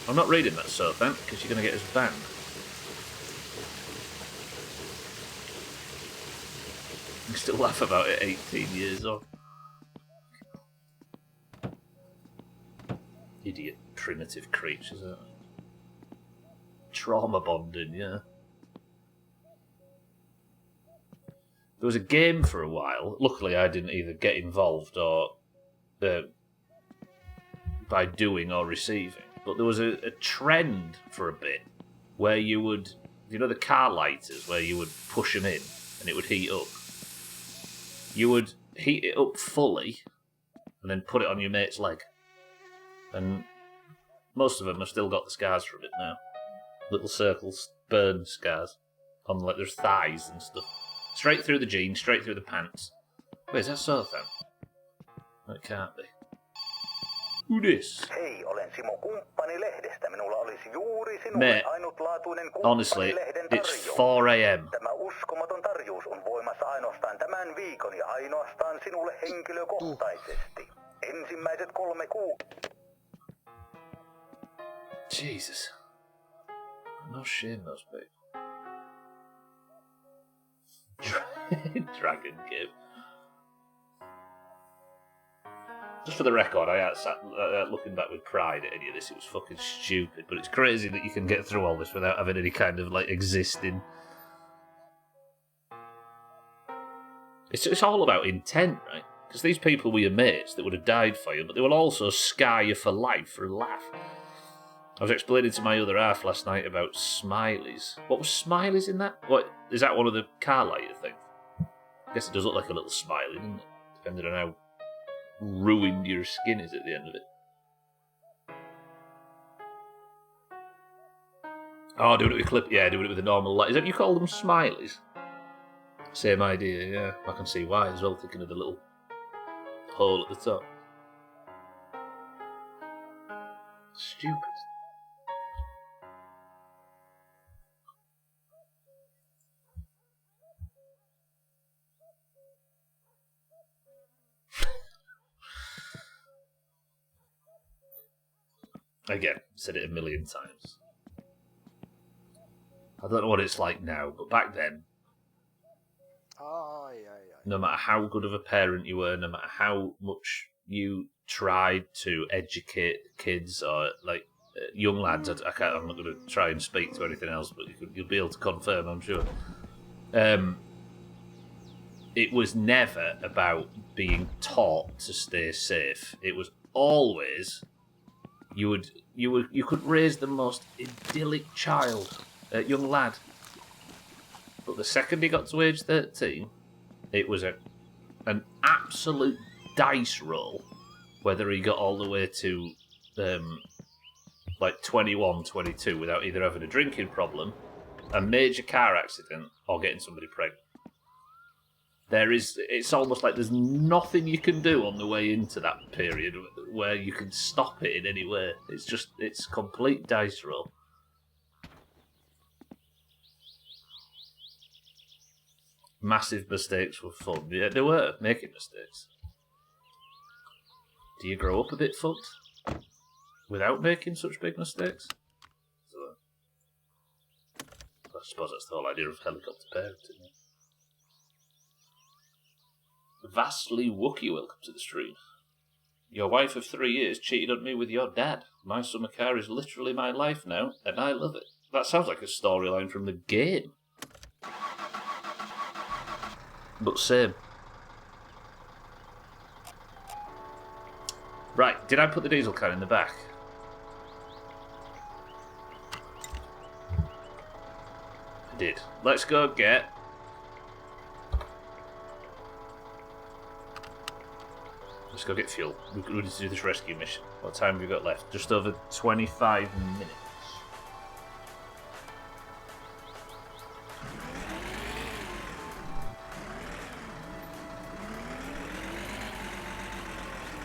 I'm not reading that, Sothan, because you're going to get us banned. I still laugh about it 18 years on. Idiot primitive creatures, aren't they? Trauma bonding, yeah. There was a game for a while. Luckily, I didn't either get involved or by doing or receiving. But there was a trend for a bit where you would, you know, the car lighters where you would push them in and it would heat up. You would heat it up fully and then put it on your mate's leg. And most of them have still got the scars from it now. Little circles, burn scars on like their thighs and stuff. Straight through the jeans, straight through the pants. Wait, is that Sothan? That can't be. Who this? Hei, olen Simo Kumppani-lehdestä. Minulla olisi juuri sinulle Mate, ainutlaatuinen honestly, Kumppani-lehden it's tarjous. 4 a.m. Tämä uskomaton tarjous on voimassa ainoastaan tämän viikon ja ainoastaan sinulle henkilökohtaisesti. Ensimmäiset 3 kuukautta. Jesus. No shame, those people. Dragon game. Just for the record, I sat looking back with pride at any of this. It was fucking stupid, but it's crazy that you can get through all this without having any kind of like existing. It's all about intent, right? Because these people were your mates that would have died for you, but they will also scar you for life for a laugh. I was explaining to my other half last night about smileys. What was smileys in that? What is that? One of the car lighter things? I guess it does look like a little smiley, doesn't it? Depending on how ruined your skin is at the end of it. Oh, doing it with clip. Yeah, doing it with a normal light. Is that what you call them, smileys? Same idea. Yeah, I can see why as well. Thinking of the little hole at the top. Stupid. Again, said it a million times. I don't know what it's like now, but back then, no matter how good of a parent you were, no matter how much you tried to educate kids or like young lads, I'm not going to try and speak to anything else, but you'll be able to confirm, I'm sure. It was never about being taught to stay safe. It was always you could raise the most idyllic child, young lad, but the second he got to age 13, it was an absolute dice roll whether he got all the way to like 21, 22 without either having a drinking problem, a major car accident, or getting somebody pregnant. It's almost like there's nothing you can do on the way into that period where you can stop it in any way. It's complete dice roll. Massive mistakes were fun. Yeah, they were making mistakes. Do you grow up a bit fucked without making such big mistakes? So, I suppose that's the whole idea of helicopter parenting. Vastly Wookie, welcome to the stream. Your wife of 3 years cheated on me with your dad. My summer car is literally my life now, and I love it. That sounds like a storyline from the game. But same. Right, did I put the diesel can in the back? I did. Let's go get... Let's go get fuel. We need to do this rescue mission. What time have we got left? Just over 25 minutes.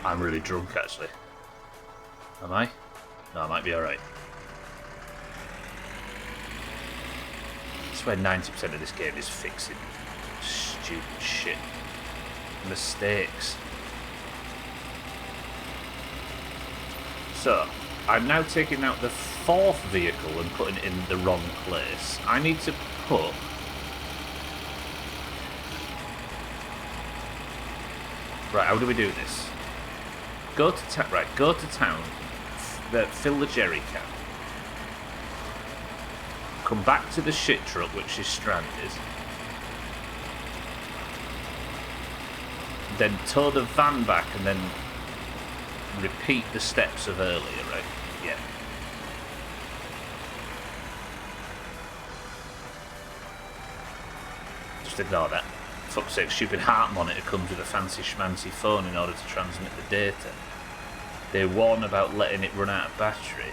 I'm really drunk, actually. Am I? No, I might be alright. I swear 90% of this game is fixing stupid shit. Mistakes. So, I'm now taking out the 4th vehicle and putting it in the wrong place. I need to put... Right, how do we do this? Go to town, fill the jerry can. Come back to the shit truck, which is stranded. Then tow the van back and then repeat the steps of earlier, right? Yeah. Just ignore that. Fuck's sake, stupid heart monitor comes with a fancy schmancy phone in order to transmit the data. They warn about letting it run out of battery,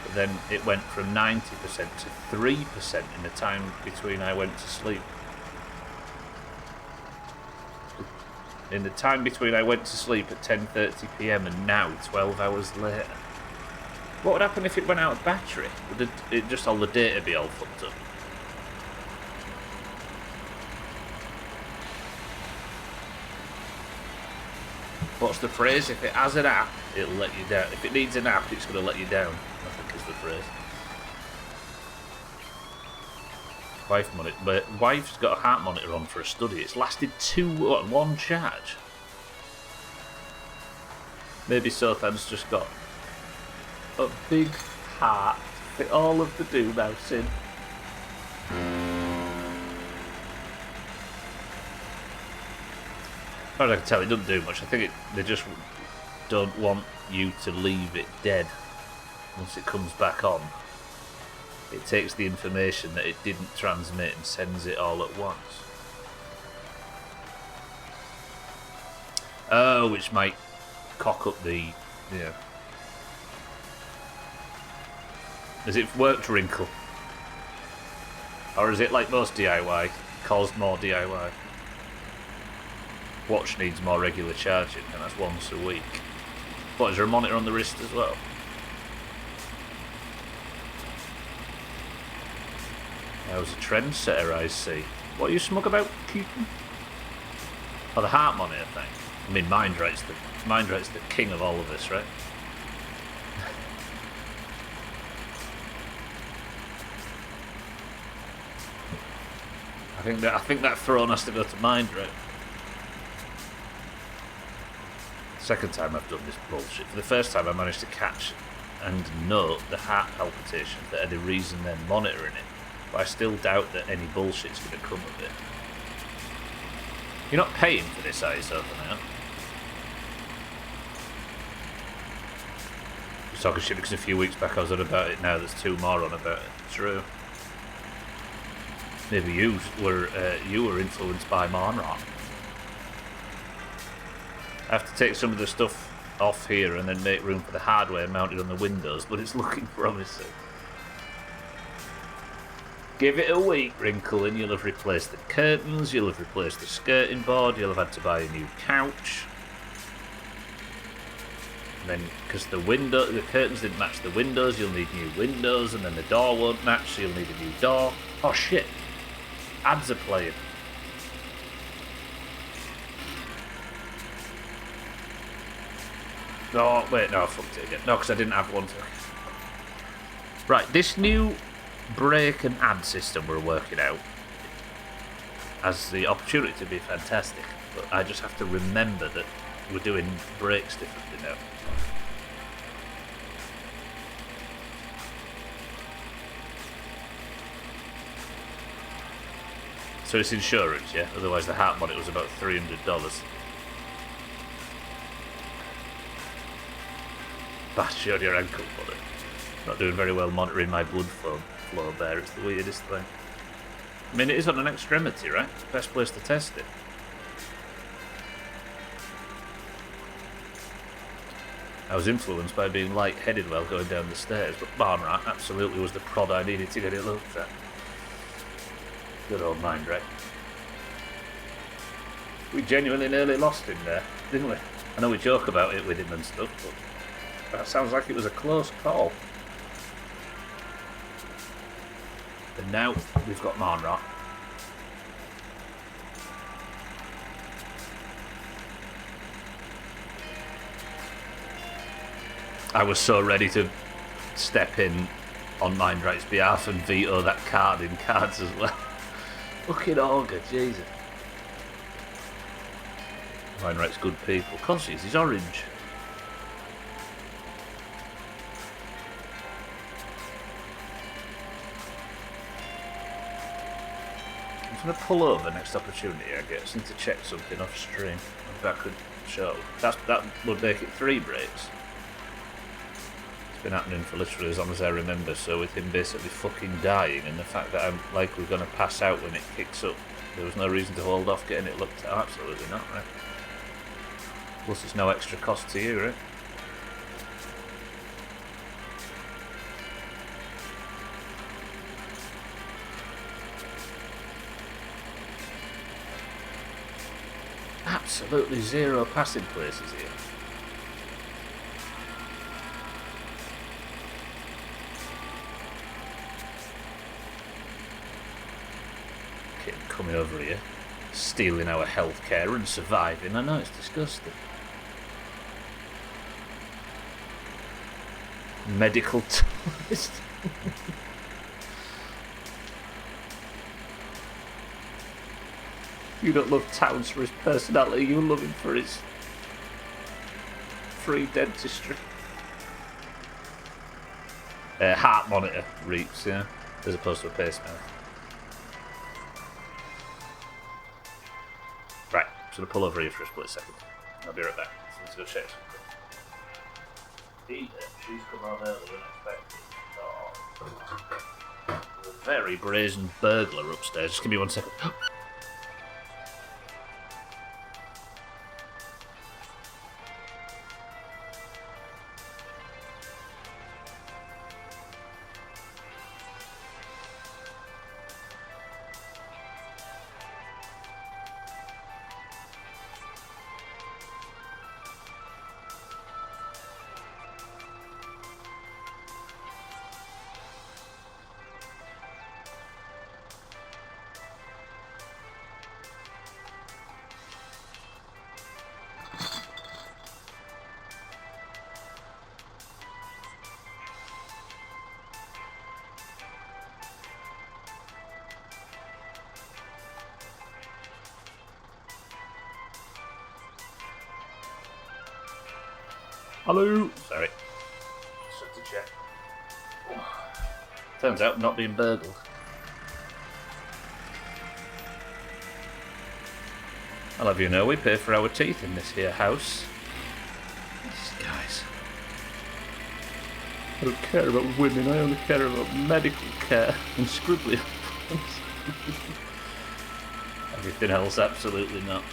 but then it went from 90% to 3% in the time between I went to sleep. In the time between I went to sleep at 10:30 PM and now, 12 hours later. What would happen if it went out of battery? Would it just all the data be all fucked up? What's the phrase? If it has an app, it'll let you down. If it needs an app, it's going to let you down, I think is the phrase. Wife's got a heart monitor on for a study. It's lasted one charge. Maybe Sothan's just got a big heart to fit all of the Doomhaus in. As far as I can tell, it doesn't do much. I think they just don't want you to leave it dead once it comes back on. It takes the information that it didn't transmit and sends it all at once. Oh, which might cock up the... Yeah. Has it worked, Wrinkle? Or is it like most DIY, caused more DIY? Watch needs more regular charging, and that's once a week. What, is there a monitor on the wrist as well? I was a trendsetter, I see. What are you smug about, Keaton? Oh, the heart monitor thing. I mean, Mindrate's the king of all of this, right? I think that throne has to go to Mindrate. Second time I've done this bullshit. For the first time I managed to catch and note the heart palpitations that are the reason they're monitoring it. But I still doubt that any bullshit's going to come of it. You're not paying for this, are you, Southern now? Just talking shit because a few weeks back I was on about it, now there's 2 more on about it. True. Maybe you were influenced by Monrock. I have to take some of the stuff off here and then make room for the hardware mounted on the windows, but it's looking promising. Give it a week, Wrinkle, and you'll have replaced the curtains, you'll have replaced the skirting board, you'll have had to buy a new couch. And then, because the curtains didn't match the windows, you'll need new windows, and then the door won't match, so you'll need a new door. Oh shit! Ads are playing. No, wait, no, I fucked it again. No, because I didn't have one to... Right, this new brake and ad system we're working out has the opportunity to be fantastic, but I just have to remember that we're doing brakes differently now. So it's insurance, yeah? Otherwise the heart monitor was about $300. Bash on your ankle, buddy. Not doing very well monitoring my blood flow there. It's the weirdest thing. I mean, it is on an extremity, right? Best place to test it. I was influenced by being light-headed while going down the stairs, but Barnrat absolutely was the prod I needed to get it looked at. Good old mind, right? We genuinely nearly lost him there, didn't we? I know we joke about it with him and stuff, but that sounds like it was a close call. And now we've got Marnrock. I was so ready to step in on Mindright's behalf and veto that card in cards as well. Fucking Augur, Jesus. Mindright's good people. Conscious, he's orange. I'm going to pull over next opportunity I get. I just need to check something off stream. If that could show. That would make it 3 breaks. It's been happening for literally as long as I remember, so with him basically fucking dying and the fact that I'm likely going to pass out when it kicks up, there was no reason to hold off getting it looked at. Absolutely not, right? Plus it's no extra cost to you, right? Absolutely zero passing places here. Okay, coming over here, stealing our healthcare and surviving. I know, it's disgusting. Medical tourist. You don't love Towns for his personality, you love him for his free dentistry. Heart monitor reaps, yeah, as opposed to a pacemaker. Right, I'm going to pull over here for a split second. I'll be right back. Let's go check something. She's come on earlier than expected. Oh. There's a very brazen burglar upstairs. Just give me 1 second. Hello. Sorry. Just had to check. Turns out not being burgled. I'll have you know we pay for our teeth in this here house. These guys. I don't care about women, I only care about medical care and scribbly. Everything else, absolutely not.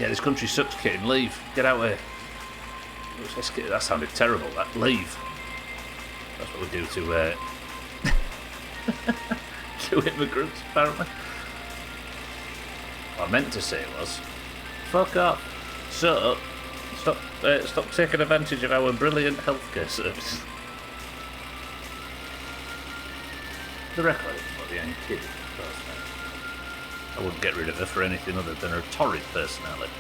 Yeah, this country sucks, kid. Leave. Get out of here. That sounded terrible, that. Leave. That's what we do to to immigrants, apparently. What I meant to say was, fuck off. So, stop taking advantage of our brilliant healthcare service. The record, but the young kid, of course, I wouldn't get rid of her for anything other than her torrid personality.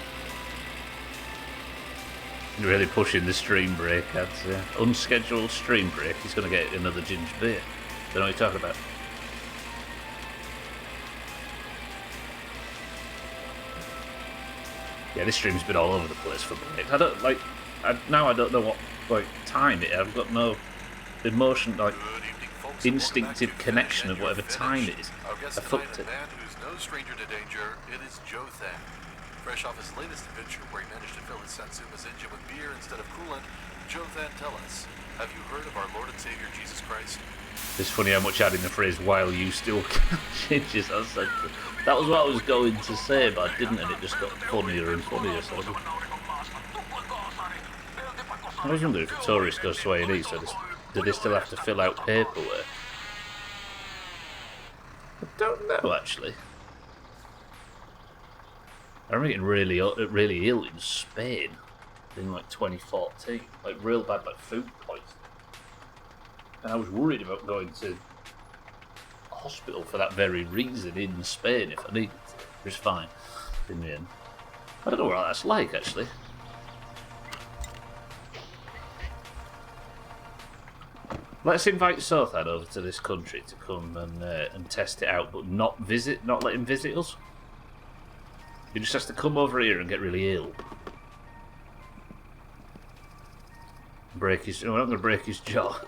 Really pushing the stream break, I'd say. Unscheduled stream break, he's going to get another ginger beer. Don't know what you're talking about. Yeah, this stream's been all over the place for breaks. I don't, like, now I don't know what, like, time it is. I've got no emotion, like, instinctive connection of whatever time it is. I fucked it. Man who's no stranger to danger. It is Jothan. Fresh off his latest adventure where he managed to fill his Satsuma's engine with beer instead of coolant, Jothan, tell us, have you heard of our Lord and Savior Jesus Christ? It's funny how much adding the phrase "while you still can" changes. That was what I was going to say, but I didn't, and it just got funnier and funnier. So I was wondering if a tourist goes to A&E, so do they still have to fill out paperwork? I don't know, actually. I remember getting really ill in Spain in like 2014, like real bad, like food poisoning. And I was worried about going to hospital for that very reason in Spain if I needed to. It was fine in the end. I don't know what that's like, actually. Let's invite Sothad over to this country to come and test it out, but not let him visit us. He just has to come over here and get really ill. We're not going to break his jaw.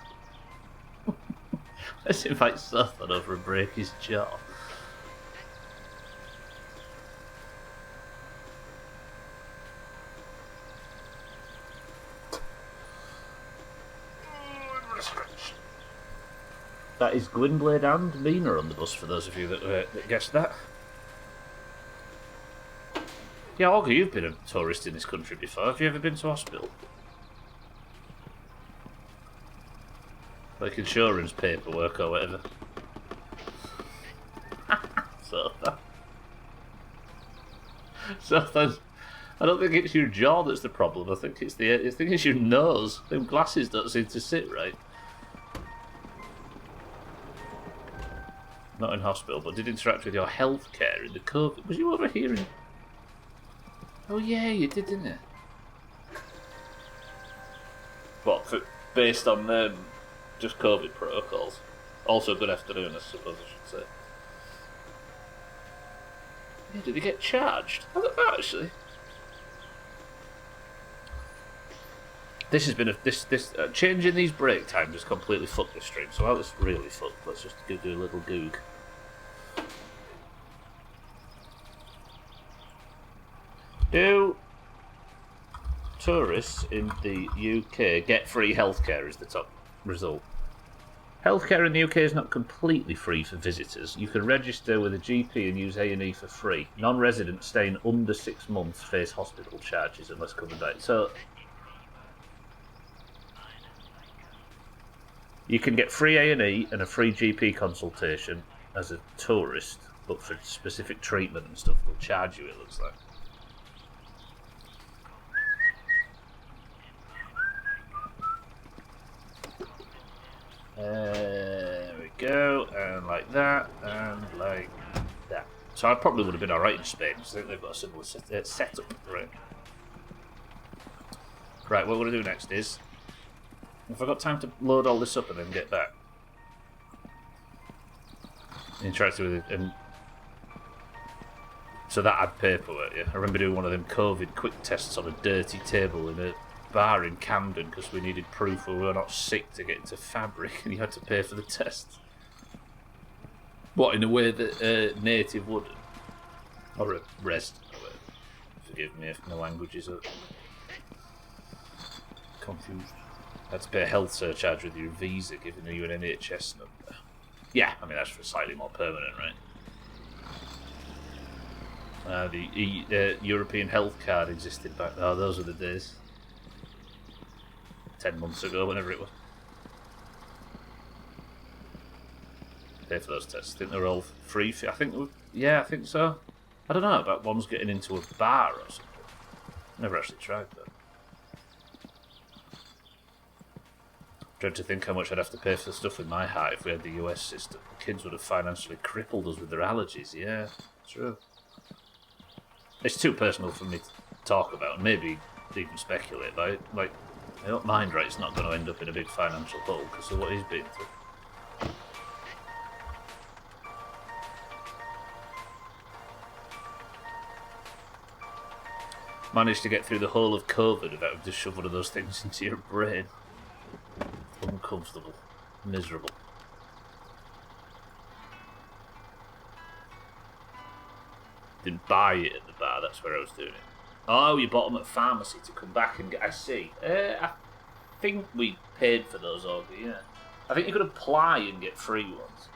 Let's invite Sothad over and break his jaw. That is Gwynblade and Mina on the bus, for those of you that guessed that. Yeah, Olga, you've been a tourist in this country before. Have you ever been to hospital? Like insurance paperwork or whatever. So I don't think it's your jaw that's the problem. I think it's your nose. Them glasses don't seem to sit right. Not in hospital, but did interact with your healthcare in the COVID. Was you over here in... Oh yeah, you did, didn't you? What, based on just COVID protocols? Also, good afternoon, I suppose I should say. Yeah, did he get charged? I don't know, actually. This has been changing these break times has completely fucked this stream. So while it's really fucked, let's just do a little goog. Do tourists in the UK get free healthcare? Is the top result. Healthcare in the UK is not completely free for visitors. You can register with a GP and use A&E for free. Non-residents staying under 6 months face hospital charges unless covered by it. So you can get free A&E and a free GP consultation as a tourist, but for specific treatment and stuff, they'll charge you, it looks like. There we go, and like that, and like that. So I probably would have been alright in Spain, because I think they've got a similar setup. Right, what we're going to do next is, if I've got time to load all this up and then get back, interact with it, and So that had paperwork, yeah. I remember doing one of them COVID quick tests on a dirty table in a bar in Camden because we needed proof we were not sick to get into fabric, and you had to pay for the test. What, in a way that native wouldn't? Or a resident? Forgive me if my language is confused. I had to pay a health surcharge with your visa, giving you an NHS number. Yeah, I mean, that's for slightly more permanent, right? The European health card existed back. Oh, those were the days. 10 months ago, whenever it was. Pay for those tests. I think they're all free. I think, yeah, I think so. I don't know about ones getting into a bar or something. Never actually tried that. Dread to think how much I'd have to pay for the stuff in my heart if we had the US system. The kids would have financially crippled us with their allergies. Yeah, true. It's too personal for me to talk about, maybe even speculate. Like I don't mind, right? It's not going to end up in a big financial hole because of what he's been through. Managed to get through the whole of COVID without having to shove one of those things into your brain. Uncomfortable. Miserable. Didn't buy it at the bar, that's where I was doing it. Oh, you bought them at pharmacy to come back and get... I see. I think we paid for those over, yeah. I think you could apply and get free ones.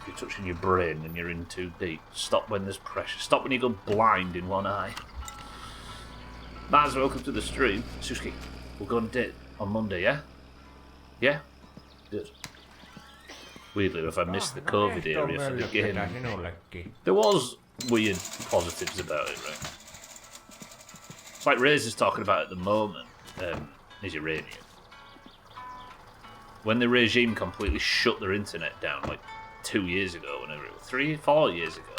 If you're touching your brain and you're in too deep. Stop when there's pressure. Stop when you go blind in one eye. Maz, welcome to the stream. Suski, we'll go on a date on Monday, yeah? Yeah? Good. Weirdly enough, I missed the COVID area for the game. There was weird positives about it, right? It's like Razor's talking about at the moment, is Iranian. When the regime completely shut their internet down, like 2 years ago, whenever it was, 3, 4 years ago,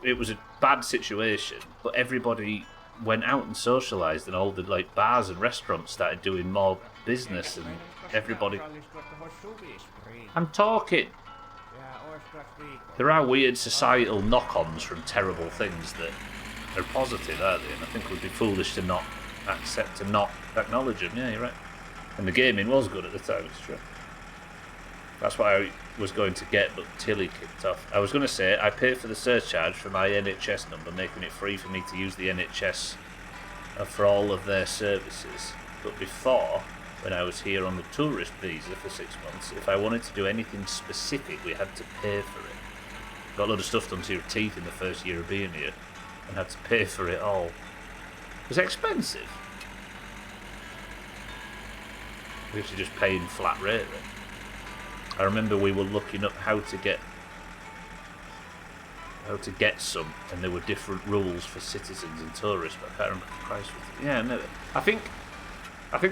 it was a bad situation, but everybody went out and socialised, and all the like bars and restaurants started doing more business, and everybody... I'm talking! There are weird societal knock-ons from terrible things that are positive, aren't they? And I think we'd be foolish to not accept, to not acknowledge them. Yeah, you're right. And the gaming was good at the time, it's true. That's what I was going to get, but Tilly kicked off. I was going to say, I paid for the surcharge for my NHS number, making it free for me to use the NHS for all of their services. But before, when I was here on the tourist visa for 6 months, if I wanted to do anything specific, we had to pay for it. Got a lot of stuff done to your teeth in the first year of being here, and had to pay for it all. It was expensive. We used to just pay in flat rate then. I remember we were looking up how to get some, and there were different rules for citizens and tourists, but I can't remember the price was. Yeah, no. I think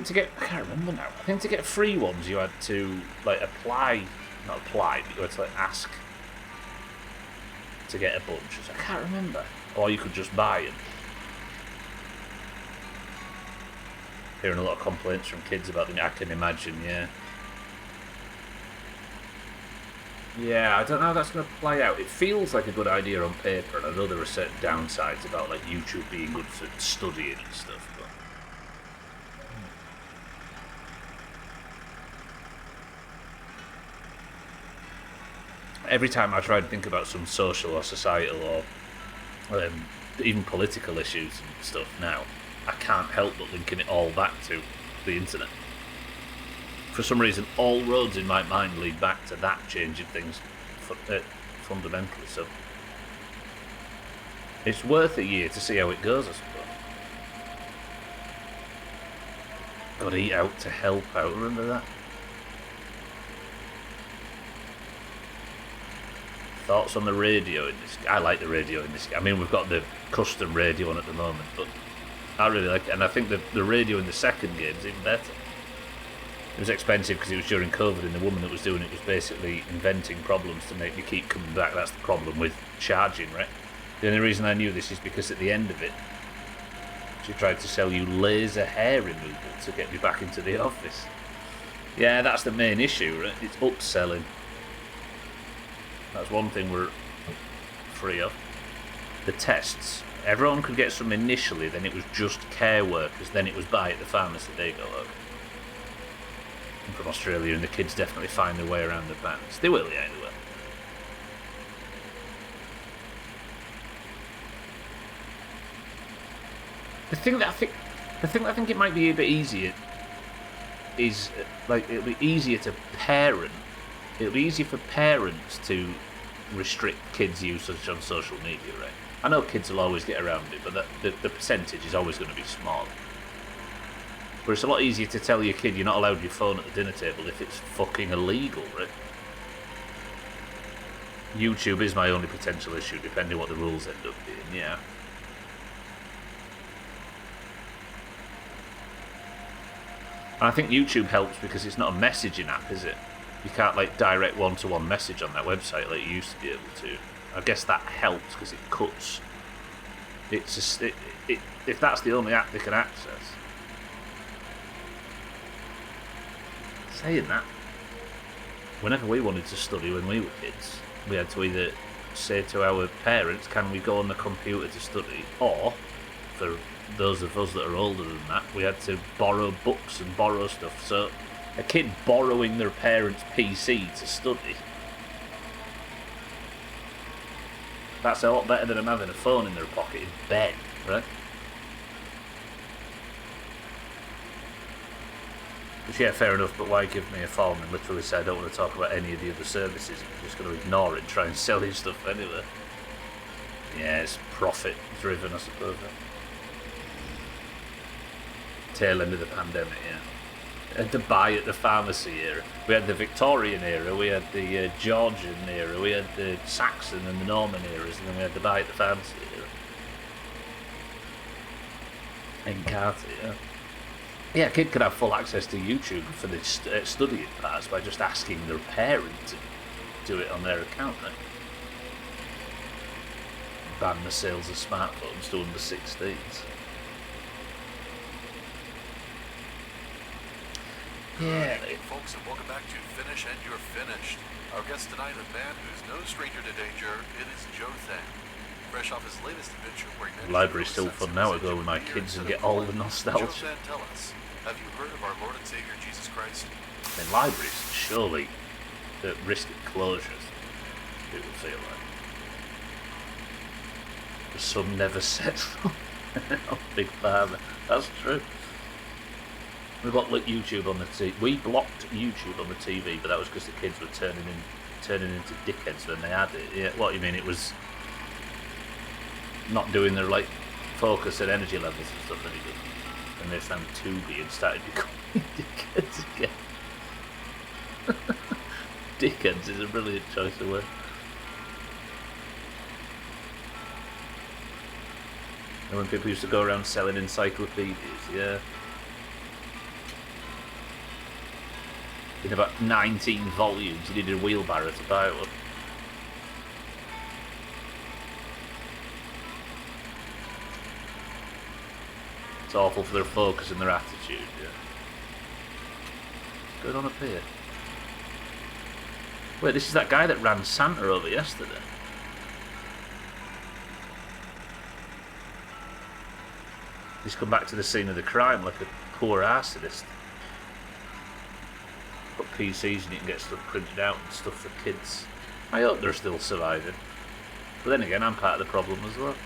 to get, I can't remember now. I think to get free ones you had to like not apply, but you had to like ask to get a bunch. I can't remember. Or you could just buy them. Hearing a lot of complaints from kids about them, I can imagine, yeah. Yeah, I don't know how that's going to play out. It feels like a good idea on paper, and I know there are certain downsides about like YouTube being good for studying and stuff, but... Every time I try to think about some social or societal or even political issues and stuff now, I can't help but linking it all back to the internet. For some reason, all roads in my mind lead back to that changing things fundamentally. So it's worth a year to see how it goes, I suppose. Got to eat out to help out. Remember that? Thoughts on the radio in this? I like the radio in this. I mean, we've got the custom radio on at the moment, but I really like it, and I think the radio in the second game is even better. It was expensive because it was during COVID, and the woman that was doing it was basically inventing problems to make me keep coming back. That's the problem with charging, right? The only reason I knew this is because at the end of it, she tried to sell you laser hair removal to get me back into the office. Yeah, that's the main issue, right? It's upselling. That's one thing we're free of. The tests. Everyone could get some initially, then it was just care workers, then it was buy at the pharmacy. There you go, look. I'm from Australia, and the kids definitely find their way around the bans. They will, yeah, they will. The thing that I think it might be a bit easier is like it'll be easier to parent. It'll be easier for parents to restrict kids' usage on social media, right? I know kids will always get around it, but the percentage is always going to be small. But it's a lot easier to tell your kid you're not allowed your phone at the dinner table if it's fucking illegal, right? YouTube is my only potential issue, depending what the rules end up being, yeah. And I think YouTube helps because it's not a messaging app, is it? You can't like direct one-to-one message on that website like you used to be able to. I guess that helps because it cuts. It's just, if that's the only app they can access. Saying that, whenever we wanted to study when we were kids, we had to either say to our parents, can we go on the computer to study, or for those of us that are older than that, we had to borrow books and borrow stuff. So a kid borrowing their parents' PC to study, that's a lot better than them having a phone in their pocket in bed, right? Which, yeah, fair enough, but why give me a form and literally say I don't want to talk about any of the other services? I'm just going to ignore it and try and sell you stuff anyway. Yeah, it's profit driven, I suppose. Tail end of the pandemic, yeah. Had to buy at the pharmacy era. We had the Victorian era, we had the Georgian era, we had the Saxon and the Norman eras, and then we had the buy at the pharmacy era. Encarta, yeah. Yeah, a kid could have full access to YouTube for the studying parts by just asking their parent to do it on their account, right? Ban the sales of smartphones to under 16s. Yeah. Good evening, folks, and welcome back to Finish and You're Finished. Our guest tonight, a man who's no stranger to danger, it is Joe Thang. Fresh off his latest adventure where he managed The library's still fun now. I go with my kids and get all the nostalgia. Joe Thang, tell us, have you heard of our Lord and Savior Jesus Christ? In libraries, surely, at risk of closures, it would feel like. The sun never sets on Big Father. That's true. We blocked YouTube on the TV. We blocked YouTube on the TV, but that was because the kids were turning into dickheads when they had it. Yeah, what you mean? It was not doing their like focus and energy levels and stuff any good. And they found Tubi and started becoming dickheads again. Dickheads is a brilliant choice of word. And when people used to go around selling encyclopedias, yeah. In about 19 volumes, you needed a wheelbarrow to buy one. It's awful for their focus and their attitude, yeah. What's going on up here? Wait, this is that guy that ran Santa over yesterday. He's come back to the scene of the crime like a poor arsonist. Got PCs and you can get stuff printed out and stuff for kids. I hope they're still surviving. But then again, I'm part of the problem as well.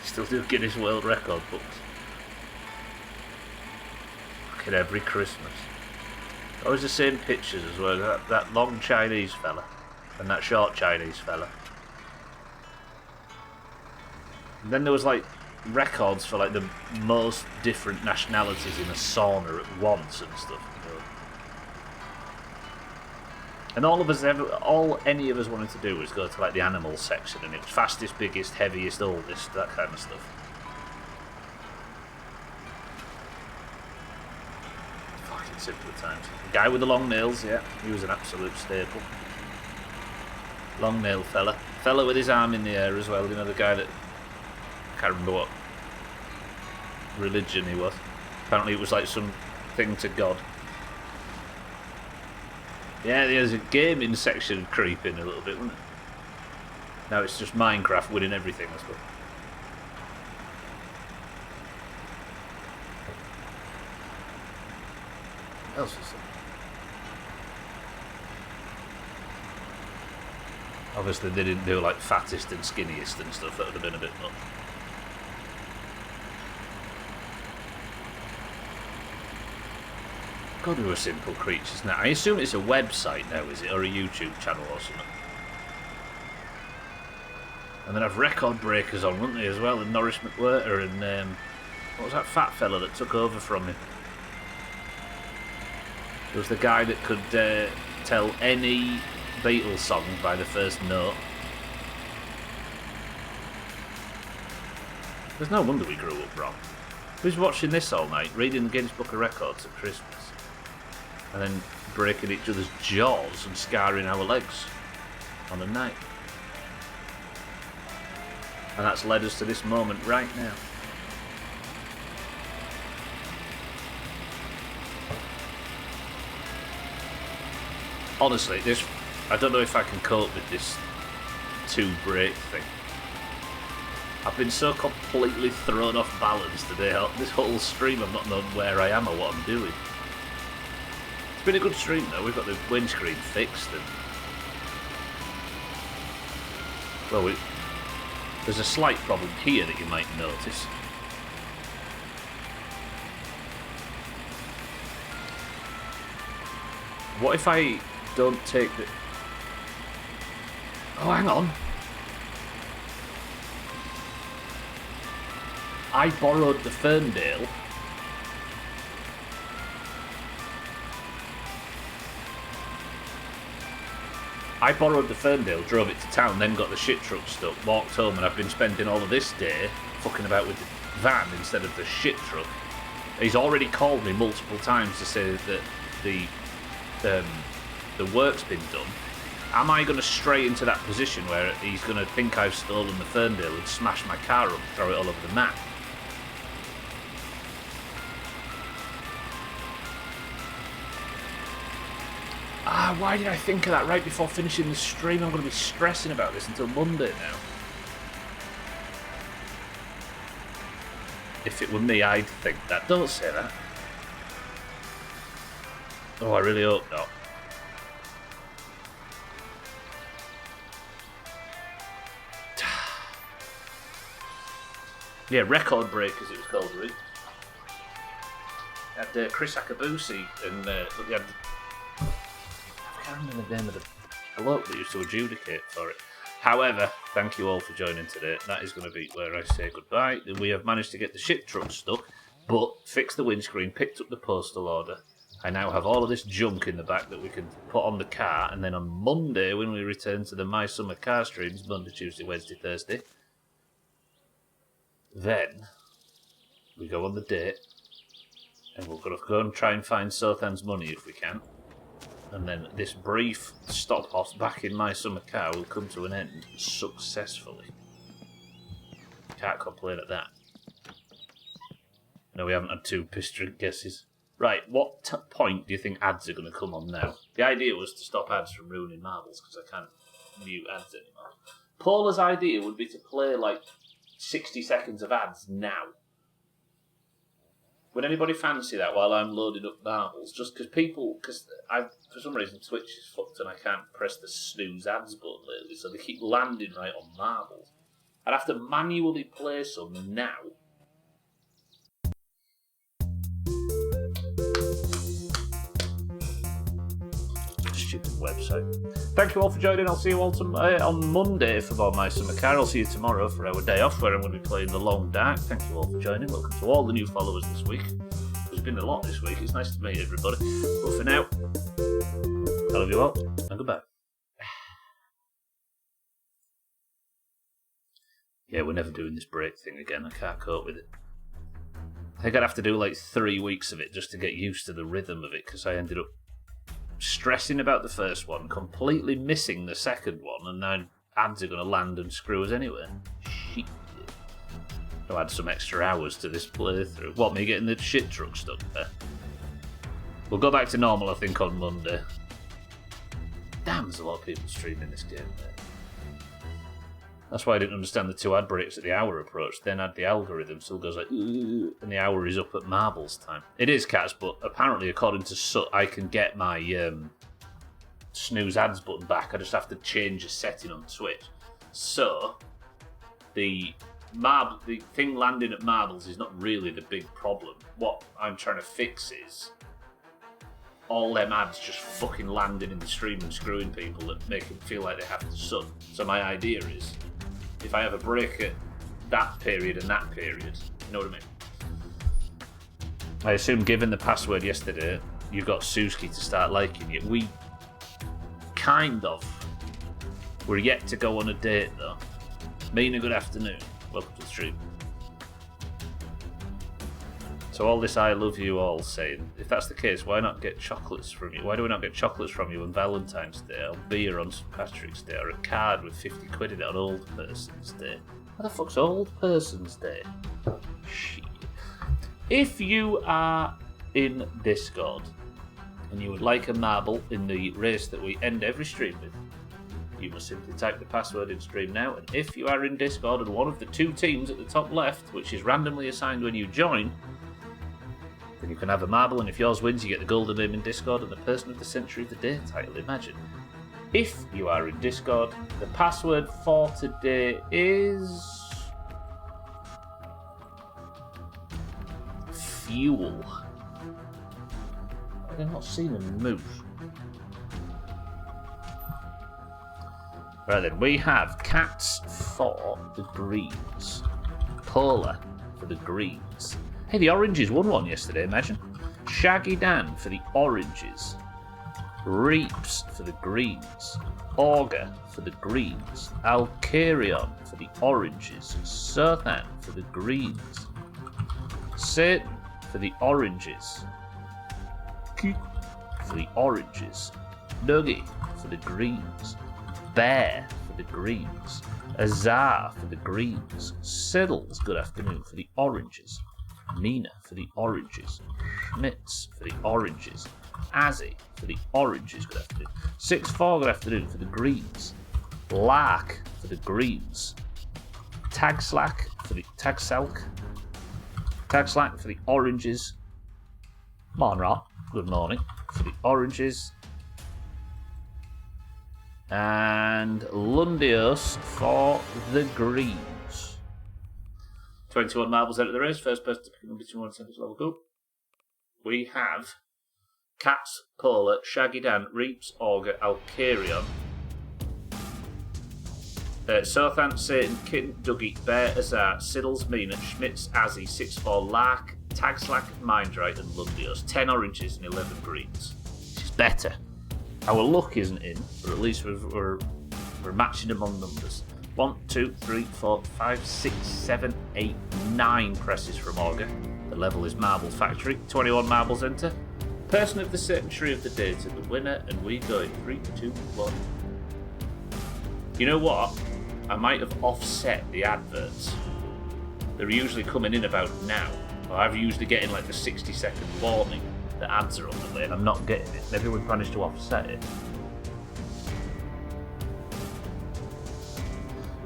Still do Guinness World Record books. Fucking every Christmas. Always the same pictures as well. That long Chinese fella and that short Chinese fella. And then there was like records for like the most different nationalities in a sauna at once and stuff. You know. And all any of us wanted to do was go to like the animal section, and it was fastest, biggest, heaviest, oldest, that kind of stuff. Fucking simpler times. The guy with the long nails, yeah, he was an absolute staple. Long nail fella. Fella with his arm in the air as well, you know, the guy that can't remember what religion he was. Apparently it was like some thing to God. Yeah, there's a gaming section creeping a little bit, wasn't it? Now it's just Minecraft winning everything, I suppose. What else is there? Obviously they didn't do like fattest and skinniest and stuff, that would have been a bit much. God, we were simple creatures now. I assume it's a website now, is it? Or a YouTube channel or something. And then I've record breakers on, wouldn't they, as well? And Norris McWhirter and what was that fat fella that took over from him? There was the guy that could tell any Beatles song by the first note. There's no wonder we grew up wrong. Who's watching this all night, reading the Guinness Book of Records at Christmas, and then breaking each other's jaws and scarring our legs on a night? And that's led us to this moment right now. Honestly, I don't know if I can cope with this 2 break thing. I've been so completely thrown off balance today. This whole stream I've not known where I am or what I'm doing. It's been a good stream though. We've got the windscreen fixed and well, there's a slight problem here that you might notice. What if I don't take the... Oh, hang on. I borrowed the Ferndale. Drove it to town, then got the shit truck stuck, walked home, and I've been spending all of this day fucking about with the van instead of the shit truck. He's already called me multiple times to say that the work's been done. Am I going to stray into that position where he's going to think I've stolen the Ferndale and smash my car up and throw it all over the map? Why did I think of that right before finishing the stream? I'm going to be stressing about this until Monday now. If it were me, I'd think that. Don't say that. Oh, I really hope not. Yeah, Record Breakers it was called, really. Had Chris Akabusi and look, they had... I can't remember the name of the bloke that used to adjudicate for it. However, thank you all for joining today. That is going to be where I say goodbye. We have managed to get the shit truck stuck, but fixed the windscreen, picked up the postal order. I now have all of this junk in the back that we can put on the car, and then on Monday, when we return to the My Summer Car streams, Monday, Tuesday, Wednesday, Thursday, then we go on the date, and we're going to go and try and find Sothan's money if we can. And then this brief stop-off back in My Summer Car will come to an end successfully. Can't complain at that. No, we haven't had 2 piss drink guesses. Right, what point do you think ads are going to come on now? The idea was to stop ads from ruining marbles, because I can't mute ads anymore. Paula's idea would be to play like 60 seconds of ads now. Would anybody fancy that while I'm loading up marbles? Just because for some reason Twitch is fucked and I can't press the snooze ads button lately, so they keep landing right on marbles. I'd have to manually play some now. Stupid website. Thank you all for joining. I'll see you all on Monday for more My Summer Car. I'll see you tomorrow for our day off where I'm going to be playing The Long Dark. Thank you all for joining. Welcome to all the new followers this week. There's been a lot this week. It's nice to meet everybody. But for now, I love you all and goodbye. Yeah, we're never doing this break thing again. I can't cope with it. I think I'd have to do like 3 weeks of it just to get used to the rhythm of it, because I ended up stressing about the first one, completely missing the second one, and now ads are going to land and screw us anyway. Shit. To add some extra hours to this playthrough. What, me getting the shit truck stuck there? We'll go back to normal, I think, on Monday. Damn, there's a lot of people streaming this game there. That's why I didn't understand the 2 ad breaks at the hour approach. Then add the algorithm, still goes like, and the hour is up at marbles time. It is, Cats, but apparently, according to Sut, I can get my snooze ads button back. I just have to change a setting on Twitch. So, the thing landing at marbles is not really the big problem. What I'm trying to fix is all them ads just fucking landing in the stream and screwing people that make them feel like they have to sub. So my idea is, if I have a break at that period and that period, you know what I mean? I assume, given the password yesterday, you got Suski to start liking you. We kind of. We're yet to go on a date though. Mina, good afternoon. Welcome to the stream. So all this I love you all saying, if that's the case, why not get chocolates from you? Why do we not get chocolates from you on Valentine's Day, or beer on St. Patrick's Day, or a card with 50 quid in it on Old Person's Day? What the fuck's Old Person's Day? Shit. If you are in Discord and you would like a marble in the race that we end every stream with, you must simply type the password in stream now, and if you are in Discord and one of the 2 teams at the top left, which is randomly assigned when you join, then you can have a marble, and if yours wins, you get the golden name in Discord and the Person of the Century of the Day title. Imagine. If you are in Discord, the password for today is fuel. I've not seen him move. Right then, we have Cats for the greens, Polar for the greens. Hey, the oranges won one yesterday, imagine. Shaggy Dan for the oranges. Reaps for the greens. Augur for the greens. Alcarion for the oranges. Sothan for the greens. Satan for the oranges. Keep for the oranges. Nuggy for the greens. Bear for the greens. Azar for the greens. Siddles, good afternoon, for the oranges. Mina for the oranges. Schmitz for the oranges. Azzy for the oranges, good afternoon. 6-4, good afternoon, for the greens. Lark for the greens. Tagslack for the Tagsalk. Tagslack for the oranges. Monra, good morning, for the oranges. And Lundios for the greens. 21 marbles out of the race. First person to pick up between 1 and 10 level go. We have Cats, Polar, Shaggy Dan, Reaps, Augur, Alcarion, Sothan, Satan, Kitten, Dougie, Bear, Azar, Siddles, Mina, Schmitz, Azzy, 6-4, Lark, Tagslack, Mindrite, and Lundios. 10 oranges and 11 greens. Which is better. Our luck isn't in, but at least we're matching them on numbers. 1, 2, 3, 4, 5, 6, 7, 8, 9 presses from Augur. The level is Marble Factory. 21 marbles enter. Person of the Century of the Day to the winner, and we go in 3, 2, 1. You know what? I might have offset the adverts. They're usually coming in about now. Or I'm usually getting like the 60-second warning that ads are on the way, and I'm not getting it. Maybe we've managed to offset it.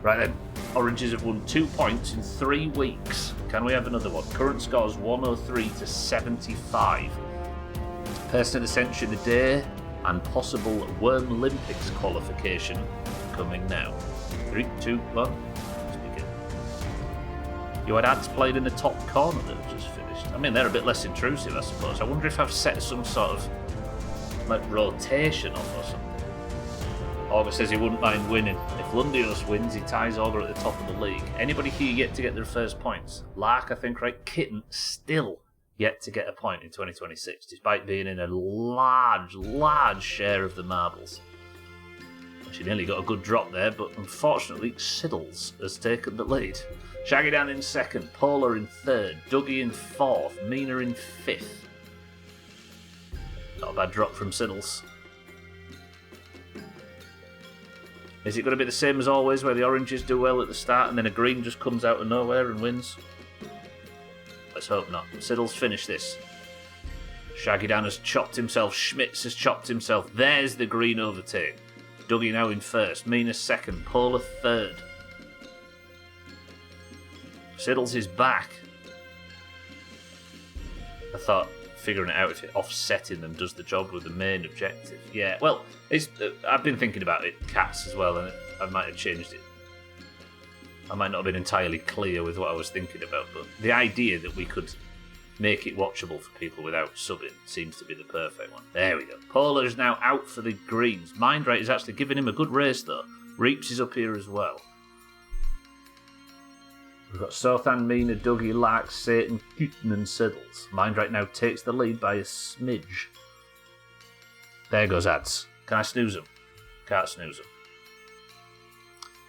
Right then, Oranges have won 2 points in 3 weeks. Can we have another one? Current score is 103 to 75. Person of the Century of the Day and possible Worm Olympics qualification coming now. 3, 2, 1. Let's begin. You had ads played in the top corner that have just finished. I mean, they're a bit less intrusive, I suppose. I wonder if I've set some sort of like rotation off or something. Augur says he wouldn't mind winning. If Lundios wins, he ties Augur at the top of the league. Anybody here yet to get their first points? Lark, I think, right? Kitten, still yet to get a point in 2026, despite being in a large share of the marbles. She nearly got a good drop there, but unfortunately, Siddles has taken the lead. Shaggy Dan in 2nd, Polar in 3rd, Dougie in 4th, Mina in 5th. Not a bad drop from Siddles. Is it going to be the same as always, where the oranges do well at the start and then a green just comes out of nowhere and wins? Let's hope not. Siddle's finished this. Shaggy Dan has chopped himself. Schmitz has chopped himself. There's the green overtake. Dougie now in first. Mina second. Paula third. Siddles is back. I thought figuring it out if it offsetting them does the job with the main objective. Yeah, well, it's. I've been thinking about it, cats as well, and I might have changed it. I might not have been entirely clear with what I was thinking about, but the idea that we could make it watchable for people without subbing seems to be the perfect one. There we go. Paula's now out for the greens. Mindrate is actually giving him a good race, though. Reaps is up here as well. We've got Sothan, Mina, Dougie, Lark, Satan, Putin and Siddles. Mindrate now takes the lead by a smidge. There goes ads. Can I snooze them? Can't snooze them.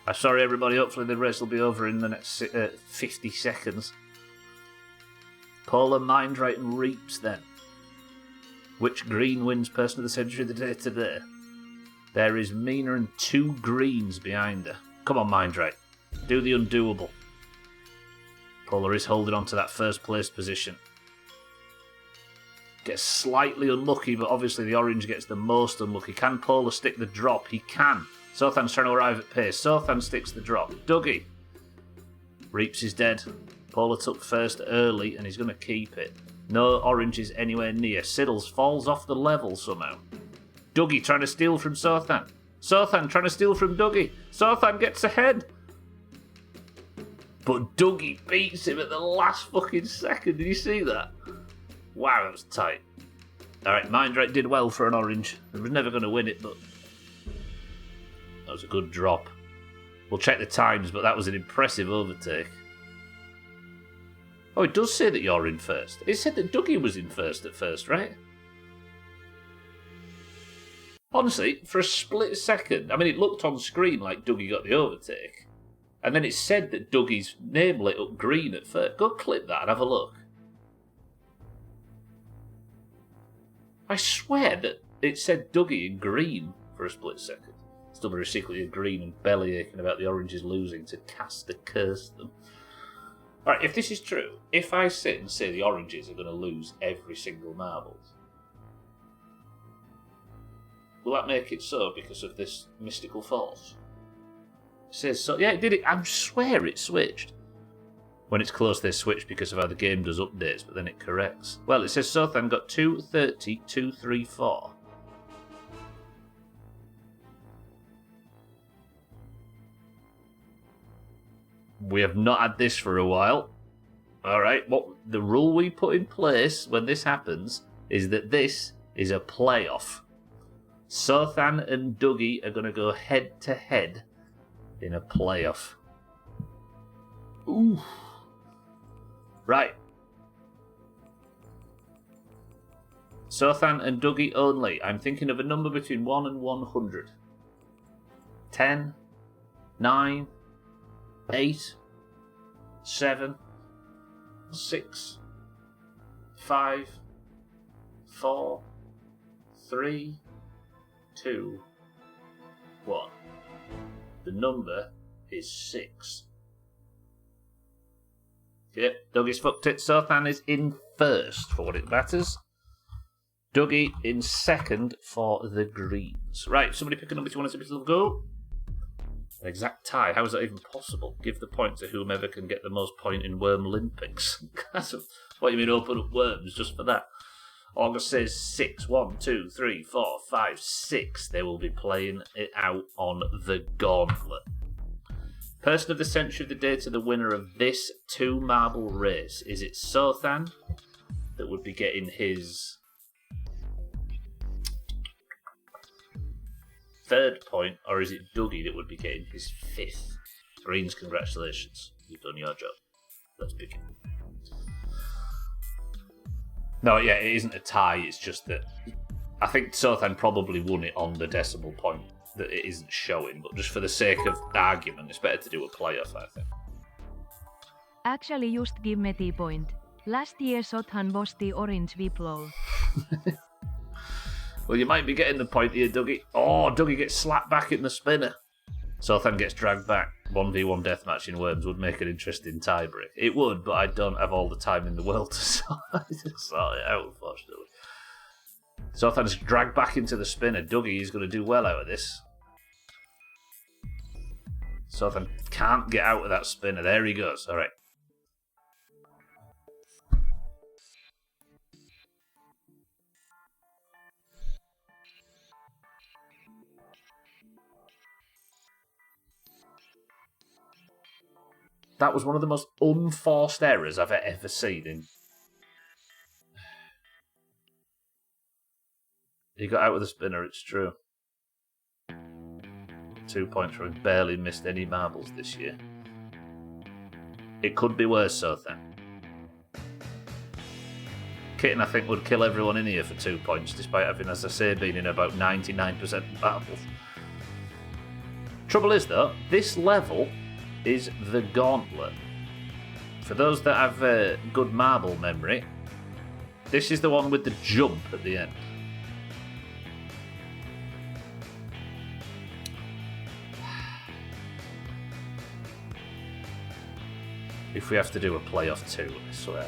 I'm sorry everybody, hopefully the race will be over in the next 50 seconds. Paula, Mindrate and Reaps then. Which green wins Person of the Century of the day today? There is Mina and 2 greens behind her. Come on Mindrate, do the undoable. Paula is holding on to that first place position. Gets slightly unlucky, but obviously the orange gets the most unlucky. Can Paula stick the drop? He can. Sothan's trying to arrive at pace. Sothan sticks the drop. Dougie. Reaps is dead. Paula took first early and he's going to keep it. No oranges anywhere near. Siddles falls off the level somehow. Dougie trying to steal from Sothan. Sothan trying to steal from Dougie. Sothan gets ahead. But Dougie beats him at the last fucking second. Did you see that? Wow, that was tight. Alright, Mindrate did well for an orange. He was never going to win it, but that was a good drop. We'll check the times, but that was an impressive overtake. Oh, it does say that you're in first. It said that Dougie was in first at first, right? Honestly, for a split second, I mean, it looked on screen like Dougie got the overtake. And then it said that Dougie's name lit up green at first. Go clip that and have a look. I swear that it said Dougie in green for a split second. Still very secretly in green and belly aching about the oranges losing to cast a curse them. Alright, if this is true, if I sit and say the oranges are going to lose every single marbles, will that make it so because of this mystical force? It says so. Yeah, it did it. I swear it switched. When it's close, they switch because of how the game does updates, but then it corrects. Well, it says Sothan got 230, 234. We have not had this for a while. Alright, what the rule we put in place when this happens is that this is a playoff. Sothan and Dougie are going to go head to head in a playoff. Ooh. Right. Sothan and Dougie only. I'm thinking of a number between 1 and 100. 10, 9, 8, 7, 6, 5, 4, 3, 2, 1. The number is 6. Yep, Dougie's fucked it. Sothan is in first for what it matters. Dougie in second for the greens. Right, somebody pick a number you want us to go. An exact tie. How is that even possible? Give the point to whomever can get the most point in Worm Olympics. What do you mean open up worms just for that? August says 6. 1, 2, 3, 4, 5, 6. They will be playing it out on the gauntlet. Person of the century of the day to the winner of this 2-marble race. Is it Sothan that would be getting his 3rd point, or is it Dougie that would be getting his 5th? Greens, congratulations. You've done your job. Let's begin. No, yeah, it isn't a tie, it's just that I think Sothan probably won it on the decimal point that it isn't showing, but just for the sake of argument, it's better to do a playoff, I think. Actually just give me the point. Last year Sothan was the orange Wiplow. Well, you might be getting the point here, Dougie. Oh, Dougie gets slapped back in the spinner. Southend gets dragged back. 1v1 deathmatch in Worms would make an interesting tiebreak. It would, but I don't have all the time in the world to sort it out, unfortunately. Southend is dragged back into the spinner. Dougie is going to do well out of this. Southend can't get out of that spinner. There he goes. All right. That was one of the most unforced errors I've ever seen. He got out with the spinner, it's true. 2 points for him. Barely missed any marbles this year. It could be worse, Southend. Kitten, I think, would kill everyone in here for 2 points, despite having, as I say, been in about 99% of marbles. Trouble is, though, this level is the Gauntlet. For those that have good marble memory, this is the one with the jump at the end. If we have to do a playoff 2, I swear.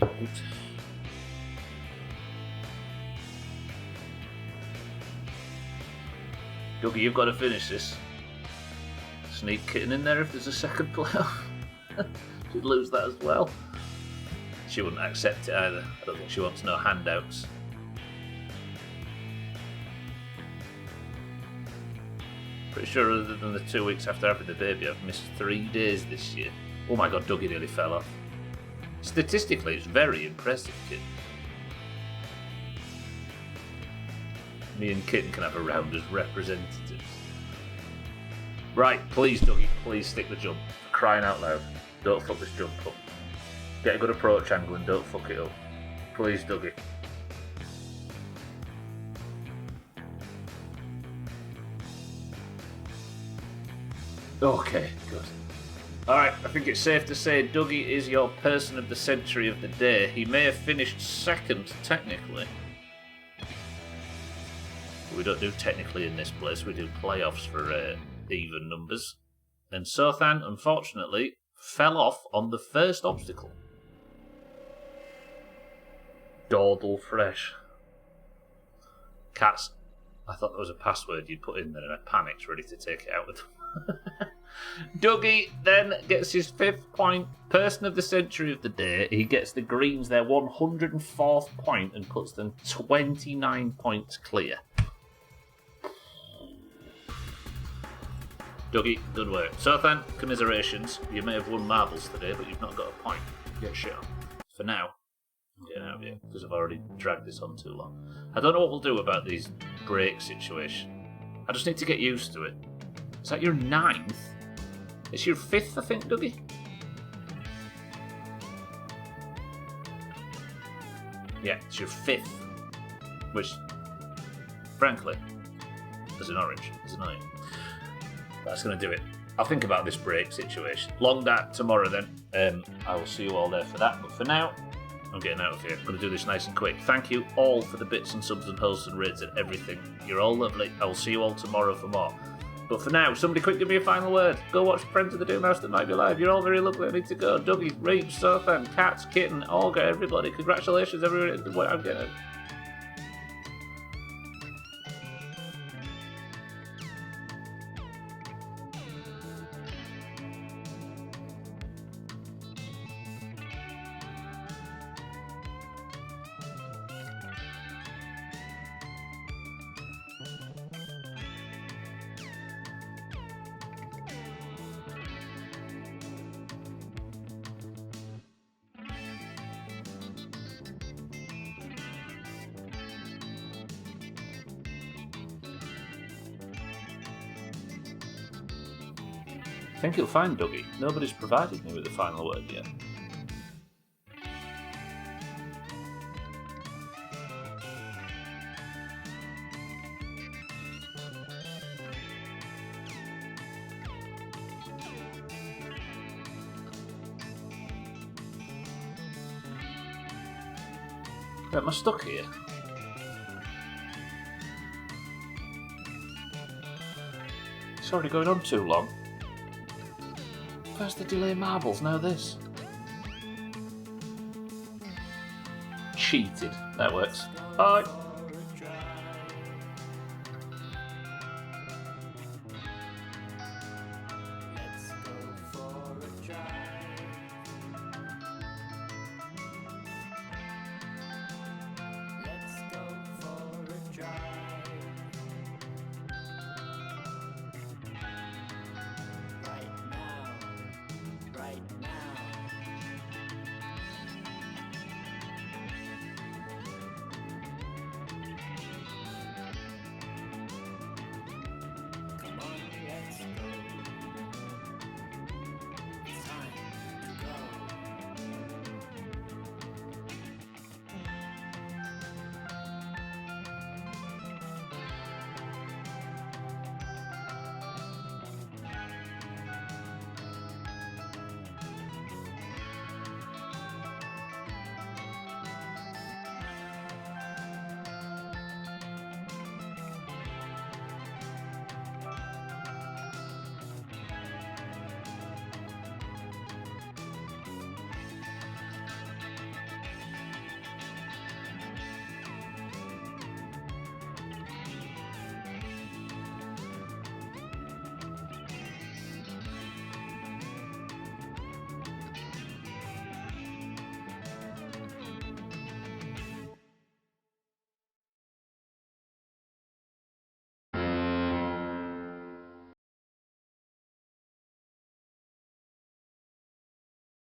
Oops. Dougie, you've got to finish this. Sneak Kitten in there if there's a second playoff. She'd lose that as well. She wouldn't accept it either. I don't think she wants no handouts. Pretty sure other than the 2 weeks after having the baby, I've missed 3 days this year. Oh my god, Dougie nearly fell off. Statistically, it's very impressive, Kitten. Me and Kitten can have a round as representatives. Right, please, Dougie, please stick the jump. For crying out loud. Don't fuck this jump up. Get a good approach angle and don't fuck it up. Please, Dougie. Okay, good. Alright, I think it's safe to say Dougie is your person of the century of the day. He may have finished second, technically. But we don't do technically in this place, we do playoffs for even numbers. And Southend, unfortunately, fell off on the first obstacle. Dawdle fresh. Cats. I thought that was a password you'd put in there and I panicked, ready to take it out with them. Dougie then gets his 5th point, person of the century of the day. He gets the Greens their 104th point and puts them 29 points clear. Dougie, good work. Southend, commiserations. You may have won marbles today, but you've not got a point. Get shit on. For now, I'm getting out of here because I've already dragged this on too long. I don't know what we'll do about these break situation. I just need to get used to it. Is that your 9th? It's your 5th, I think, Dougie? Yeah, it's your 5th. Which, frankly, as an orange, is annoying. That's going to do it. I'll think about this break situation. Long that tomorrow then. I will see you all there for that. But for now, I'm getting out of here. I'm going to do this nice and quick. Thank you all for the bits and subs and hosts and raids and everything. You're all lovely. I will see you all tomorrow for more. But for now, somebody quick give me a final word. Go watch Friends of the Doomhaus that might be live. You're all very lovely. I need to go. Dougie, Reach, Southend, Cats, Kitten, Olga, everybody. Congratulations, everybody. What I'm getting. I think you'll find, Dougie, nobody's provided me with the final word yet. Am I stuck here? It's already going on too long. First the delay marbles, now this. Cheated. That works. Bye.